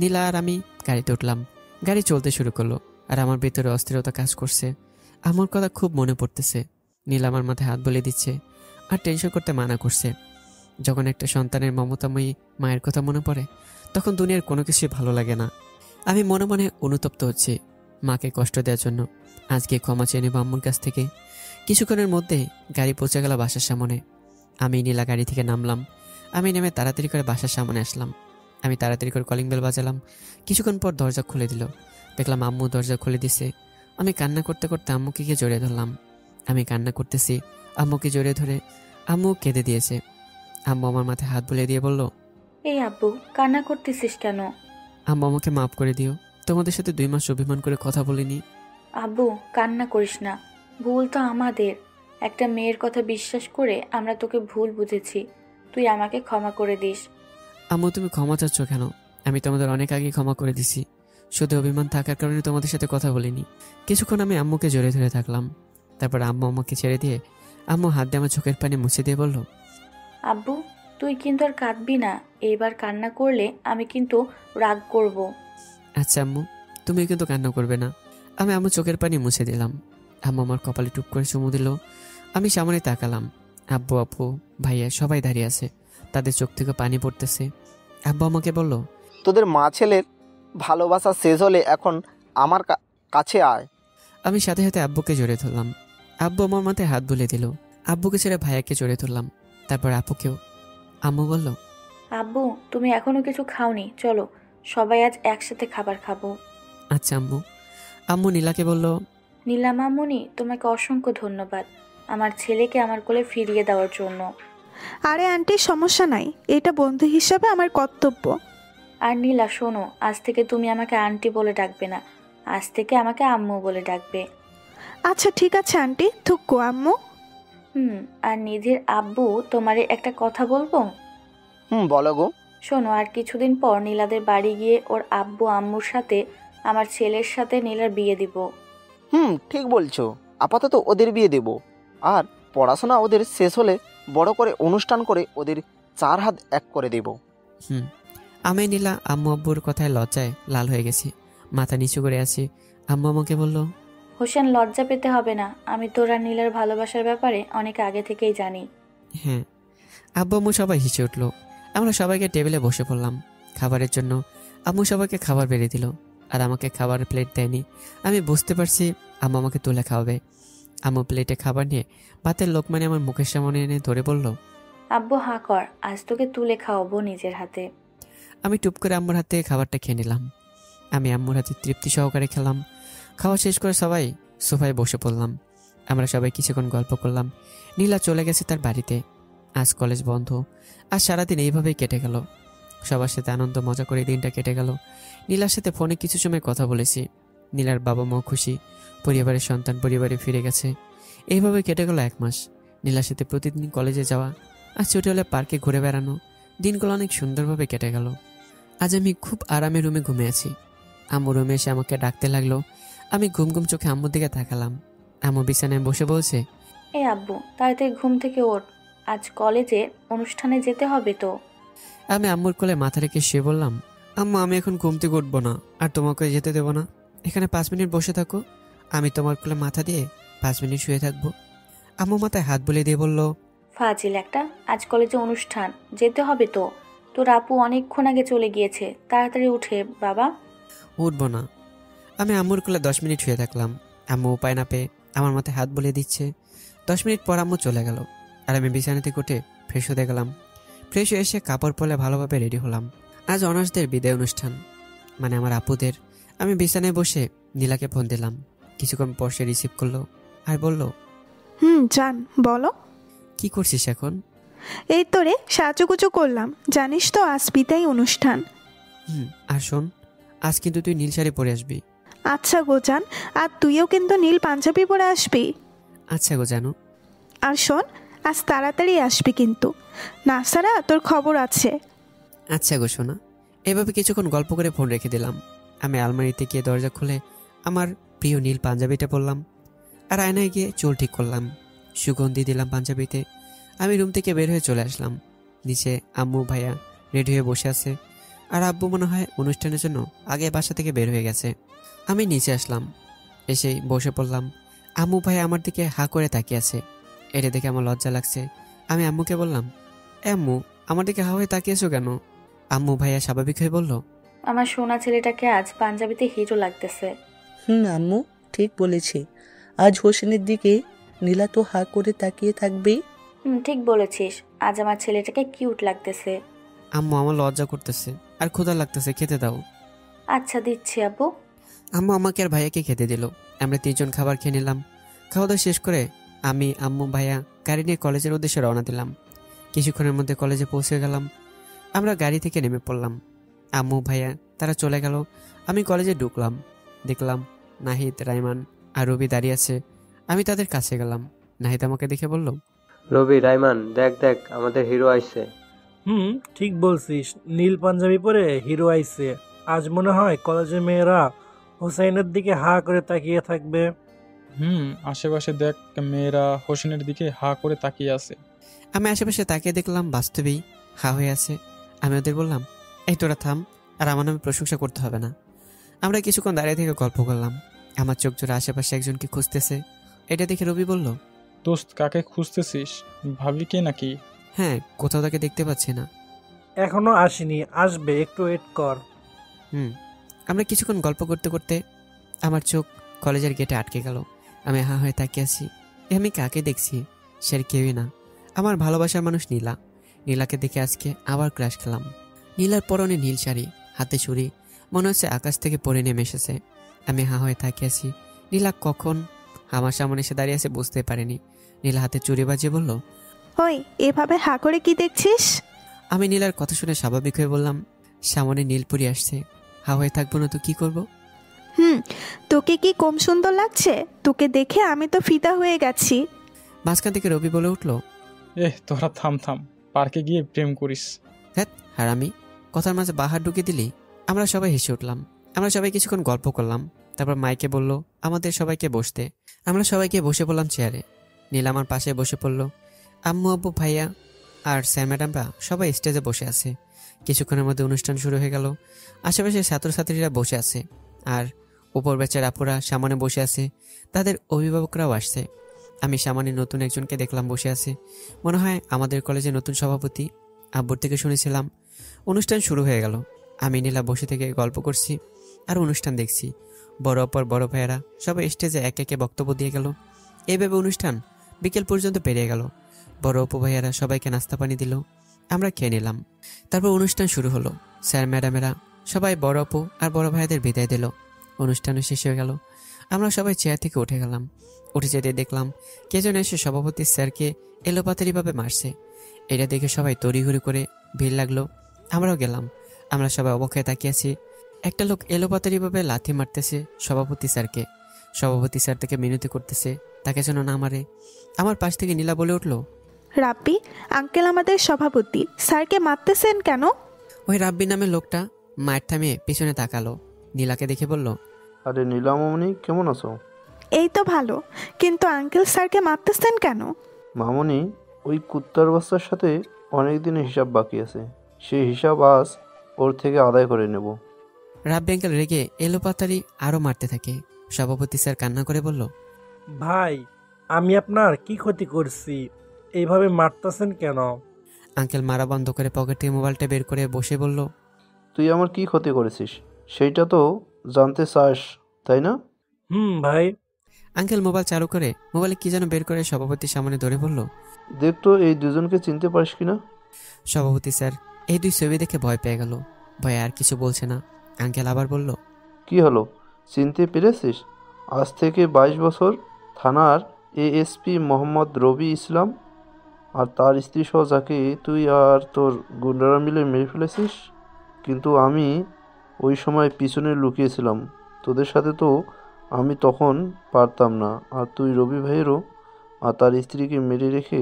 নীলা আর আমি গাড়িতে উঠলাম। গাড়ি চলতে শুরু করলো আর আমার ভিতরে অস্থিরতা কাজ করছে। আমার কথা খুব মনে পড়তেছে। নীলা আমার মাথায় হাত বুলিয়ে দিচ্ছে আর টেনশন করতে মানা করছে। যখন একটা সন্তানের মমতাময়ী মায়ের কথা মনে পড়ে তখন দুনিয়ার কোনো কিছুই ভালো লাগে না। আমি মনে মনে অনুতপ্ত হচ্ছি মাকে কষ্ট দেওয়ার জন্য। আজকে ক্ষমা চেয়ে নেব আম্মুর কাছ থেকে। কিছুক্ষণের মধ্যে গাড়ি পৌঁছে গেল বাসার সামনে। আমি নীলা গাড়ি থেকে নামলাম। আমি নেমে তাড়াতাড়ি করে বাসার সামনে আসলাম। আমি তাড়াতাড়ি করে কলিং বেল বাজালাম। কিছুক্ষণ পর দরজা খুলে দিল। দেখলাম আম্মু দরজা খুলে দিছে। আমি কান্না করতে করতে আম্মুকে গিয়ে জড়িয়ে ধরলাম। আমি কান্না করতেছি, আম্মুকে জড়িয়ে ধরে আম্মু কেঁদে দিয়েছে। আম্মু আমার মাথায় হাত বুলিয়ে দিয়ে বলল, এই আব্বু কান্না করতেছিস কেন? আম্মু আমাকে মাফ করে দিও, তোমাদের সাথে 2 মাস অভিমান করে কথা বলিনি। আব্বু কান্না করিস না, ভুল তো আমাদের। একটা মেয়ের কথা বিশ্বাস করে আমরা তোকে ভুল বুঝেছি, তুই আমাকে ক্ষমা করে দিস। আম্মু তুমি ক্ষমা চাচ্ছ কেন? আমি তোমাদের অনেক আগে ক্ষমা করে দিছি। শুধু অভিমান থাকার কারণে তোমাদের সাথে কথা বলিনি। কিছুক্ষণ আমি আম্মুকে জড়িয়ে ধরে থাকলাম। তারপর আম্মু আমাকে ছেড়ে দিয়ে আম্মু হাত দিয়ে আমার চোখের পানি মুছে দিয়ে বলল, আব্বু তুই কিন্তু আর কাঁদবি না, এইবার কান্না করলে আমি কিন্তু রাগ করব। আচ্ছা আম্মু, তুমি কিন্তু কান্না করবে না। আমি আম্মু চোখের পানি মুছে দিলাম। আম্মু আমার কপালে টুপ করে চুমু দিল। আমি সামনে তাকালাম। আব্বু আপু ভাইয়া সবাই দাঁড়িয়ে আছে, তাদের চোখ থেকে পানি পড়তেছে। আব্বু আমাকে বলল, তোদের মা ছেলের ভালোবাসা শেষ হলে এখন আমার কাছে আয়। আমি সাথে সাথে আব্বুকে জড়িয়ে ধরলাম। আব্বু আমার মাথায় হাত বুলিয়ে দিল। আব্বুকে ছেড়ে ভাইয়াকে জড়িয়ে ধরলাম, তারপর আপুকেও। আম্মু বলল, আব্বু তুমি এখনো কিছু খাওনি, চলো সবাই আজ একসাথে খাবার খাবো। আচ্ছা আম্মু। আম্মু নীলাকে বলল, নীলা মামুনি তোমাকে অসংখ্য ধন্যবাদ আমার ছেলেকে আমার কোলে ফিরিয়ে দেওয়ার জন্য। আরে আন্টি সমস্যা নাই, এটা বন্ধু হিসাবে আমার কর্তব্য। আর নীলা শোনো, আজ থেকে তুমি আমাকে আন্টি বলে ডাকবে না, আজ থেকে আমাকে আম্মু বলে ডাকবে। আচ্ছা ঠিক আছে আন্টি, থুক্কু আম্মু। আর নিধির আব্বু তোমারে একটা কথা বলবো? বলো গো। শোনো, আর কিছুদিন পর নীলাদের বাড়ি গিয়ে ওর আব্বু আম্মুর সাথে আমার ছেলের সাথে নীলার বিয়ে দিব। ঠিক বলছো, আপাতত ওদের বিয়ে দেব। আর পড়াশোনা ওদের শেষ হলে বড় করে অনুষ্ঠান করে ওদের 4 হাত এক করে দেব। আমি নীলা আম্মু আব্বুর কথায় লজ্জায় লাল হয়ে গেছি, মাথা নিচু করে আছি। আম্মু আমাকে বলল, হোসেন লজ্জা পেতে হবে না, আমি তোর আর নীলার ভালোবাসার ব্যাপারে অনেক আগে থেকেই জানি। হ্যাঁ। আব্বু আম্মু সবাই হেসে উঠলো। আমরা সবাইকে টেবিলে বসে পড়লাম, খাবারের জন্য আম্মু সবাইকে খাবার বেড়ে দিল, আর আমাকে খাবারের প্লেট দেয়নি। আমি বুঝতে পারছি আম্মু আমাকে তুলে খাওয়াবে। আম্মু প্লেটে খাবার নিয়ে ভাতের লোকমানে আমার মুখের সামনে এনে ধরে বলল, আব্বু হাঁ কর, আজ তোকে তুলে খাওয়াবো নিজের হাতে। আমি টুপ করে আম্মুর হাতে খাবারটা খেয়ে নিলাম। আমি আম্মুর হাতে তৃপ্তি সহকারে খেলাম। খাওয়া শেষ করে সবাই সোফায় বসে পড়লাম। আমরা সবাই কিছুক্ষণ গল্প করলাম। নীলা চলে গেছে তার বাড়িতে। আজ কলেজ বন্ধ। আজ সারাদিন এইভাবেই কেটে গেল। সবার সাথে আনন্দ মজা করে দিনটা কেটে গেল। নীলার সাথে ফোনে কিছু সময় কথা বলেছি। নীলার বাবা মাও খুশি, পরিবারের সন্তান পরিবারে ফিরে গেছে। এইভাবে কেটে গেল 1 মাস। নীলার সাথে প্রতিদিন কলেজে যাওয়া, আজ ছুটি হলে পার্কে ঘুরে বেড়ানো, দিনগুলো অনেক সুন্দরভাবে কেটে গেল। আজ আমি খুব আরামে রুমে ঘুমিয়ে আছি। আম্মু রুমে এসে আমাকে ডাকতে লাগলো। আমি ঘুম ঘুম চোখে আম্মুর দিকে তাকালাম। আম্মু বিছানায় বসে বলছে, এই আব্বু, তাড়াতাড়ি ঘুম থেকে ওঠ, আজ কলেজে অনুষ্ঠানে যেতে হবে তো। আমি আম্মুর কোলে মাথা রেখে শুয়ে বললাম, আম্মু আমি এখন ঘুম থেকে উঠবো না, আর তোমাকে যেতে দেবো না। এখানে 5 মিনিট বসে থাকো, আমি তোমার কোলে মাথা দিয়ে 5 মিনিট শুয়ে থাকবো। আম্মু মাথায় হাত বুলিয়ে দিয়ে বলল, ফাজিল একটা, আজ কলেজে অনুষ্ঠান, যেতে হবে তো। তোর আপু অনেকক্ষণ আগে চলে গিয়েছে, তাড়াতাড়ি উঠে বাবা। উঠবো না। আমি আম্মুর কোলে 10 মিনিট শুয়ে থাকলাম। আম্মু উপায় না পেয়ে আমার মাথায় হাত বুলিয়ে দিচ্ছে। 10 মিনিট পর আম্মু চলে গেল, আর আমি বিছানা থেকে উঠে ফ্রেশ হতে গেলাম। ফ্রেশ হয়ে এসে কাপড় পরে ভালোভাবে রেডি হলাম। আজ অনার্সদের বিদায় অনুষ্ঠান, মানে আমার আপুদের। আমি বিছানায় বসে নীলাকে ফোন দিলাম। কিছুক্ষণ পর সে রিসিভ করলো আর বলল, জান বলো। কি করছিস এখন? এই তো রে, সাজুগুজু করলাম, জানিস তো আজ বিদায় অনুষ্ঠান। আর শোন, আজ কিন্তু তুই নীল শাড়ি পরে আসবি। আচ্ছা গো জান, আর তুইও কিন্তু নীল পাঞ্জাবি পরে আসবি। আচ্ছা গো জানু। আর শোন, আজ তাড়াতাড়ি আসবি কিন্তু, না সারা তোর খবর আছে। আচ্ছা গো সোনা। এভাবে কিছুক্ষণ গল্প করে ফোন রেখে দিলাম। আমি আলমারিতে গিয়ে দরজা খুলে আমার প্রিয় নীল পাঞ্জাবিটা পরলাম, আর আয়নায় গিয়ে চুল ঠিক করলাম, সুগন্ধি দিলাম পাঞ্জাবিতে। আমি রুম থেকে বের হয়ে চলে আসলাম। নিচে আম্মু ভাইয়া রেডি হয়ে বসে আছে, আর আব্বু মনে হয় অনুষ্ঠানের জন্য আগে বাসা থেকে বের হয়ে গেছে। আমি নিচে আসলাম, এসেই বসে পড়লাম। আম্মু ভাইয়া আমার দিকে হা করে তাকিয়ে আছে। এটা দেখে আমার লজ্জা লাগছে। আমি আম্মুকে বললাম, আম্মু আমার দিকে হা হয়ে তাকিয়েছো কেন? আম্মু ভাইয়া স্বাভাবিক হয়ে বলল, আমার সোনা ছেলেটাকে আজ পাঞ্জাবিতে হিরো লাগতেছে। আম্মু ঠিক বলেছে, আজ হোসেনের দিকে নীলা তো হা করে তাকিয়ে থাকবে। ঠিক বলেছিস, আজ আমার ছেলেটাকে কিউট লাগতেছে। আম্মু আমার লজ্জা করতেছে আর ক্ষুধা লাগতেছে, খেতে দাও। আচ্ছা দিচ্ছি আব্বু। আম্মু আমাকে আর ভাইয়াকে খেতে দিল। আমরা 3 জন খাবার খেয়ে নিলাম। খাওয়া দাওয়া শেষ করে আমি আম্মু ভাইয়া গাড়ি নিয়ে কলেজের উদ্দেশ্যে রওনা দিলাম। কিছুক্ষণের মধ্যে কলেজে পৌঁছে গেলাম। আমরা গাড়ি থেকে নেমে পড়লাম। আম্মু ভাইয়া তারা চলে গেল। আমি কলেজে ঢুকলাম, দেখলাম নাহিদ, রাইমান আর রবি দাঁড়িয়ে আছে। আমি তাদের কাছে গেলাম। নাহিদ আমাকে দেখে বলল, রবি, রাইমান, দেখ দেখ আমাদের হিরো আসছে। ঠিক বলছিস, নীল পাঞ্জাবি পরে হিরো আইছে। আজ মনে হয় কলেজের মেয়েরা হোসেনের দিকে হা করে তাকিয়ে থাকবে। আশেপাশে দেখ, মেয়েরা হোসেনের দিকে হা করে তাকিয়ে আছে। আমি আশেপাশে তাকিয়ে দেখলাম বাস্তবেই হা হয়ে আছে। আমি ওদের বললাম, এই তোরা থাম, আর আমার নামে প্রশংসা করতে হবে না। আমরা কিছুক্ষণ দাঁড়িয়ে থেকে গল্প করলাম। আমার চোখ জোড়া আশেপাশে একজনকে খুঁজতেছে। এটা দেখে রবি বলল, দোস্ত কাকে খুঁজতেছিস? ভাবিকে নাকি? হ্যাঁ, কোথাও তাকে দেখতে পাচ্ছি না। এখনো আসেনি, আসবে, একটু ওয়েট কর। আমরা কিছুক্ষণ গল্প করতে করতে আমার চোখ কলেজের গেটে আটকে গেল। আমি হা হয়ে তাকিয়ে আছি। আমি কাকে দেখছি? সে কেউই না, আমার ভালোবাসার মানুষ নীলা। নীলাকে দেখে আজকে আবার ক্রাশ খেলাম। নীলার পরনে নীল শাড়ি, হাতে ছুরি, মনে হচ্ছে আকাশ থেকে পড়ে নেমে এসেছে। আমি হা হয়ে তাকিয়ে আছি। নীলা কখন আমার সামনে এসে দাঁড়িয়ে আছে বুঝতে পারিনি। নীলা হাতে চুরি বাজিয়ে বলল, ওই এভাবে হা করে কি দেখছিস? আমি নীলার কথা শুনে স্বাভাবিক হয়ে বললাম, সামনে নীলপুরি আসছে, হা হয়ে থাকবো না তো কি করব? তোকে কি কম সুন্দর লাগছে? তোকে দেখে আমি তো ফিদা হয়ে গেছি। মাঝখান থেকে রবি বলে উঠল, তোরা থাম থাম, পার্কে গিয়ে প্রেম করিস। হ্যাঁ হারামি, কথার মাঝে বাহার ঢুকে দিলি। আমরা সবাই হেসে উঠলাম। আমরা সবাই কিছুক্ষণ গল্প করলাম। তারপর মাইকে বলল আমাদের সবাইকে বসতে। আমরা সবাইকে বসে পড়লাম চেয়ারে। নীল আমার পাশে বসে পড়ল। আম্মু, আব্বু, ভাইয়া আর স্যার ম্যাডামরা সবাই স্টেজে বসে আছে। কিছুক্ষণের মধ্যে অনুষ্ঠান শুরু হয়ে গেল। আশেপাশে ছাত্রছাত্রীরা বসে আছে, আর উপর ব্যাচের আপুরা সামনে বসে আছে। তাদের অভিভাবকরাও আসছে। আমি সামনে নতুন একজনকে দেখলাম বসে আছে, মনে হয় আমাদের কলেজে নতুন সভাপতি। আব্বুর থেকে শুনেছিলাম। অনুষ্ঠান শুরু হয়ে গেল। আমি নীলা বসে থেকে গল্প করছি আর অনুষ্ঠান দেখছি। বড় অপর বড় ভাইয়েরা সবাই স্টেজে এক একে বক্তব্য দিয়ে গেল। এইভাবে অনুষ্ঠান বিকেল পর্যন্ত পেরিয়ে গেল। বড় অপু ভাইয়েরা সবাইকে নাস্তা পানি দিল, আমরা খেয়ে নিলাম। তারপর অনুষ্ঠান শুরু হলো। স্যার ম্যাডামেরা সবাই বড় অপু আর বড় ভাইদের বিদায় দিল। অনুষ্ঠানও শেষ হয়ে গেল। আমরা সবাই চেয়ার থেকে উঠে গেলাম। উঠে যেতে দেখলাম কে যেন এসে সভাপতি স্যারকে এলোপাতারিভাবে মারছে। এটা দেখে সবাই তড়িঘড়ি করে ভিড় লাগলো। আমরাও গেলাম। আমরা সবাই অবাক হয়ে তাকিয়েছি। একটা লোক এলোপাতারিভাবে লাথি মারতেছে সভাপতি স্যারকে। সভাপতি স্যার তাকে মিনতি করতেছে তাকে যেন না মারে। আমার পাশ থেকে নীলা বলে উঠল, রাব্বি আঙ্কেল আমাদের সভাপতি, স্যারকে মারতেছেন কেন? ওই রাব্বি নামের লোকটা মায়ের থামিয়ে পিছনে তাকালো, নীলাকে দেখে বলল, আরে নীলা মামনি, কেমন আছো? এই তো ভালো, কিন্তু আঙ্কেল স্যারকে মারতেছেন কেন? মামনি, ওই কুত্তার বাচ্চার সাথে অনেক দিনের হিসাব বাকি আছে, সেই হিসাব আজ ওর থেকে আদায় করে নেব। রাব্বি আঙ্কেল রেগে এলোপাতারি আরো মারতে থাকে। সভাপতি স্যার কান্না করে বলল, ভাই আমি আপনার কি ক্ষতি করছি, এইভাবে মারতেছেন কেন? আঙ্কেল মারা বন্ধ করে পকেট থেকে মোবাইলটা বের করে বসে বলল, তুই আমার কি ক্ষতি করেছিস সেইটা তো জানতে চাস, তাই না? ভাই। আঙ্কেল মোবাইল চালু করে মোবাইলে কি যেন বের করে সভাপতির সামনে ধরে বলল, দেখ তো এই দুজনকে চিনতে পারিস কিনা? সভাপতি স্যার এই দুই ছবি দেখে ভয় পেয়ে গেল। ভয় আর কিছু বলছে না। আঙ্কেল আবার বলল, কি হলো, চিনতে পেরেছিস? আজ থেকে 22 বছর থানার এএসপি মোহাম্মদ রবি ইসলাম আর তার স্ত্রী সহ যাকে তুই আর তোর গুন্ডারা মিলে মেরে ফেলেছিস। কিন্তু আমি ওই সময় পিছনে লুকিয়েছিলাম, তোদের সাথে তো আমি তখন পারতাম না। আর তুই রবি ভাইয়েরও আর তার স্ত্রীকে মেরে রেখে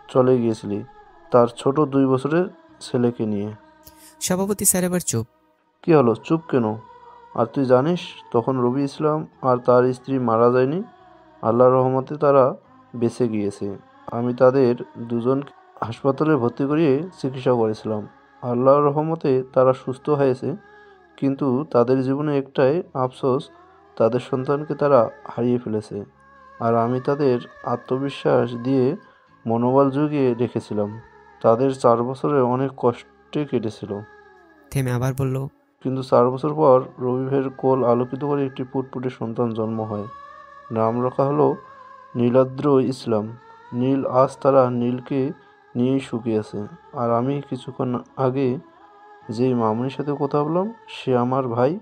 চলে গিয়েছিলি তার ছোট 2 বছরের ছেলেকে নিয়ে। সভাপতি স্যার এবার চুপ। কি হলো, চুপ কেন? আর তুই জানিস তখন রবি ইসলাম আর তার স্ত্রী মারা যায়নি, আল্লাহর রহমতে তারা বেঁচে গিয়েছে। আমি তাদের দুজন হাসপাতালে ভর্তি করিয়ে চিকিৎসা করেছিলাম। আল্লাহর রহমতে তারা সুস্থ হয়েছে, কিন্তু তাদের জীবনে একটাই আফসোস, তাদের সন্তানকে তারা হারিয়ে ফেলেছে। আর আমি তাদের আত্মবিশ্বাস দিয়ে মনোবল জুগিয়ে রেখেছিলাম। তাদের 4 বছরে অনেক কষ্টে কেটেছিল। থেমে আবার বলল, কিন্তু 4 বছর পর রবি ভাইয়ের কোল আলোকিত করে একটি ফুটফুটে সন্তান জন্ম হয়। নাম রাখা হলো নীলাদ্র ইসলাম। নীল আজ তারা নীলকে নিয়েই সুখী আছে। আর আমি কিছুক্ষণ আগে যেই মামুনির সাথে কথা বললাম, সে আমার ভাই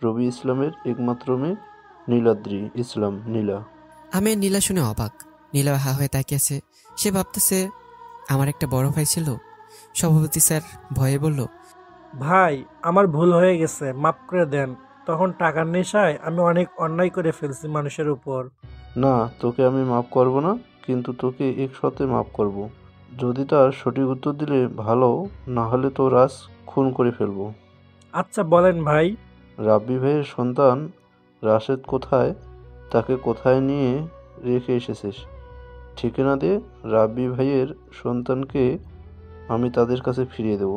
রবি ইসলামের একমাত্র মেয়ে নীলাদ্রি ইসলাম, নীলা। আমি নীলা শুনে অবাক। নীলা হা হয়ে তাকিয়েছে। সে ভাবতেছে আমার একটা বড় ভাই ছিল। সভাপতি স্যার ভয়ে বলল, ভাই আমার ভুল হয়ে গেছে, মাফ করে দেন। তখন টাকার নেশায় আমি অনেক অন্যায় করে ফেলছি মানুষের উপর। না, তোকে আমি মাফ করব না, কিন্তু তোকে এক শর্তে মাফ করব। যদি তার সঠিক উত্তর দিলে ভালো, না হলে তো রাজ খুন করে ফেলবো। আচ্ছা বলেন ভাই। রাব্বি ভাইয়ের সন্তান রাশেদ কোথায়, তাকে কোথায় নিয়ে রেখে এসেছিস? ঠিকানা দে, রাব্বি ভাইয়ের সন্তানকে আমি তাদের কাছে ফিরিয়ে দেব।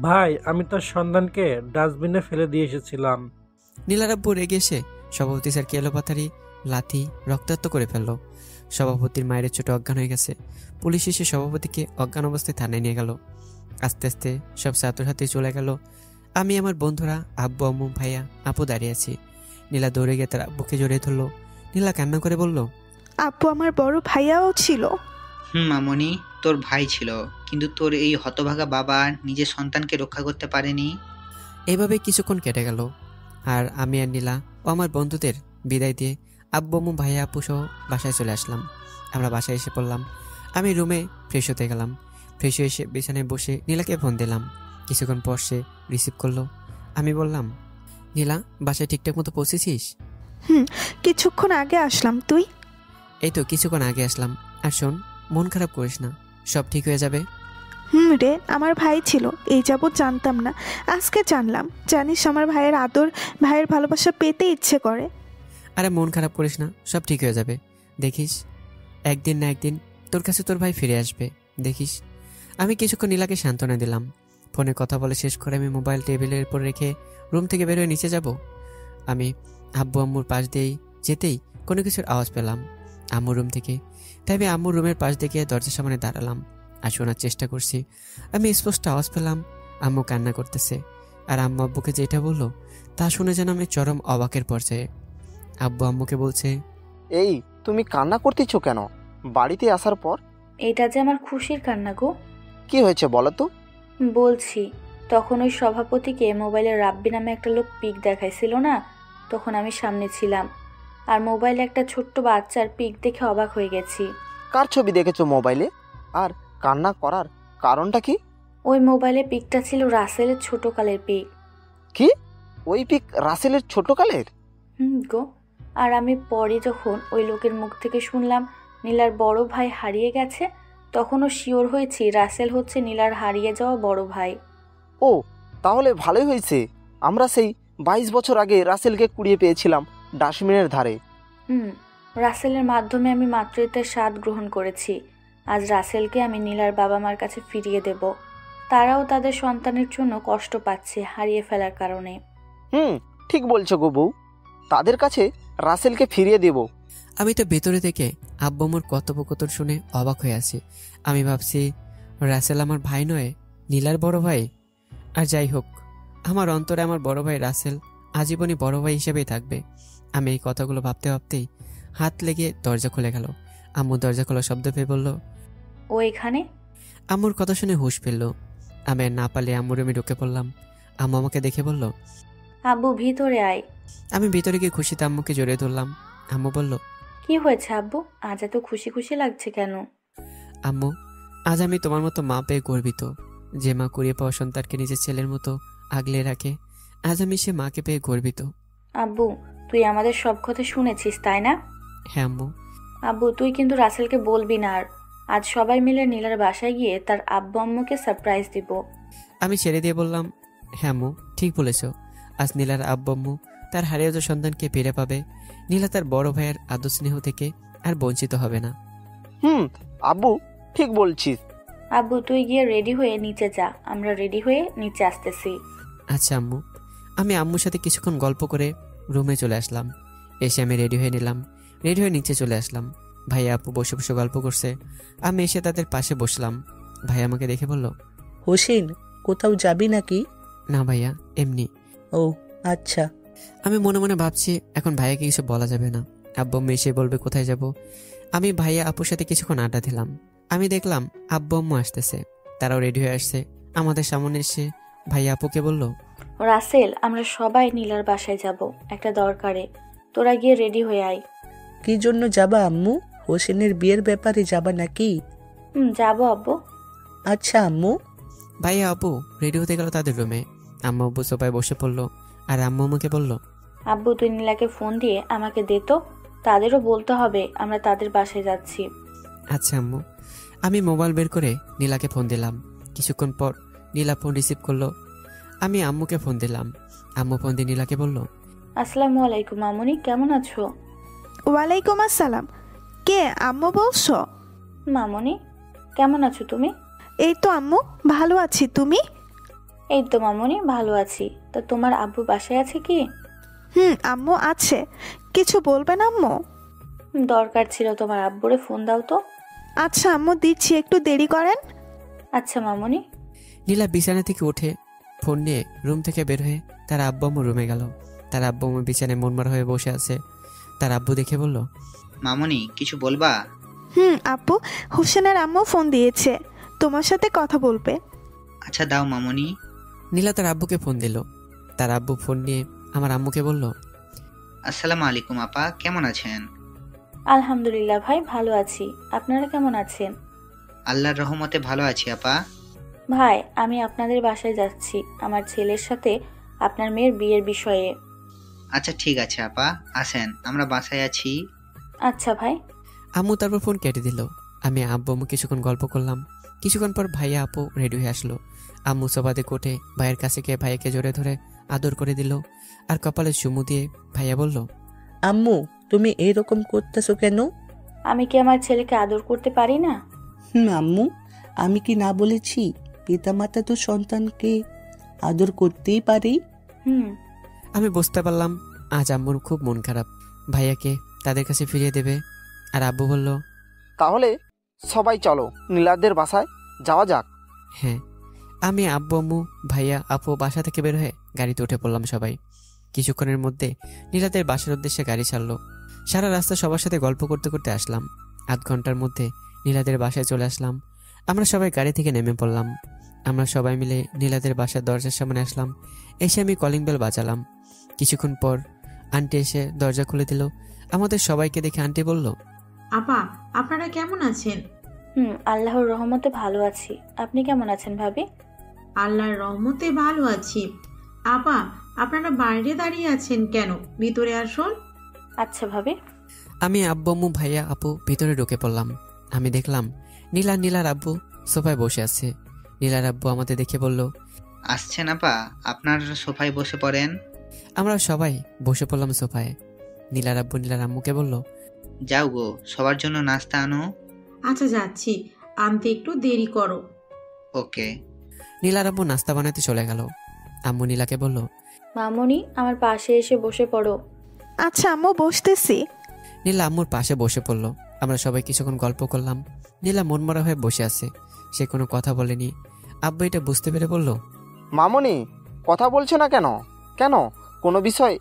ভাই আমি তার সন্তানকে ডাস্টবিনে ফেলে দিয়ে এসেছিলাম। নীলার আব্বু রেগে এসে সভাপতি স্যারকে এলোপাতারি লাথি রক্তাক্ত করে ফেললো। সভাপতির মায়ের ছোট অজ্ঞান হয়ে গেছে। পুলিশ এসে সভাপতিকে অজ্ঞান অবস্থায় থানায় নিয়ে গেল। আস্তে আস্তে সব ছাত্রছাত্রী চলে গেল। আমি, আমার বন্ধুরা, আব্বু, আম্মু, ভাইয়া, আপু দাঁড়িয়ে আছি। নীলা দৌড়ে গিয়ে তার আব্বুকে জড়িয়ে ধরলো। নীলা কান্না করে বলল, আপু আমার বড় ভাইয়াও ছিল। মামনি, তোর ভাই ছিল, কিন্তু তোর এই হতভাগা বাবা নিজের সন্তানকে রক্ষা করতে পারেনি। এইভাবে কিছুক্ষণ কেটে গেল। আর আমি আর নীলা ও আমার বন্ধুদের বিদায় দিয়ে আব্বু, আম্মু, ভাইয়া, আপু সহ বাসায় চলে আসলাম। আমরা বাসায় এসে পড়লাম। আমি রুমে ফ্রেশ হতে গেলাম। ফ্রেশ হয়ে এসে বিছানায় বসে নীলাকে ফোন দিলাম। কিছুক্ষণ পর সে রিসিভ করলো। আমি বললাম, নীলা, বাসায় ঠিকঠাক মতো পৌঁছেছিস? কিছুক্ষণ আগে আসলাম। তুই? এই তো কিছুক্ষণ আগে আসলাম। আর শোন, মন খারাপ করিস না, সব ঠিক হয়ে যাবে। রে, আমার ভাই ছিল, এই যাবৎ জানতাম না, আজকে জানলাম। জানিস আমার ভাইয়ের আদর, ভাইয়ের ভালোবাসা পেতে ইচ্ছে করে। আরে মন খারাপ করিস না, সব ঠিক হয়ে যাবে। দেখিস একদিন না একদিন তোর কাছে তোর ভাই ফিরে আসবে, দেখিস। আমি কিছুক্ষণ নীলাকে সান্ত্বনা দিলাম। ফোনে কথা বলে শেষ করে আমি মোবাইল টেবিলের উপর রেখে রুম থেকে বের হয়ে নিচে যাব। আমি আব্বু আম্মুর পাশ দিয়েই যেতেই কোনো কিছুর আওয়াজ পেলাম আম্মুর রুম থেকে। তাই আমি আম্মুর রুমের পাশ দিকে দরজার সামনে দাঁড়ালাম আর শোনার চেষ্টা করছি। আমি স্পষ্ট আওয়াজ পেলাম আম্মু কান্না করতেছে। আর আম্মু আব্বুকে যেটা বললো তা শুনে যেন আমি চরম অবাকের পর্যায়ে। আব্বু আম্মুকে বলছে, এই তুমি কান্না করতেছো কেন বাড়িতে আসার পর? এটা যে আমার খুশির কান্না গো। কি হয়েছে বলো তো? বলছি, তখন ওই সভাপতিকে মোবাইলে রাব্বি নামে একটা লোক পিক দেখাইছিল না, তখন আমি সামনে ছিলাম আর মোবাইলে একটা ছোট্ট বাচ্চার পিক দেখে অবাক হয়ে গেছি। কার ছবি দেখেছো মোবাইলে? আর কান্না করার কারণটা কি? ওই মোবাইলে পিকটা ছিল রাসেলের ছোটকালের পিক। কি? ওই পিক রাসেলের ছোটকালের? গো। আর আমি পরে যখন ওই লোকের মুখ থেকে শুনলাম নীলার বড় ভাই হারিয়ে গেছে, তখনও শিওর হয়েছি রাসেল হচ্ছে নীলার হারিয়ে যাওয়া বড় ভাই। ও, তাহলে ভালোই হয়েছে। আমরা সেই 22 বছর আগে রাসেলকে কুড়িয়ে পেয়েছিলাম ডাস্টবিনের ধারে। রাসেলের মাধ্যমে আমি মাতৃত্বের স্বাদ গ্রহণ করেছি। আজ রাসেলকে আমি নীলার বাবা মার কাছে ফিরিয়ে দেব। তারাও তাদের সন্তানের জন্য কষ্ট পাচ্ছে হারিয়ে ফেলার কারণে। ঠিক বলছো গো বউ, তাদের কাছে রাসেলকে ফিরিয়ে দেব। আমি তো ভেতরে থেকে আব্বু আম্মুর কথোপকথন শুনে অবাক হয়ে আছি। আমি ভাবছি রাসেল আমার ভাই নয়, নীলার বড় ভাই। আর যাই হোক, আমার অন্তরে আমার বড় ভাই রাসেল আজীবনই বড় ভাই হিসেবেই থাকবে। আমি এই কথাগুলো ভাবতে ভাবতেই হাত লেগে দরজা খুলে গেল। আম্মু দরজা খোলা শব্দ পেয়ে বলল, ও এখানে? আম্মুর কথা শুনে হুঁশ ফেলল। আমি আর না পারলে আম্মুর রুমে ঢুকে পড়লাম। আম্মু আমাকে দেখে বলল, আব্বু ভিতরে আয়। আমি ভিতরে গিয়ে খুশিতে আম্মুকে জড়িয়ে ধরলাম। আম্মু বলল, কি হয়েছে আব্বু, আজ এত খুশি খুশি লাগছে কেন? আম্মু, আজ আমি তোমার মতো মা পেয়ে গর্বিত। যে মা কুড়িয়ে পাওয়া সন্তানকে নিজের ছেলের মতো আগলে রাখে, আজ আমি সে মাকে পেয়ে গর্বিত। আব্বু, তুই আমাদের সব কথা শুনেছিস তাই না? হ্যাঁ আম্মু। আব্বু, তুই কিন্তু রাসেলকে বলবি না। আর আজ সবাই মিলে নীলার বাসায় গিয়ে তার আব্বু আম্মুকে সারপ্রাইজ দিব। আমি ছেড়ে দিয়ে বললাম, হ্যাঁ আম্মু, ঠিক বলেছ। আজ নীলার আব্বু আম্মু তার হারিয়ে যাওয়া সন্তানকে ফিরে পাবে। নীলা তার বড় ভাইয়ের আদর স্নেহ থেকে আর বঞ্চিত হবে না। আব্বু ঠিক বলছিস। আব্বু, তুই গিয়ে রেডি হয়ে নিচে যা, আমরা রেডি হয়ে নিচে আসতেছি। আচ্ছা আম্মু। আমি আম্মুর সাথে কিছুক্ষণ গল্প করে রুমে চলে আসলাম। এসে আমি রেডি হয়ে নিলাম। রেডি হয়ে নিচে চলে আসলাম। ভাইয়া আপু বসে বসে গল্প করছে। আমি এসে তাদের পাশে বসলাম। ভাই আমাকে দেখে বলল, হোসেন, কোথাও যাবি নাকি? না ভাইয়া, এমনি। ও আচ্ছা। আমি মনে মনে ভাবছি এখন ভাইয়াকে কিছু বলা যাবে না, আব্বু আম্মু এসে বলবে কোথায় যাব। আমি ভাইয়া আপুর সাথে কিছুক্ষণ আড্ডা দিলাম। আমি দেখলাম আব্বু আম্মু আসতেছে, তারাও রেডি হয়ে আসছে। আমাদের সামনে এসে ভাইয়া আপুকে বলল, রাসেল, আমরা সবাই নীলার বাসায় যাব একটা দরকারে, তোরা গিয়ে রেডি হয়ে আয়। কি জন্য যাবা আম্মু? হোসেনের বিয়ের ব্যাপারে যাবা নাকি? যাবো আব্বু। আচ্ছা আম্মু। ভাইয়া আপু রেডি হতে গেল তাদের রুমে। আম্মু আব্বু সোফায় বসে পড়লো আর আম্মু আমাকে বলল, আব্বু তুই নীলাকে ফোন দিয়ে আমাকে দে তো, তাদেরও বলতে হবে আমরা তাদের বাসায় যাচ্ছি। আচ্ছা আম্মু। আমি মোবাইল বের করে নীলাকে ফোন দিলাম। কিছুক্ষণ পর নীলা ফোন রিসিভ করলো। আমি আম্মুকে ফোন দিলাম। আম্মু ফোন দিয়ে নীলাকে বলল, আসসালামু আলাইকুম মামুনি, কেমন আছো? ওয়ালাইকুম আসসালাম। কে আম্মু বলছো? মামুনি, কেমন আছো তুমি? এই তো আম্মু, ভালো আছি। তুমি? এই তো মামুনি, ভালো আছি। তা তোমার আব্বু বাসায় আছে কি? আম্মু আছে। কিছু বলবেন আম্মু? দরকার ছিল, তোমার আব্বুরে ফোন দাও তো। আচ্ছা আম্মু, দিচ্ছি, একটু দেরি করেন। আচ্ছা মামুনি। নীলা বিছানা থেকে উঠে ফোন নিয়ে রুম থেকে বের হয়ে তার আব্বু আম্মু রুমে গেল। তার আব্বু আম্মু বিছানায় মনমরা হয়ে বসে আছে। তার আব্বু দেখে বলল, মামুনি কিছু বলবা? আপু, হোসেনের আম্মু ফোন দিয়েছে, তোমার সাথে কথা বলবে। আচ্ছা দাও মামুনি। নীলা তার আব্বুকে ফোন দিল। তার আব্বু ফোন নিয়ে আমার আম্মুকে বলল, আসসালামু আলাইকুম আপা, কেমন আছেন? আলহামদুলিল্লাহ ভাই, ভালো আছি। আপনারা কেমন আছেন? আল্লাহর রহমতে ভালো আছি আপা। ভাই, আমি আপনাদের বাসায় যাচ্ছি আমার ছেলের সাথে আপনার মেয়ের বিয়ের বিষয়ে। আচ্ছা ঠিক আছে আপা, আসেন, আমরা বাসায় আছি। আচ্ছা ভাই। আম্মু তারপর ফোন কেটে দিল। আমি আব্বু আম্মু কিছুক্ষণ গল্প করলাম। কিছুক্ষণ পর ভাইয়া আপু রেডি হয়ে আসলো। আম্মু সোফাতে কোটে ভাইয়ের কাছে গিয়ে ভাইয়াকে জড়ে ধরে আদর করে দিল আর কপালে চুমু দিয়ে ভাইয়া বলল, আম্মু তুমি এইরকম করতেছো কেন? আমি কি আমার ছেলেকে আদর করতে পারি না? আম্মু, আমি কি না বলেছি পিতামাতা তো সন্তানকে আদর করতেই পারে। আমি বুঝতে পারলাম আজ আম্মুর খুব মন খারাপ, ভাইয়াকে তাদের কাছে ফিরিয়ে দেবে। আর আব্বু বলল, তাহলে সবাই চলো নীলাদের বাসায় যাওয়া যাক। হ্যাঁ। আমি আব্বু আম্মু ভাইয়া আপু বাসা থেকে বের হয়ে গাড়িতে উঠে পড়লাম সবাই। কিছুক্ষণের মধ্যে নীলাদের বাসার উদ্দেশ্যে গাড়ি ছাড়লো। সারা রাস্তা সবার সাথে গল্প করতে করতে আসলাম। আধ ঘন্টার মধ্যে নীলাদের বাসায় চলে আসলাম। আমরা সবাই গাড়ি থেকে নেমে পড়লাম। আমরা সবাই মিলে নীলাদের বাসার দরজার সামনে আসলাম। এসে আমি কলিং বেল বাজালাম। কিছুক্ষণ পর আন্টি এসে দরজা খুলে দিল। আমাদের সবাইকে দেখে আন্টি বলল, আপা, আপনারা কেমন আছেন? আল্লাহর রহমতে ভালো আছি। আপনি কেমন আছেন ভাবি? আল্লাহর রহমতে ভালো আছি। আপা, আপনারা বাইরে দাঁড়িয়ে আছেন কেন? ভিতরে আসুন। আচ্ছা ভাবি। আমি, আব্বু, আম্মু, ভাইয়া, আপু ভিতরে ঢুকে পড়লাম। আমি দেখলাম নীলার আব্বু সোফায় বসে আছে। নীলার আব্বু আমাদের দেখে বলল, আসছেন আপা, আপনার সোফায় বসে পড়েন। আমরা সবাই বসে পড়লাম সোফায়। নীলার আব্বু নীলার আম্মুকে বলল, যাও গো, সবার জন্য নাস্তা আনো। আচ্ছা, যাচ্ছি, আনতে একটু দেরি করো। ওকে। নীলার আব্বু নাস্তা বানাতে চলে গেল। আম্মু নীলাকে বলল, মামনি, আমার পাশে এসে বসে পড়ো। আচ্ছা আম্মু, বসতেছি। নীলা আম্মুর পাশে বসে পড়ল। আমরা সবাই কিছুক্ষণ গল্প করলাম। নীলা মনমরা হয়ে বসে আছে, সে কোনো কথা বলেনি। আব্বু এটা বুঝতে পেরে বলল, মামনি, কথা বলছে না কেন? কেন, কোনো বিষয়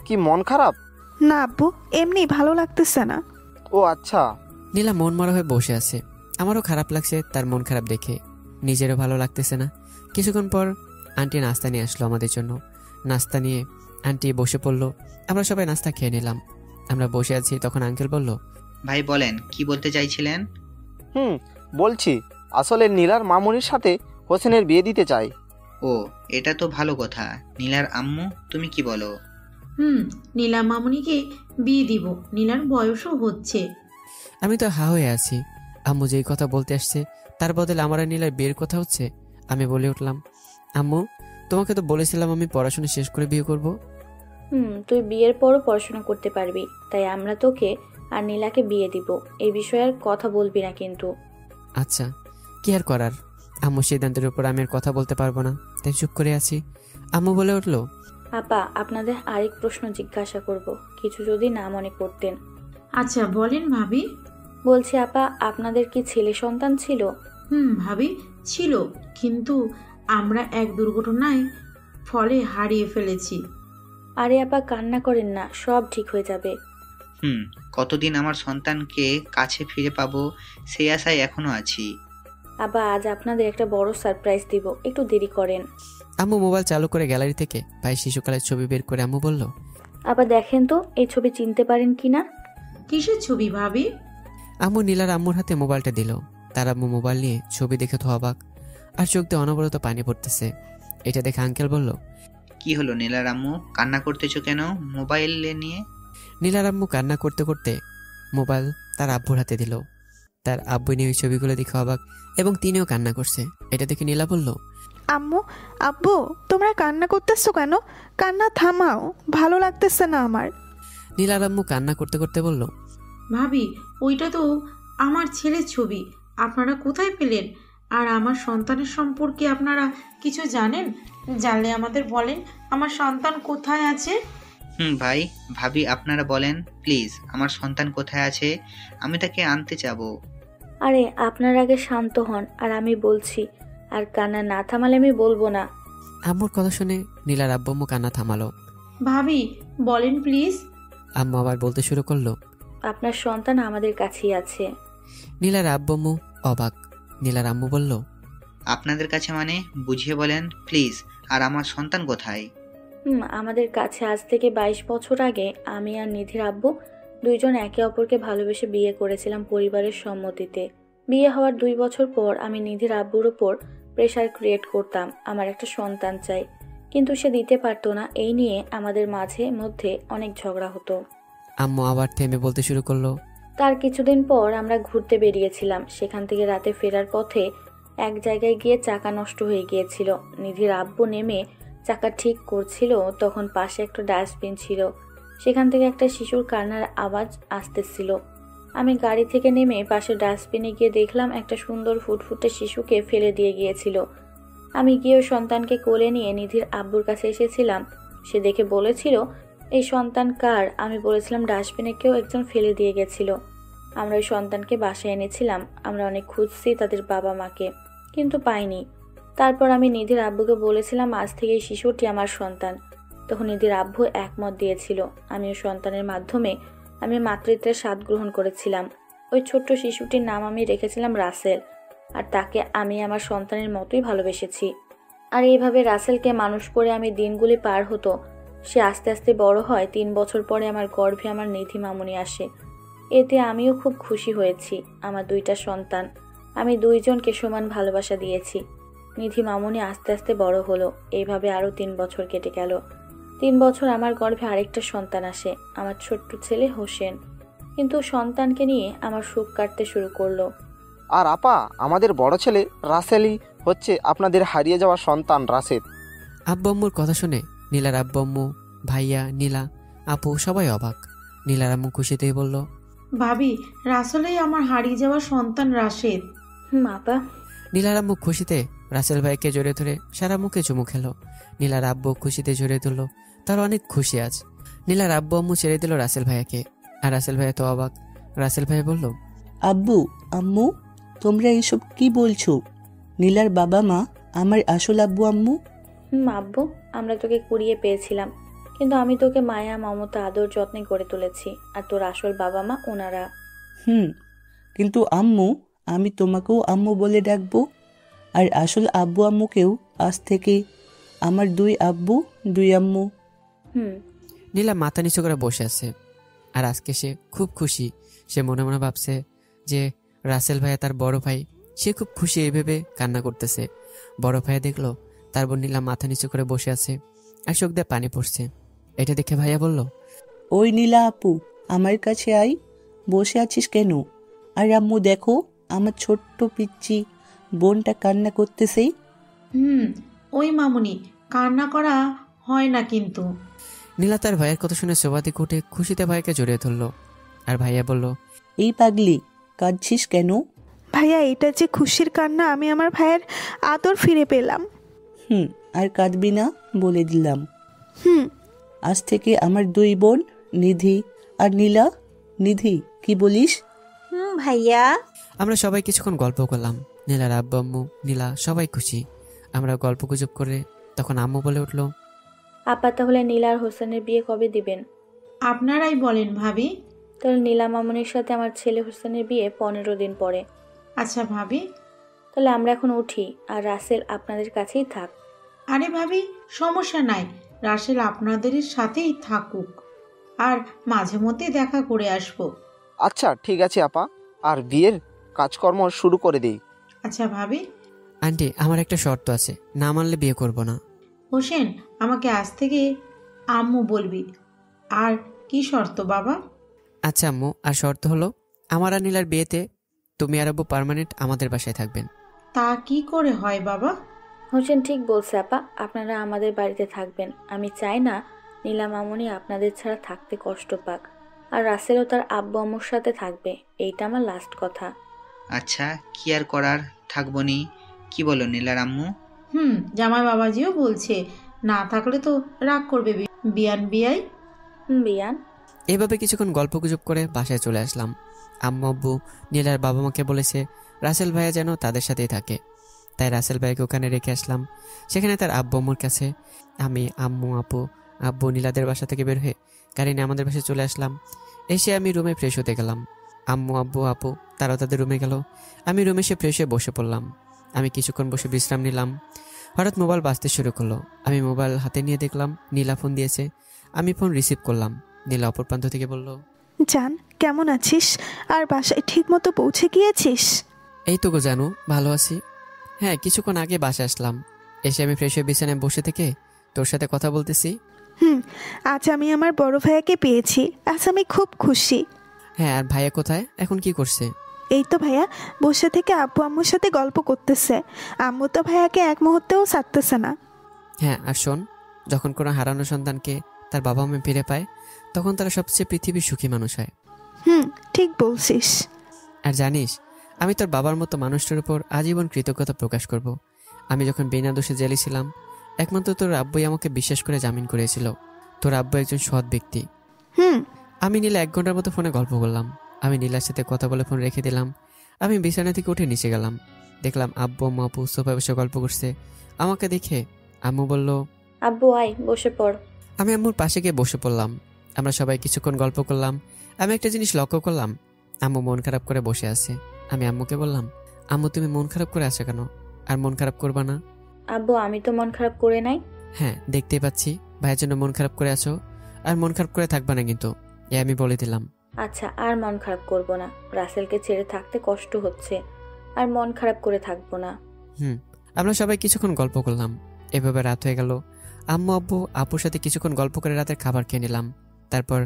কি মন খারাপ? না আব্বু, এমনি ভালো লাগতেছে না। ও আচ্ছা। নীলা মনমরা হয়ে বসে আছে। আমারও খারাপ লাগছে তার মন খারাপ দেখে, নিজেরও ভালো লাগতেছে না। কিছুক্ষণ পর আন্টি নাস্তা নিয়ে আসলো আমাদের জন্য। নাস্তা নিয়ে আন্টি বসে পড়লো। আমরা সবাই নাস্তা খেয়ে নিলাম। আমরা বসে আছি, তখন আঙ্কেল বলল, ভাই বলেন, কি বলতে চাইছিলেন? বলছি, আসলে নীলার মামুনির সাথে হোসেনের বিয়ে দিতে চাই। ও, এটা তো ভালো কথা। নীলার আম্মু, তুমি কি বলো? নীলা মামুনিকে বিয়ে দিব। নীলার বয়সও হচ্ছে। আমি তো হা হয়ে আছি। আম্মু যেই কথা বলতে আসছে তার বদলে আমার আর নীলার বিয়ের কথা হচ্ছে। আমি বলে উঠলাম, আম্মু, তোমাকে তো বলেছিলাম আমি পড়াশোনা শেষ করে বিয়ে করব। তুই বিয়ের পরও পড়াশোনা করতে পারবি, তাই আমরা তোকে আর নীলাকে বিয়ে দিব। এই বিষয়ে আর কথা বলবি না কিন্তু। আচ্ছা, কি আর করার, আম্মু সিদ্ধান্তের উপর আমি আর কথা বলতে পারবো না, তাই চুপ করে আছি। আম্মু বলে উঠলো, আপা, আপনাদের আরেক প্রশ্ন জিজ্ঞাসা করব, কিছু যদি না মনে করতেন। আচ্ছা বলেন ভাবি। বলছি আপা, আপনাদের কি ছেলে সন্তান ছিল? ভাবি, ছিল, কিন্তু আমরা এক দুর্ঘটনায় ফলে হারিয়ে ফেলেছি। আরে আপা, কান্না করেন না, সব ঠিক হয়ে যাবে। কতদিন আমার সন্তানকে কাছে ফিরে পাবো সেই আশায় এখনো আছি। আপা, আজ আপনাদের একটা বড় সারপ্রাইজ দিব, একটু দেরি করেন। আম্মু মোবাইল চালু করে গ্যালারি থেকে ভাই শিশুকালের ছবি বের করে আম্মু বলল, আপা দেখেন তো, এই ছবি চিনতে পারেন কিনা? কিসের ছবি ভাবি? আম্মু নীলার আম্মুর হাতে মোবাইলটা দিল। তার আম্মু মোবাইল নিয়ে ছবি দেখে তো অবাক, আর চোখ দিয়ে অনবরত পানি পড়তেছে। এটা দেখে আঙ্কেল বলল, কি হলো নীলার আম্মু, কান্না করতেছো কেন মোবাইল নিয়ে? নীলার আম্মু কান্না করতে করতে মোবাইল তার আব্বুর হাতে দিল। তার আব্বু নিয়ে ওই ছবিগুলো দেখে অবাক, এবং তিনিও কান্না করছে। এটা দেখে নীলা বলল, আম্মু, আব্বু, তোমরা কান্না করতেছো কেন? কান্না থামাও, ভালো লাগতেছে না আমার। নীলার আম্মু কান্না করতে করতে বলল, ভাবি, ওইটা তো আমার ছেলের ছবি। আপনারা কোথায় পেলেন? আর আমার সন্তানের সম্পর্কে আপনারা কিছু জানেন? জানলে আমাদের বলেন, আমার সন্তান কোথায় আছে? ভাই, ভাবি, আপনারা বলেন প্লিজ, আমার সন্তান কোথায় আছে? আমি তাকে আনতে যাব। আরে আপনার আগে শান্ত হন, আর আমি বলছি। আর কান্না না থামালে আমি বলবো না। আম্মুর কথা শুনে নীলার আব্বু আম্মু কান্না থামালো। ভাবি বলেন প্লিজ। আম্মু আবার বলতে শুরু করলো, আপনার সন্তান আমাদের কাছেই আছে। নীলার আব্বু আম্মু অবাক। নীলার আম্মু বলল, আপনাদের কাছে মানে? বুঝিয়ে বলেন প্লিজ। আর আমার সন্তান কোথায়? আমাদের কাছে আজ থেকে 22 বছর আগে আমি আর নিধির আব্বু দুইজন একে অপরকে ভালোবেসে বিয়ে করেছিলাম পরিবারের সম্মতিতে। বিয়ে হওয়ার 2 বছর পর আমি নিধির আব্বুর ওপর প্রেশার ক্রিয়েট করতাম, আমার একটা সন্তান চাই, কিন্তু সে দিতে পারতো না। এই নিয়ে আমাদের মাঝে মধ্যে অনেক ঝগড়া হতো। আম্মু আবার থেমে বলতে শুরু করলো, তার কিছুদিন পর আমরা ঘুরতে বেরিয়েছিলাম। সেখান থেকে রাতে ফেরার পথে এক জায়গায় গিয়ে চাকা নষ্ট হয়ে গিয়েছিল। নিধির আব্বু নেমে চাকা ঠিক করছিল, তখন পাশে একটা ডাস্টবিন ছিল, সেখান থেকে একটা শিশুর কান্নার আওয়াজ আসতেছিল। আমি গাড়ি থেকে নেমে পাশে ডাস্টবিনে গিয়ে দেখলাম একটা সুন্দর ফুটফুটে শিশুকে ফেলে দিয়ে গিয়েছিল। আমি গিয়ে ওই সন্তানকে কোলে নিয়ে নিধির আব্বুর কাছে এসেছিলাম। সে দেখে বলেছিল, এই সন্তান কার? আমি বলেছিলাম ডাস্টবিনে কেউ একজন ফেলে দিয়ে গেছিল। আমরা ওই সন্তানকে বাসায় এনেছিলাম। আমরা অনেক খুঁজছি তাদের বাবা মাকে, কিন্তু পাইনি। তারপর আমি নিধির আব্বুকে বলেছিলাম আজ থেকে এই শিশুটি আমার সন্তান। তখন নিধির আব্বু একমত দিয়েছিল। আমিও সন্তানের মাধ্যমে আমি মাতৃত্বের স্বাদ গ্রহণ করেছিলাম। ওই ছোট্ট শিশুটির নাম আমি রেখেছিলাম রাসেল, আর তাকে আমি আমার সন্তানের মতোই ভালোবেসেছি। আর এইভাবে রাসেলকে মানুষ করে আমি দিনগুলি পার হতো। সে আস্তে আস্তে বড় হয়। 3 বছর পরে আমার গর্ভে আমার নিধি মামুনি আসে। এতে আমিও খুব খুশি হয়েছি। আমার 2টা সন্তান, আমি 2জনকে সমান ভালোবাসা দিয়েছি। নিধি মামুনি আস্তে আস্তে বড় হলো। এইভাবে আরও 3 বছর কেটে গেল। 3 বছর আমার গর্ভে আরেকটা সন্তান আসে, আমার ছোট্ট ছেলে হোসেন। কিন্তু সন্তানকে নিয়ে আমার সুখ কাটতে শুরু করলো। আর আপা, আমাদের বড় ছেলে রাসেলই হচ্ছে আপনাদের হারিয়ে যাওয়া সন্তান রাশেদ। আব্বু আম্মুর কথা শুনে নীলার আব্বু আম্মু, ভাইয়া, নীলা, আপু সবাই অবাক। নীলার আম্মু খুশিতেই বলল, ভাবি, রাসেলই আমার হারিয়ে যাওয়া সন্তান রাশেদ। আপা। নীলার আম্মু খুশিতে রাসেল ভাইকে জড়িয়ে ধরে সারা মুখে চুমু খেলো। নীলার আব্বু খুশিতে জড়িয়ে ধরলো। তার অনেক খুশি আজ। নীলার আব্বু আম্মু ছেড়ে দিল রাসেল ভাইয়াকে। আর রাসেল ভাইয়া তো অবাক। রাসেল ভাই বলল, আব্বু আম্মু, তোমরা এইসব কি বলছো? নীলার বাবা মা আমার আসল আব্বু আম্মু? আব্বু, আমরা তোকে কুড়িয়ে পেয়েছিলাম, কিন্তু আমি তোকে মায়া, মমতা, আদর, যত্নে গড়ে তুলেছি। আর তোর আসল বাবা মা ওনারা। কিন্তু আম্মু, আমি তোমাকেও আম্মু বলে ডাকবো। আর আসল আব্বু আম্মুকেও আজ থেকে আমার 2 আব্বু 2 আম্মু। নীলা মাথা নিচু করে বসে আছে। আর আজকে সে খুব খুশি। সে মনে মনে ভাবছে যে রাসেল ভাইয়া তার বড় ভাই। সে খুব খুশি এই ভেবে কান্না করতেছে। বড় ভাইয়া দেখলো তার বোন নীলা মাথা নিচু করে বসে আছে আর চোখ দিয়ে পানি পড়ছে। এটা দেখে ভাইয়া বলল, ওই নীলা আপু, আমার কাছে আই। বসে আছিস কেন? আর আম্মু দেখো, আমার ছোট্ট পিচ্চি বোনটা কান্না করতেছে। ওই মামুনি, কান্না করা হয় না কিন্তু। নীলা তার ভাইয়ের কথা শুনে সোফা থেকে উঠে খুশিতে ভাইকে জড়িয়ে ধরলো। আর ভাইয়া বলল, এই পাগলি, কাঁদছিস কেন? ভাইয়া, এটা যে খুশির কান্না, আমি আমার ভাইয়ের আদর ফিরে পেলাম। আর কাঁদবি না বলে দিলাম। আজ থেকে আমার 2 বোন, নিধি আর নীলা। নিধি, কি বলিস? ভাইয়া। আমরা সবাই কিছুক্ষণ গল্প করলাম। নীলার আব্বু আম্মু, নীলা সবাই খুশি। আমরা গল্প গুজব করে তখন আম্মু বলে উঠল, আপা, তাহলে নীলা আর হোসেনের বিয়ে কবে দিবেন? আপনারাই বলেন ভাবি। তাহলে নীলা মামুনির সাথে আমার ছেলে হোসেনের বিয়ে 15 দিন পরে। আচ্ছা ভাবি। তাহলে আমরা এখন উঠি, আর রাসেল আপনাদের কাছেই থাক। আরে ভাবি, সমস্যা নাই, রাসেল আপনাদের সাথেই থাকুক, আর মাঝে মধ্যে দেখা করে আসবো। আচ্ছা ঠিক আছে আপা, আর বিয়ের কাজকর্ম শুরু করে দেই। আচ্ছা ভাবি। আন্টি, আমার একটা শর্ত আছে, না মানলে বিয়ে করব না। হোসেন, আমাকে আজ থেকে আম্মু বলবি। আর কি শর্ত বাবা? আচ্ছা আম্মু, আর শর্ত হলো আমার আর নীলার বিয়েতে তুমি আর আব্বু পার্মানেন্ট আমাদের বাসায় থাকবেন। তা কি করে হয় বাবা? হোসেন ঠিক বলছে আপা, আপনারা আমাদের বাড়িতে থাকবেন। আমি চাই না নীলা মামুনি আপনাদের ছাড়া থাকতে কষ্ট পাক। আর রাসেলও তার আব্বু আম্মুর সাথে থাকবে। এইটা আমার লাস্ট কথা। আচ্ছা, কি আর করার, থাকবো নি। কি বলো নীলার আম্মু? জামাই বাবাজিও বলছে, না থাকলে তো রাগ করবে বিয়ান বিয়াই। বিয়ান। এভাবে কিছুক্ষণ গল্প গুজব করে বাসায় চলে আসলাম। আম্মু আব্বু নীলার বাবা মাকে বলেছে রাসেল ভাইয়া যেন তাদের সাথেই থাকে। তাই রাসেল ভাইকে ওখানে রেখে আসলাম। সেখানে তার আব্বু আম্মুর কাছে। আমি, আম্মু, আব্বু নীলাদের বাসা থেকে বের হয়ে গাড়ি নিয়ে আমাদের বাসায় চলে আসলাম। এসে আমি রুমে ফ্রেশ হতে গেলাম। আম্মু, আব্বু, আপু তারাও তাদের রুমে গেল। আমি রুমে এসে ফ্রেশ হয়ে বসে পড়লাম। আমি কিছুক্ষণ বসে বিশ্রাম নিলাম। হঠাৎ মোবাইল বাজতে শুরু করলো। আমি মোবাইল হাতে নিয়ে দেখলাম নীলা ফোন দিয়েছে। আমি ফোন রিসিভ করলাম। নীলা অপর প্রান্ত থেকে বলল, জান, কেমন আছিস? আর বাসায় ঠিক মতো পৌঁছে গিয়েছিস? এই তো গো জানু, ভালো আছি। হ্যাঁ, কিছুক্ষণ আগে বাসায় আসলাম। এসে আমি ফ্রেশ হয়ে বিছানায় বসে থেকে তোর সাথে কথা বলতেছি। আজ আমি আমার বড় ভাইয়াকে পেয়েছি। আজ আমি খুব খুশি। হ্যাঁ, আর ভাইয়া কোথায়, এখন কি করছে? এই তো ভাইয়া বসে থেকে আব্বু আম্মুর সাথে গল্প করতেছে। আম্মু তো ভাইয়াকে এক মুহূর্তেও ছাড়তেছে না। হ্যাঁ, আর শোন, যখন কোনো হারানো সন্তানকে তার বাবা মা ফিরে পায় তখন তারা সবচেয়ে পৃথিবীর সুখী মানুষ হয়। ঠিক বলছিস। আর জানিস, আমি তোর বাবার মতো মানুষটার উপর আজীবন কৃতজ্ঞতা প্রকাশ করব। আমি যখন বিনা দোষে জেলে ছিলাম, একমাত্র তোর আব্বুই আমাকে বিশ্বাস করে জামিন করেছিল। তোর আব্বু একজন সৎ ব্যক্তি। আমি নীলা 1 ঘন্টার মতো ফোনে গল্প করলাম। আমি নীলার সাথে কথা বলে ফোন রেখে দিলাম। আমি বিছানা থেকে উঠে নিচে গেলাম। দেখলাম আব্বু আম্মু আপু সোফায় বসে গল্প করছে। আমাকে দেখে আম্মু বলল, আব্বু আয় বসে পড়। আমি আম্মুর পাশে গিয়ে বসে পড়লাম। আমরা সবাই কিছুক্ষণ গল্প করলাম। আমি একটা জিনিস লক্ষ্য করলাম, আম্মু মন খারাপ করে বসে আছে। আমি আম্মুকে বললাম, আম্মু তুমি মন খারাপ করে আছো কেন? আর মন খারাপ করবা না? আব্বু আমি তো মন খারাপ করে নাই। হ্যাঁ দেখতেই পাচ্ছি, ভাইয়ের জন্য মন খারাপ করে আছো, আর মন খারাপ করে থাকবা না কিন্তু, এ আমি বলে দিলাম। আচ্ছা আর মন খারাপ করব না, রাসেলকে ছেড়ে থাকতে কষ্ট হচ্ছে, আর মন খারাপ করে থাকবো না। আমরা সবাই কিছুক্ষণ গল্প করলাম। এভাবে রাত হয়ে গেল। আম্মু আব্বু আপুর সাথে কিছুক্ষণ গল্প করে রাতের খাবার খেয়ে নিলাম। তারপর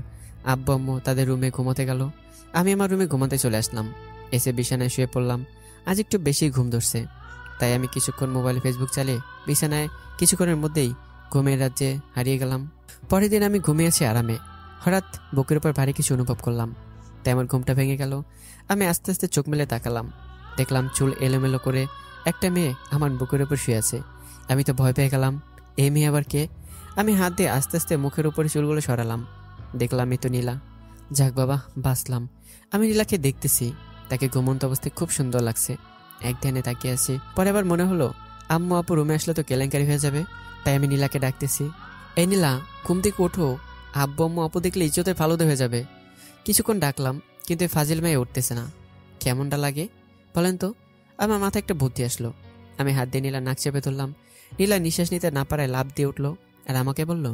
আব্বু আম্মু তাদের রুমে ঘুমাতে গেল। আমি আমার রুমে ঘুমাতে চলে আসলাম। এসে বিছানায় শুয়ে পড়লাম। আজ একটু বেশি ঘুম ধরছে, তাই আমি কিছুক্ষণ মোবাইলে ফেসবুক চালিয়ে বিছানায় কিছুক্ষণের মধ্যেই ঘুমের রাজ্যে হারিয়ে গেলাম। পরের দিন আমি ঘুমিয়েছি আরামে। হঠাৎ বুকের উপর ভারী কিছু অনুভব করলাম, তাই আমার ঘুমটা ভেঙে গেল। আমি আস্তে আস্তে চোখ মেলে তাকালাম। দেখলাম চুল এলোমেলো করে একটা মেয়ে আমার বুকের উপর শুয়ে আছে। আমি তো ভয় পেয়ে গেলাম, এই মেয়ে আবার কে? আমি হাত দিয়ে আস্তে আস্তে মুখের উপরে চুলগুলো সরালাম। দেখলাম এই তো নীলা। যাক বাবা, বাঁচলাম। আমি নীলাকে দেখতেছি, তাকে ঘুমন্ত অবস্থায় খুব সুন্দর লাগছে। এক ধ্যানে তাকিয়ে আছি। পরে আবার মনে হলো আম্মু আপু রুমে আসলে তো কেলেঙ্কারি হয়ে যাবে, তাই আমি নীলাকে ডাকতেছি, এই নীলা ঘুম থেকে ওঠো, আব্বু আম্মু আপু দেখলে ইজ্জতের ফালুদা হয়ে যাবে। কিছুক্ষণ ডাকলাম, কিন্তু ফাজিল মেয়ে উঠতেছে না। কেমনটা লাগে বলেন তো? আমার মাথায় একটা বুদ্ধি আসলো। আমি হাত দিয়ে নীলা নাক চেপে ধরলাম। নীলা নিঃশ্বাস নিতে না পারায় লাফ দিয়ে উঠলো আর আমাকে বলল,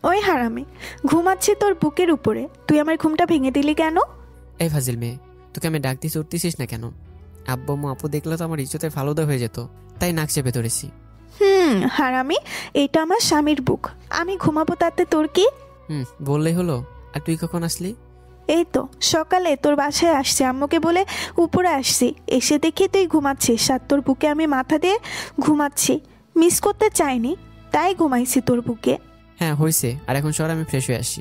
ওই হারামি, ঘুমাচ্ছি তোর বুকের উপরে, তুই আমার ঘুমটা ভেঙে দিলি কেন? এই ফাজিল মেয়ে, তোকে আমি ডাক দিছি, উঠতেছিস না কেন? আব্বু আম্মু আপু দেখলে তো আমার ইজ্জতের ফালুদা হয়ে যেত, তাই নাক চেপে ধরেছি। হারামি, এটা আমার স্বামীর বুক, আমি ঘুমাবো, তাতে তোর কি? বললেই হলো। আর তুই কখন আসলি? এই তো সকালে তোর বাসায় আসছি, আম্মুকে বলে উপরে আসছি, এসে দেখি তুই ঘুমাচ্ছিস আর তোর বুকে আমি মাথা দিয়ে ঘুমাচ্ছি। মিস করতে চাইনি, তাই ঘুমাইছি তোর বুকে। হ্যাঁ হয়েছে, আর এখন সর, আমি ফ্রেশ হয়ে আসি।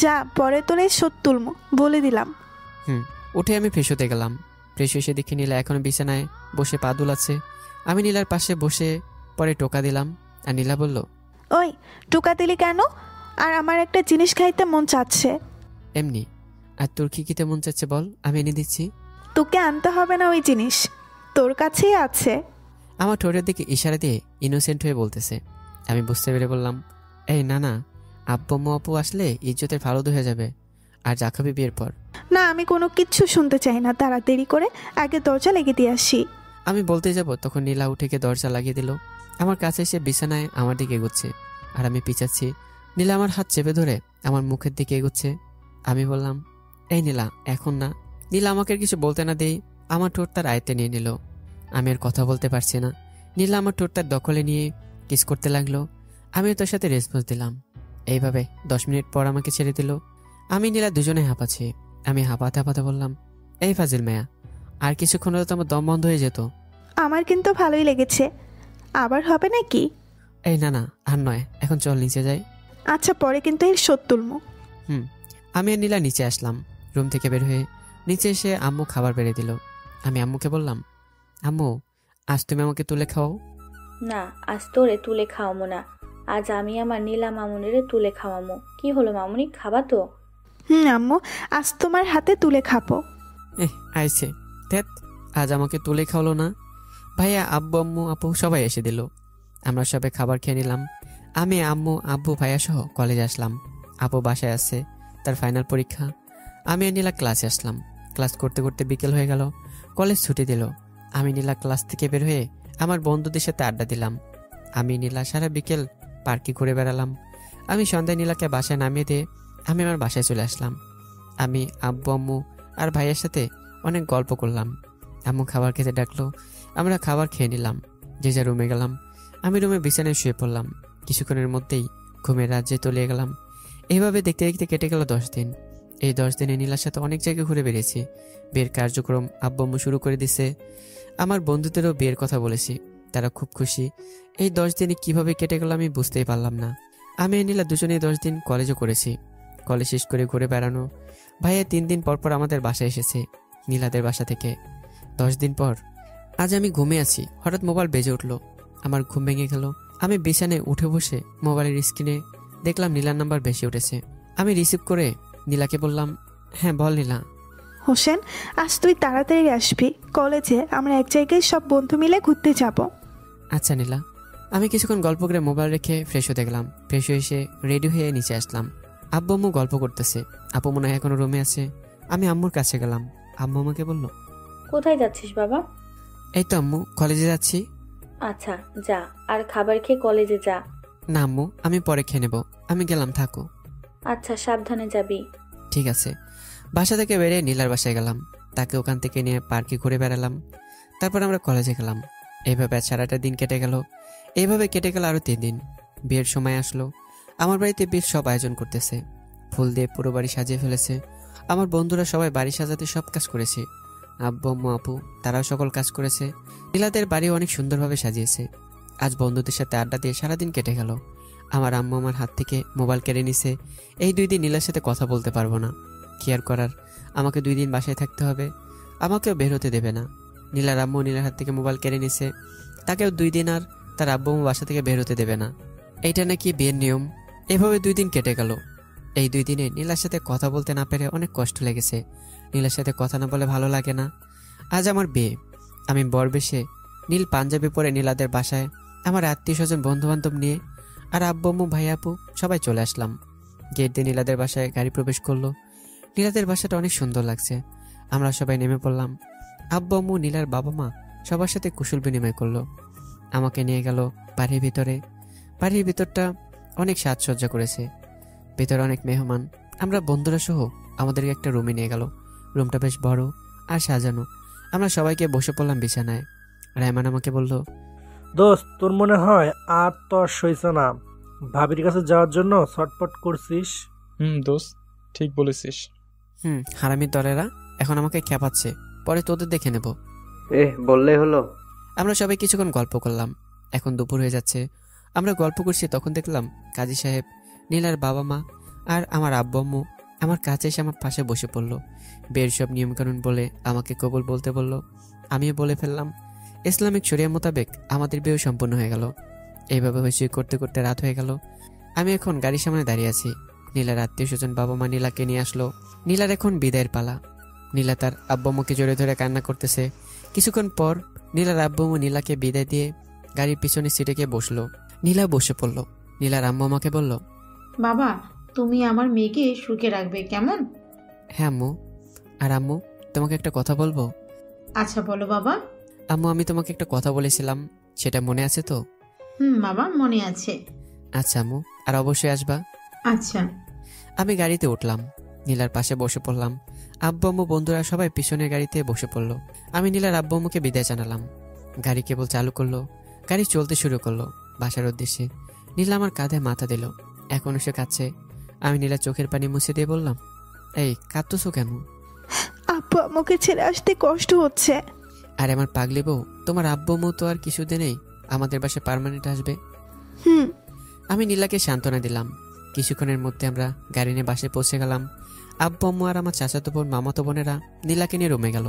যা, পরে তোরে শোধ তুলমু, বলে দিলাম। উঠে আমি ফ্রেশ হতে গেলাম। ফ্রেশ এসে দেখি নীলা এখনো বিছানায় বসে পা দুলাচ্ছে। আমি নীলার পাশে বসে পরে টোকা দিলাম, আর নীলা বলল, ওই টোকা দিলি কেন? আর আমার একটা জিনিস খাইতে মন চাচ্ছে। এমনি। আর তোর কি খেতে মন চাচ্ছে বল, আমি এনে দিচ্ছি। তোকে আনতে হবে না ওই জিনিস, তোর কাছেই আছে। আমার ঠোঁটের দিকে ইশারা দিয়ে ইনোসেন্ট হয়ে বলতেছে। আমি বুঝতে পেরে বললাম, এই না না, আব্বু আম্মু আপু আসলে ইজ্জতের ফালুদা হয়ে যাবে, আর যা খাবি বিয়ের পর। না, আমি কোনো কিচ্ছু শুনতে চাই না, তাড়াতাড়ি করে আগে দরজা লেগে দিয়ে আসি। আমি বলতে যাব, তখন নীলা উঠে গিয়ে দরজা লাগিয়ে দিল। আমার কাছে এসে বিছানায় আমার দিকে এগোচ্ছে, আর আমি পিছাচ্ছি। নীলা আমার হাত চেপে ধরে আমার মুখের দিকে এগোচ্ছে। আমি বললাম, এই নীলা এখন না। নীলা আমাকে কিছু বলতে না দেই আমার ঠোঁট তার আয়ত্তে নিয়ে নিল। আমি আর কথা বলতে পারছি না। নীলা আমার ঠোঁট তার দখলে নিয়ে কিস করতে লাগলো। আমিও তোর সাথে রেসপন্স দিলাম। এইভাবে 10 মিনিট পর আমাকে ছেড়ে দিল। আমি নীলা দুজনে হাঁপাচ্ছি। আমি হাঁপাতে হাঁপাতে বললাম, এই ফাজিল মেয়া, আর কিছুক্ষণ হলে তো আমার দম বন্ধ হয়ে যেত। আমার কিন্তু ভালোই লেগেছে, আবার হবে নাকি? এই না না, আর নয়, এখন চল নিচে যাই। আচ্ছা, পরে কিন্তু এর শোধ তুলমু। আমি আর নীলা নিচে আসলাম। রুম থেকে বের হয়ে নিচে এসে আম্মু খাবার বেড়ে দিল। আমি আম্মুকে বললাম, আম্মু আজ তুমি আমাকে তুলে খাওয়াও। না, আজ তোরে তুলে খাওয়ামো না, আজ আমি আমার নীলা মামুনিরে তুলে খাওয়ামো। কি হলো মামুনি, খাবা তো? আম্মু, আজ তোমার হাতে তুলে খাবো। আইছে ধ্যাত, আজ আমাকে তুলে খাওয়ালো না। ভাইয়া আব্বু আম্মু আপু সবাই এসে দিল। আমরা সবাই খাবার খেয়ে নিলাম। আমি আম্মু আব্বু ভাইয়া সহ কলেজে আসলাম। আপু বাসায় আছে, তার ফাইনাল পরীক্ষা। আমি আর নীলা ক্লাসে আসলাম। ক্লাস করতে করতে বিকেল হয়ে গেল। কলেজ ছুটি দিল। আমি নীলা ক্লাস থেকে বের হয়ে আমার বন্ধুদের সাথে আড্ডা দিলাম। আমি নীলা সারা বিকেল পার্কে ঘুরে বেড়ালাম। আমি সন্ধ্যায় নীলাকে বাসায় নামিয়ে দিয়ে আমি আমার বাসায় চলে আসলাম। আমি আব্বু আম্মু আর ভাইয়ের সাথে অনেক গল্প করলাম। আম্মু খাবার খেতে ডাকলো। আমরা খাবার খেয়ে নিলাম, যে যা রুমে গেলাম। আমি রুমে বিছানায় শুয়ে পড়লাম। কিছুক্ষণের মধ্যেই ঘুমের রাজ্যে তলিয়ে গেলাম। এইভাবে দেখতে দেখতে কেটে গেল 10 দিন। এই 10 দিনে নীলার সাথে অনেক জায়গায় ঘুরে বেরিয়েছি। বিয়ের কার্যক্রম আব্বু আম্মু শুরু করে দিছে। আমার বন্ধুদেরও বিয়ের কথা বলেছি, তারা খুব খুশি। এই 10 দিনে কিভাবে কেটে গেল আমি বুঝতেই পারলাম না। আমি আর নীলা দুজনেই 10 দিন কলেজও করেছি। কলেজ শেষ করে ঘুরে বেড়ানো। ভাইয়া 3 দিন পর পর আমাদের বাসায় এসেছে, নীলাদের বাসা থেকে। 10 দিন পর আজ আমি ঘুমিয়ে আছি, হঠাৎ মোবাইল বেজে উঠলো। আমার ঘুম ভেঙে গেল। আমি বিছানায় উঠে বসে মোবাইলের স্ক্রিনে দেখলাম নীলার নাম্বার বেশি উঠেছে। আমি রিসিভ করে নীলাকে বললাম, হ্যাঁ বল নীলা। হোসেন, আজ তুই তাড়াতাড়ি আসবি। কলেজে আমরা এক জায়গায় সব বন্ধু মিলে ঘুরতে যাব। আচ্ছা নীলা। আমি কিছুক্ষণ গল্প করে মোবাইল রেখে ফ্রেশ হতে গেলাম। ফ্রেশ হয়ে এসে রেডি হয়ে নিচে আসলাম। আব্বু আম্মু গল্প করতেছে। আপু মনে হয় এখনো রুমে আছে। আমি আম্মুর কাছে গেলাম। আম্মু আমাকে বলল, কোথায় যাচ্ছিস বাবা? এই তো আম্মু, কলেজে যাচ্ছি। আচ্ছা যা, আর খাবার খেয়ে কলেজে যা। না আম্মু, আমি পরে খেয়ে নেবো। আমি গেলাম, থাকো। আচ্ছা সাবধানে যাবি। ঠিক আছে। বাসা থেকে বেরিয়ে নীলার বাসায় গেলাম। তাকে ওখান থেকে নিয়ে পার্কে ঘুরে বেড়ালাম। তারপর আমরা কলেজে গেলাম। এইভাবে সারাটা দিন কেটে গেল। এইভাবে কেটে গেল আরো 3 দিন। বিয়ের সময় আসলো। আমার বাড়িতে বিয়ের সব আয়োজন করতেছে। ফুল দিয়ে পুরো বাড়ি সাজিয়ে ফেলেছে। আমার বন্ধুরা সবাই বাড়ি সাজাতে সব কাজ করেছে। আব্বু আম্মু আপু তারাও সকল কাজ করেছে। নীলাদের বাড়ি অনেক সুন্দরভাবে সাজিয়েছে। আজ বন্ধুদের সাথে আড্ডা দিয়ে সারাদিন কেটে গেল। আমার আম্মু আমার হাত থেকে মোবাইল কেড়ে নিছে। এই 2 দিন নীলার সাথে কথা বলতে পারবো না। কি আর করার, আমাকে 2 দিন বাসায় থাকতে হবে। আমাকেও বের হতে দেবে না। নীলার আম্মু নীলার হাত থেকে মোবাইল কেড়ে নিছে। তাকেও 2 দিন আর তার আব্বু আম্মু বাসা থেকে বের হতে দেবে না। এইটা নাকি বিয়ের নিয়ম। এভাবে 2 দিন কেটে গেল। এই 2 দিনে নীলার সাথে কথা বলতে না পেরে অনেক কষ্ট লেগেছে। নীলার সাথে কথা না বলে ভালো লাগে না। আজ আমার বিয়ে। আমি বর বেশে নীল পাঞ্জাবি পরে নীলাদের বাসায় আমার আত্মীয় স্বজন বন্ধু বান্ধব নিয়ে আর আব্বু আম্মু ভাই আপু সবাই চলে আসলাম। গেট দিয়ে নীলাদের বাসায় গাড়ি প্রবেশ করলো। নীলাদের বাসাটা অনেক সুন্দর লাগছে। আমরা সবাই নেমে পড়লাম। আব্বু আম্মু নীলার বাবা মা সবার সাথে কুশল বিনিময় করলো। আমাকে নিয়ে গেল বাড়ির ভিতরে। বাড়ির ভিতরটা অনেক সাজসজ্জা করেছে। ভিতরে অনেক মেহমান। আমরা বন্ধুরা সহ আমাদেরকে একটা রুমে নিয়ে গেল। রুমটা বেশ বড় আর সাজানো। আমরা সবাইকে বসে পড়লাম বিছানায়। রায়মান আমাকে বলল, দোস্ত, তোর মনে হয় আর তোর সইছে না, ভাবির কাছে যাওয়ার জন্য ছটপট করছিস। দোস্ত, ঠিক বলেছিস। হারামির দলেরা এখন আমাকে খেপাচ্ছে। পরে তোদের দেখে নেব। বললেই হলো। আমরা সবাই কিছুক্ষণ গল্প করলাম। এখন দুপুর হয়ে যাচ্ছে। আমরা গল্প করছি, তখন দেখলাম কাজী সাহেব, নীলার বাবা মা আর আমার আব্বু আম্মু আমার কাছে এসে আমার পাশে বসে পড়লো। বিয়ের সব নিয়মকানুন বলে আমাকে কবুল বলতে বলল। আমিও বলে ফেললাম। ইসলামিক শরিয়া মোতাবেক আমাদের বিয়ে সম্পূর্ণ হয়ে গেল। এইভাবে হইচই করতে করতে রাত হয়ে গেল। আমি এখন গাড়ির সামনে দাঁড়িয়ে আছি। নীলার আত্মীয় স্বজন বাবা মা নীলাকে নিয়ে আসলো। নীলার এখন বিদায়ের পালা। নীলা তার আব্বু আম্মুকে জড়িয়ে ধরে কান্না করতেছে। কিছুক্ষণ পর নীলার আব্বু আম্মু নীলাকে বিদায় দিয়ে গাড়ির পিছনে সিটে গিয়ে বসলো। নীলা বসে পড়লো। নীলার আম্মু আমাকে বলল, বাবা, তুমি আমার মেয়েকে সুখে রাখবে, কেমন? হ্যাঁ আম্মু। আর আম্মু, তোমাকে একটা কথা বলবো? আচ্ছা বলো বাবা। আম্মু, আমি তোমাকে একটা কথা বলেছিলাম, সেটা মনে আছে তো? বাবা, মনে আছে। আচ্ছা আম্মু, আর অবশ্যই আসবা। আচ্ছা। আমি গাড়িতে উঠলাম। নীলার পাশে বসে পড়লাম। আব্বু আম্মু বন্ধুরা সবাই পিছনের গাড়িতে বসে পড়লো। আমি নীলার আব্বু আম্মুকে বিদায় জানালাম। গাড়ি কেবল চালু করলো। গাড়ি চলতে শুরু করলো বাসার উদ্দেশ্যে। নীলা আমার কাঁধে মাথা দিল। এখনো সে কাঁদছে। আমি নীলার চোখের পানি মুছে দিয়ে বললাম, এই কাঁদতেছো কেন? আব্বু আম্মুকে ছেড়ে আসতে কষ্ট হচ্ছে। আর আমার পাগলি বউ, তোমার আব্বু আম্মু তো আর কিছুদিনেই আমাদের বাসায় পার্মানেন্ট আসবে। আমি নীলাকে সান্ত্বনা দিলাম। কিছুক্ষণের মধ্যে আমরা গাড়ি নিয়ে বাসায় পৌঁছে গেলাম। আব্বু আম্মু আর আমার চাচাতো বোন মামাতো বোনেরা নীলাকে নিয়ে রুমে গেল।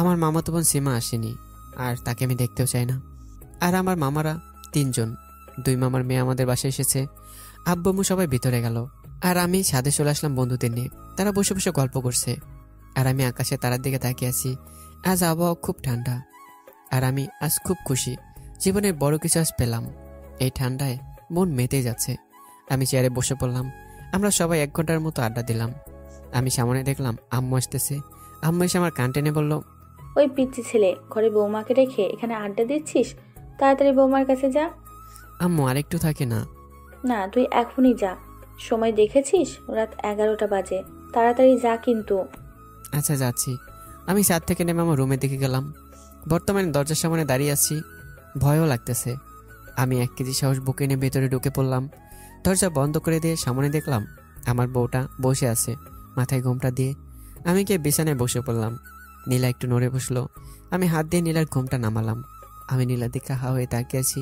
আমার মামাতো বোন সীমা আসেনি, আর তাকে আমি দেখতেও চাই না। আর আমার মামারা 3 জন, 2 মামার মেয়ে আমাদের বাসায় এসেছে। আব্বু আম্মু সবাই ভিতরে গেল। আর আমি ছাদে চলে আসলাম বন্ধুদের নিয়ে। তারা বসে বসে গল্প করছে। আর আমি আকাশে তারার দিকে তাকিয়ে আছি। আজ আবহাওয়া খুব ঠান্ডা। আর আমি আজ খুব খুশি। জীবনের বড় কিছু আজ পেলাম। এই ঠান্ডায় মন মেতে যাচ্ছে। আমি চেয়ারে বসে পড়লাম। আমরা সবাই 1 ঘন্টার মতো আড্ডা দিলাম। আমি সামনে দেখলাম আম্মু আসতেছে। আম্মু এসে আমার কান টেনে বলল, ওই পিচ্চি ছেলে, ঘরে বৌমাকে রেখে এখানে আড্ডা দিচ্ছিস? তাড়াতাড়ি বৌমার কাছে যা। আম্মু আরেকটু থাকে না? না, তুই এখনই যা। সময় দেখেছিস? রাত 11টা বাজে। তাড়াতাড়ি যা কিন্তু। আচ্ছা যাচ্ছি। আমি ছাদ থেকে নেমে আমার রুমের দিকে গেলাম। বর্তমানে দরজার সামনে দাঁড়িয়ে আছি। ভয়ও লাগতেছে। আমি 1 কেজি সাহস বুকে নিয়ে ভেতরে ঢুকে পড়লাম। দরজা বন্ধ করে দিয়ে সামনে দেখলাম আমার বউটা বসে আছে মাথায় ঘোমটা দিয়ে। আমি গিয়ে বিছানায় বসে পড়লাম। নীলা একটু নড়ে বসলো। আমি হাত দিয়ে নীলার ঘোমটা নামালাম। আমি নীলার দিকে হা হয়ে তাকিয়ে আছি।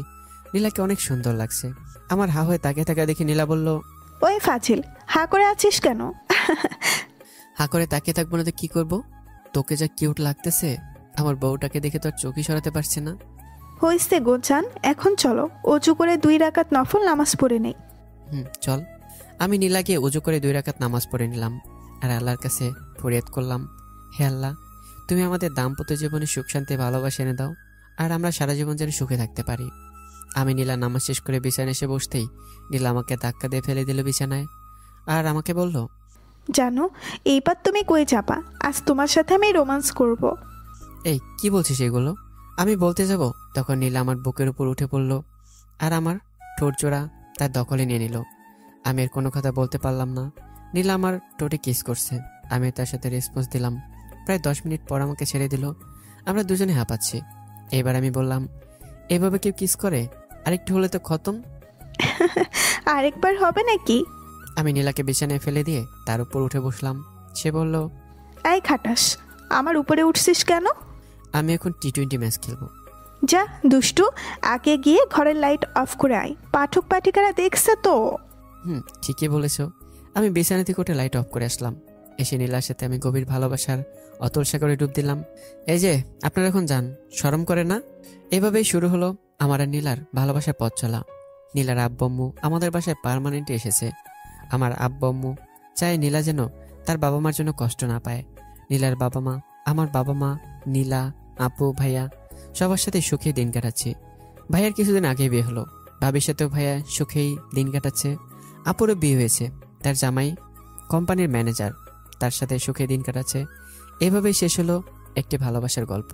নীলাকে অনেক সুন্দর লাগছে। আমার হা হয়ে তাকিয়ে থাকা দেখে নীলা বলল, ওই ফাজিল, হা করে আছিস কেন? হা করে তাকিয়ে থাকবো না তো কি করবো? তোকে যা কিউট লাগতেছে। আমার বউটাকে দেখে তো আর চোখই সরাতে পারছে না। হইছে গো জান, এখন চলো অজু করে 2 রাকাত নফল নামাজ পড়ে নেই। চল। আমি নীলাকে উজু করে 2 রাকাত নামাজ পড়ে নিলাম। আর আল্লাহর কাছে ফরিয়াদ করলাম, হে আল্লাহ, তুমি আমাদের দাম্পত্য জীবনে সুখ শান্তি ভালোবাসা এনে দাও, আর আমরা সারা জীবন যেন সুখে থাকতে পারি। আমি নীলা নামাজ শেষ করে বিছানায় এসে বসতেই নীলা আমাকে ধাক্কা দিয়ে ফেলে দিল বিছানায়, আর আমাকে বলল, জানো, এইবার তুমি কই যাবা? আজ তোমার সাথে আমি রোমান্স করব। এই কি বলছিস এগুলো? আমি বলতে যাব তখন নীলা আমার বুকের উপর উঠে পড়ল আর আমার ঠোঁট জোড়া তার দখলে নিয়ে নিল। আমি এর কোনো কথা বলতে পারলাম না। নীলা আমার ঠোঁটে কিস করছে, আমি তার সাথে রেসপন্স দিলাম। প্রায় 10 মিনিট পর আমাকে ছেড়ে দিল। আমরা দুজনে হাঁপাচ্ছি। এবার আমি বললাম, এভাবে কেউ কিস করে? আরেকটু হলে তো খতম। আরেকবার হবে নাকি? আমি নীলাকে বিছানায় ফেলে দিয়ে তার উপর উঠে বসলাম। সে বলল, এই খাটাস, আমার উপরে উঠছিস কেন? আমি এখন টি20 ম্যাচ খেলবো। যা দুষ্টু, আগে গিয়ে ঘরের লাইট অফ করে আয়, পাঠক পাঠিকারা দেখছে তো। ঠিকই বলেছ। আমি বিছানা থেকে উঠে লাইট অফ করে আসলাম। এসে নীলার সাথে আমি গভীর ভালোবাসার অতল সাগরে ডুব দিলাম। এই যে আপনারা এখন যান, শরম করে না? এভাবেই শুরু হলো আমার আর নীলার ভালোবাসার পথ চলা। নীলার আব্বু আমাদের বাসায় পার্মানেন্টে এসেছে। আমার আব্বু চায় নীলা যেন তার বাবা মার জন্য কষ্ট না পায়। নীলার বাবা মা, আমার বাবা মা, নীলা, আপু, ভাইয়া সবার সাথে সুখে দিন কাটাচ্ছে। ভাইয়ার কিছুদিন আগে বিয়ে হলো, ভাবির সাথেও ভাইয়া সুখেই দিন কাটাচ্ছে। আপুরও বিয়ে হয়েছে, তার জামাই কোম্পানির ম্যানেজার, তার সাথে সুখে দিন কাটাচ্ছে। এভাবেই শেষ হলো একটি ভালোবাসার গল্প।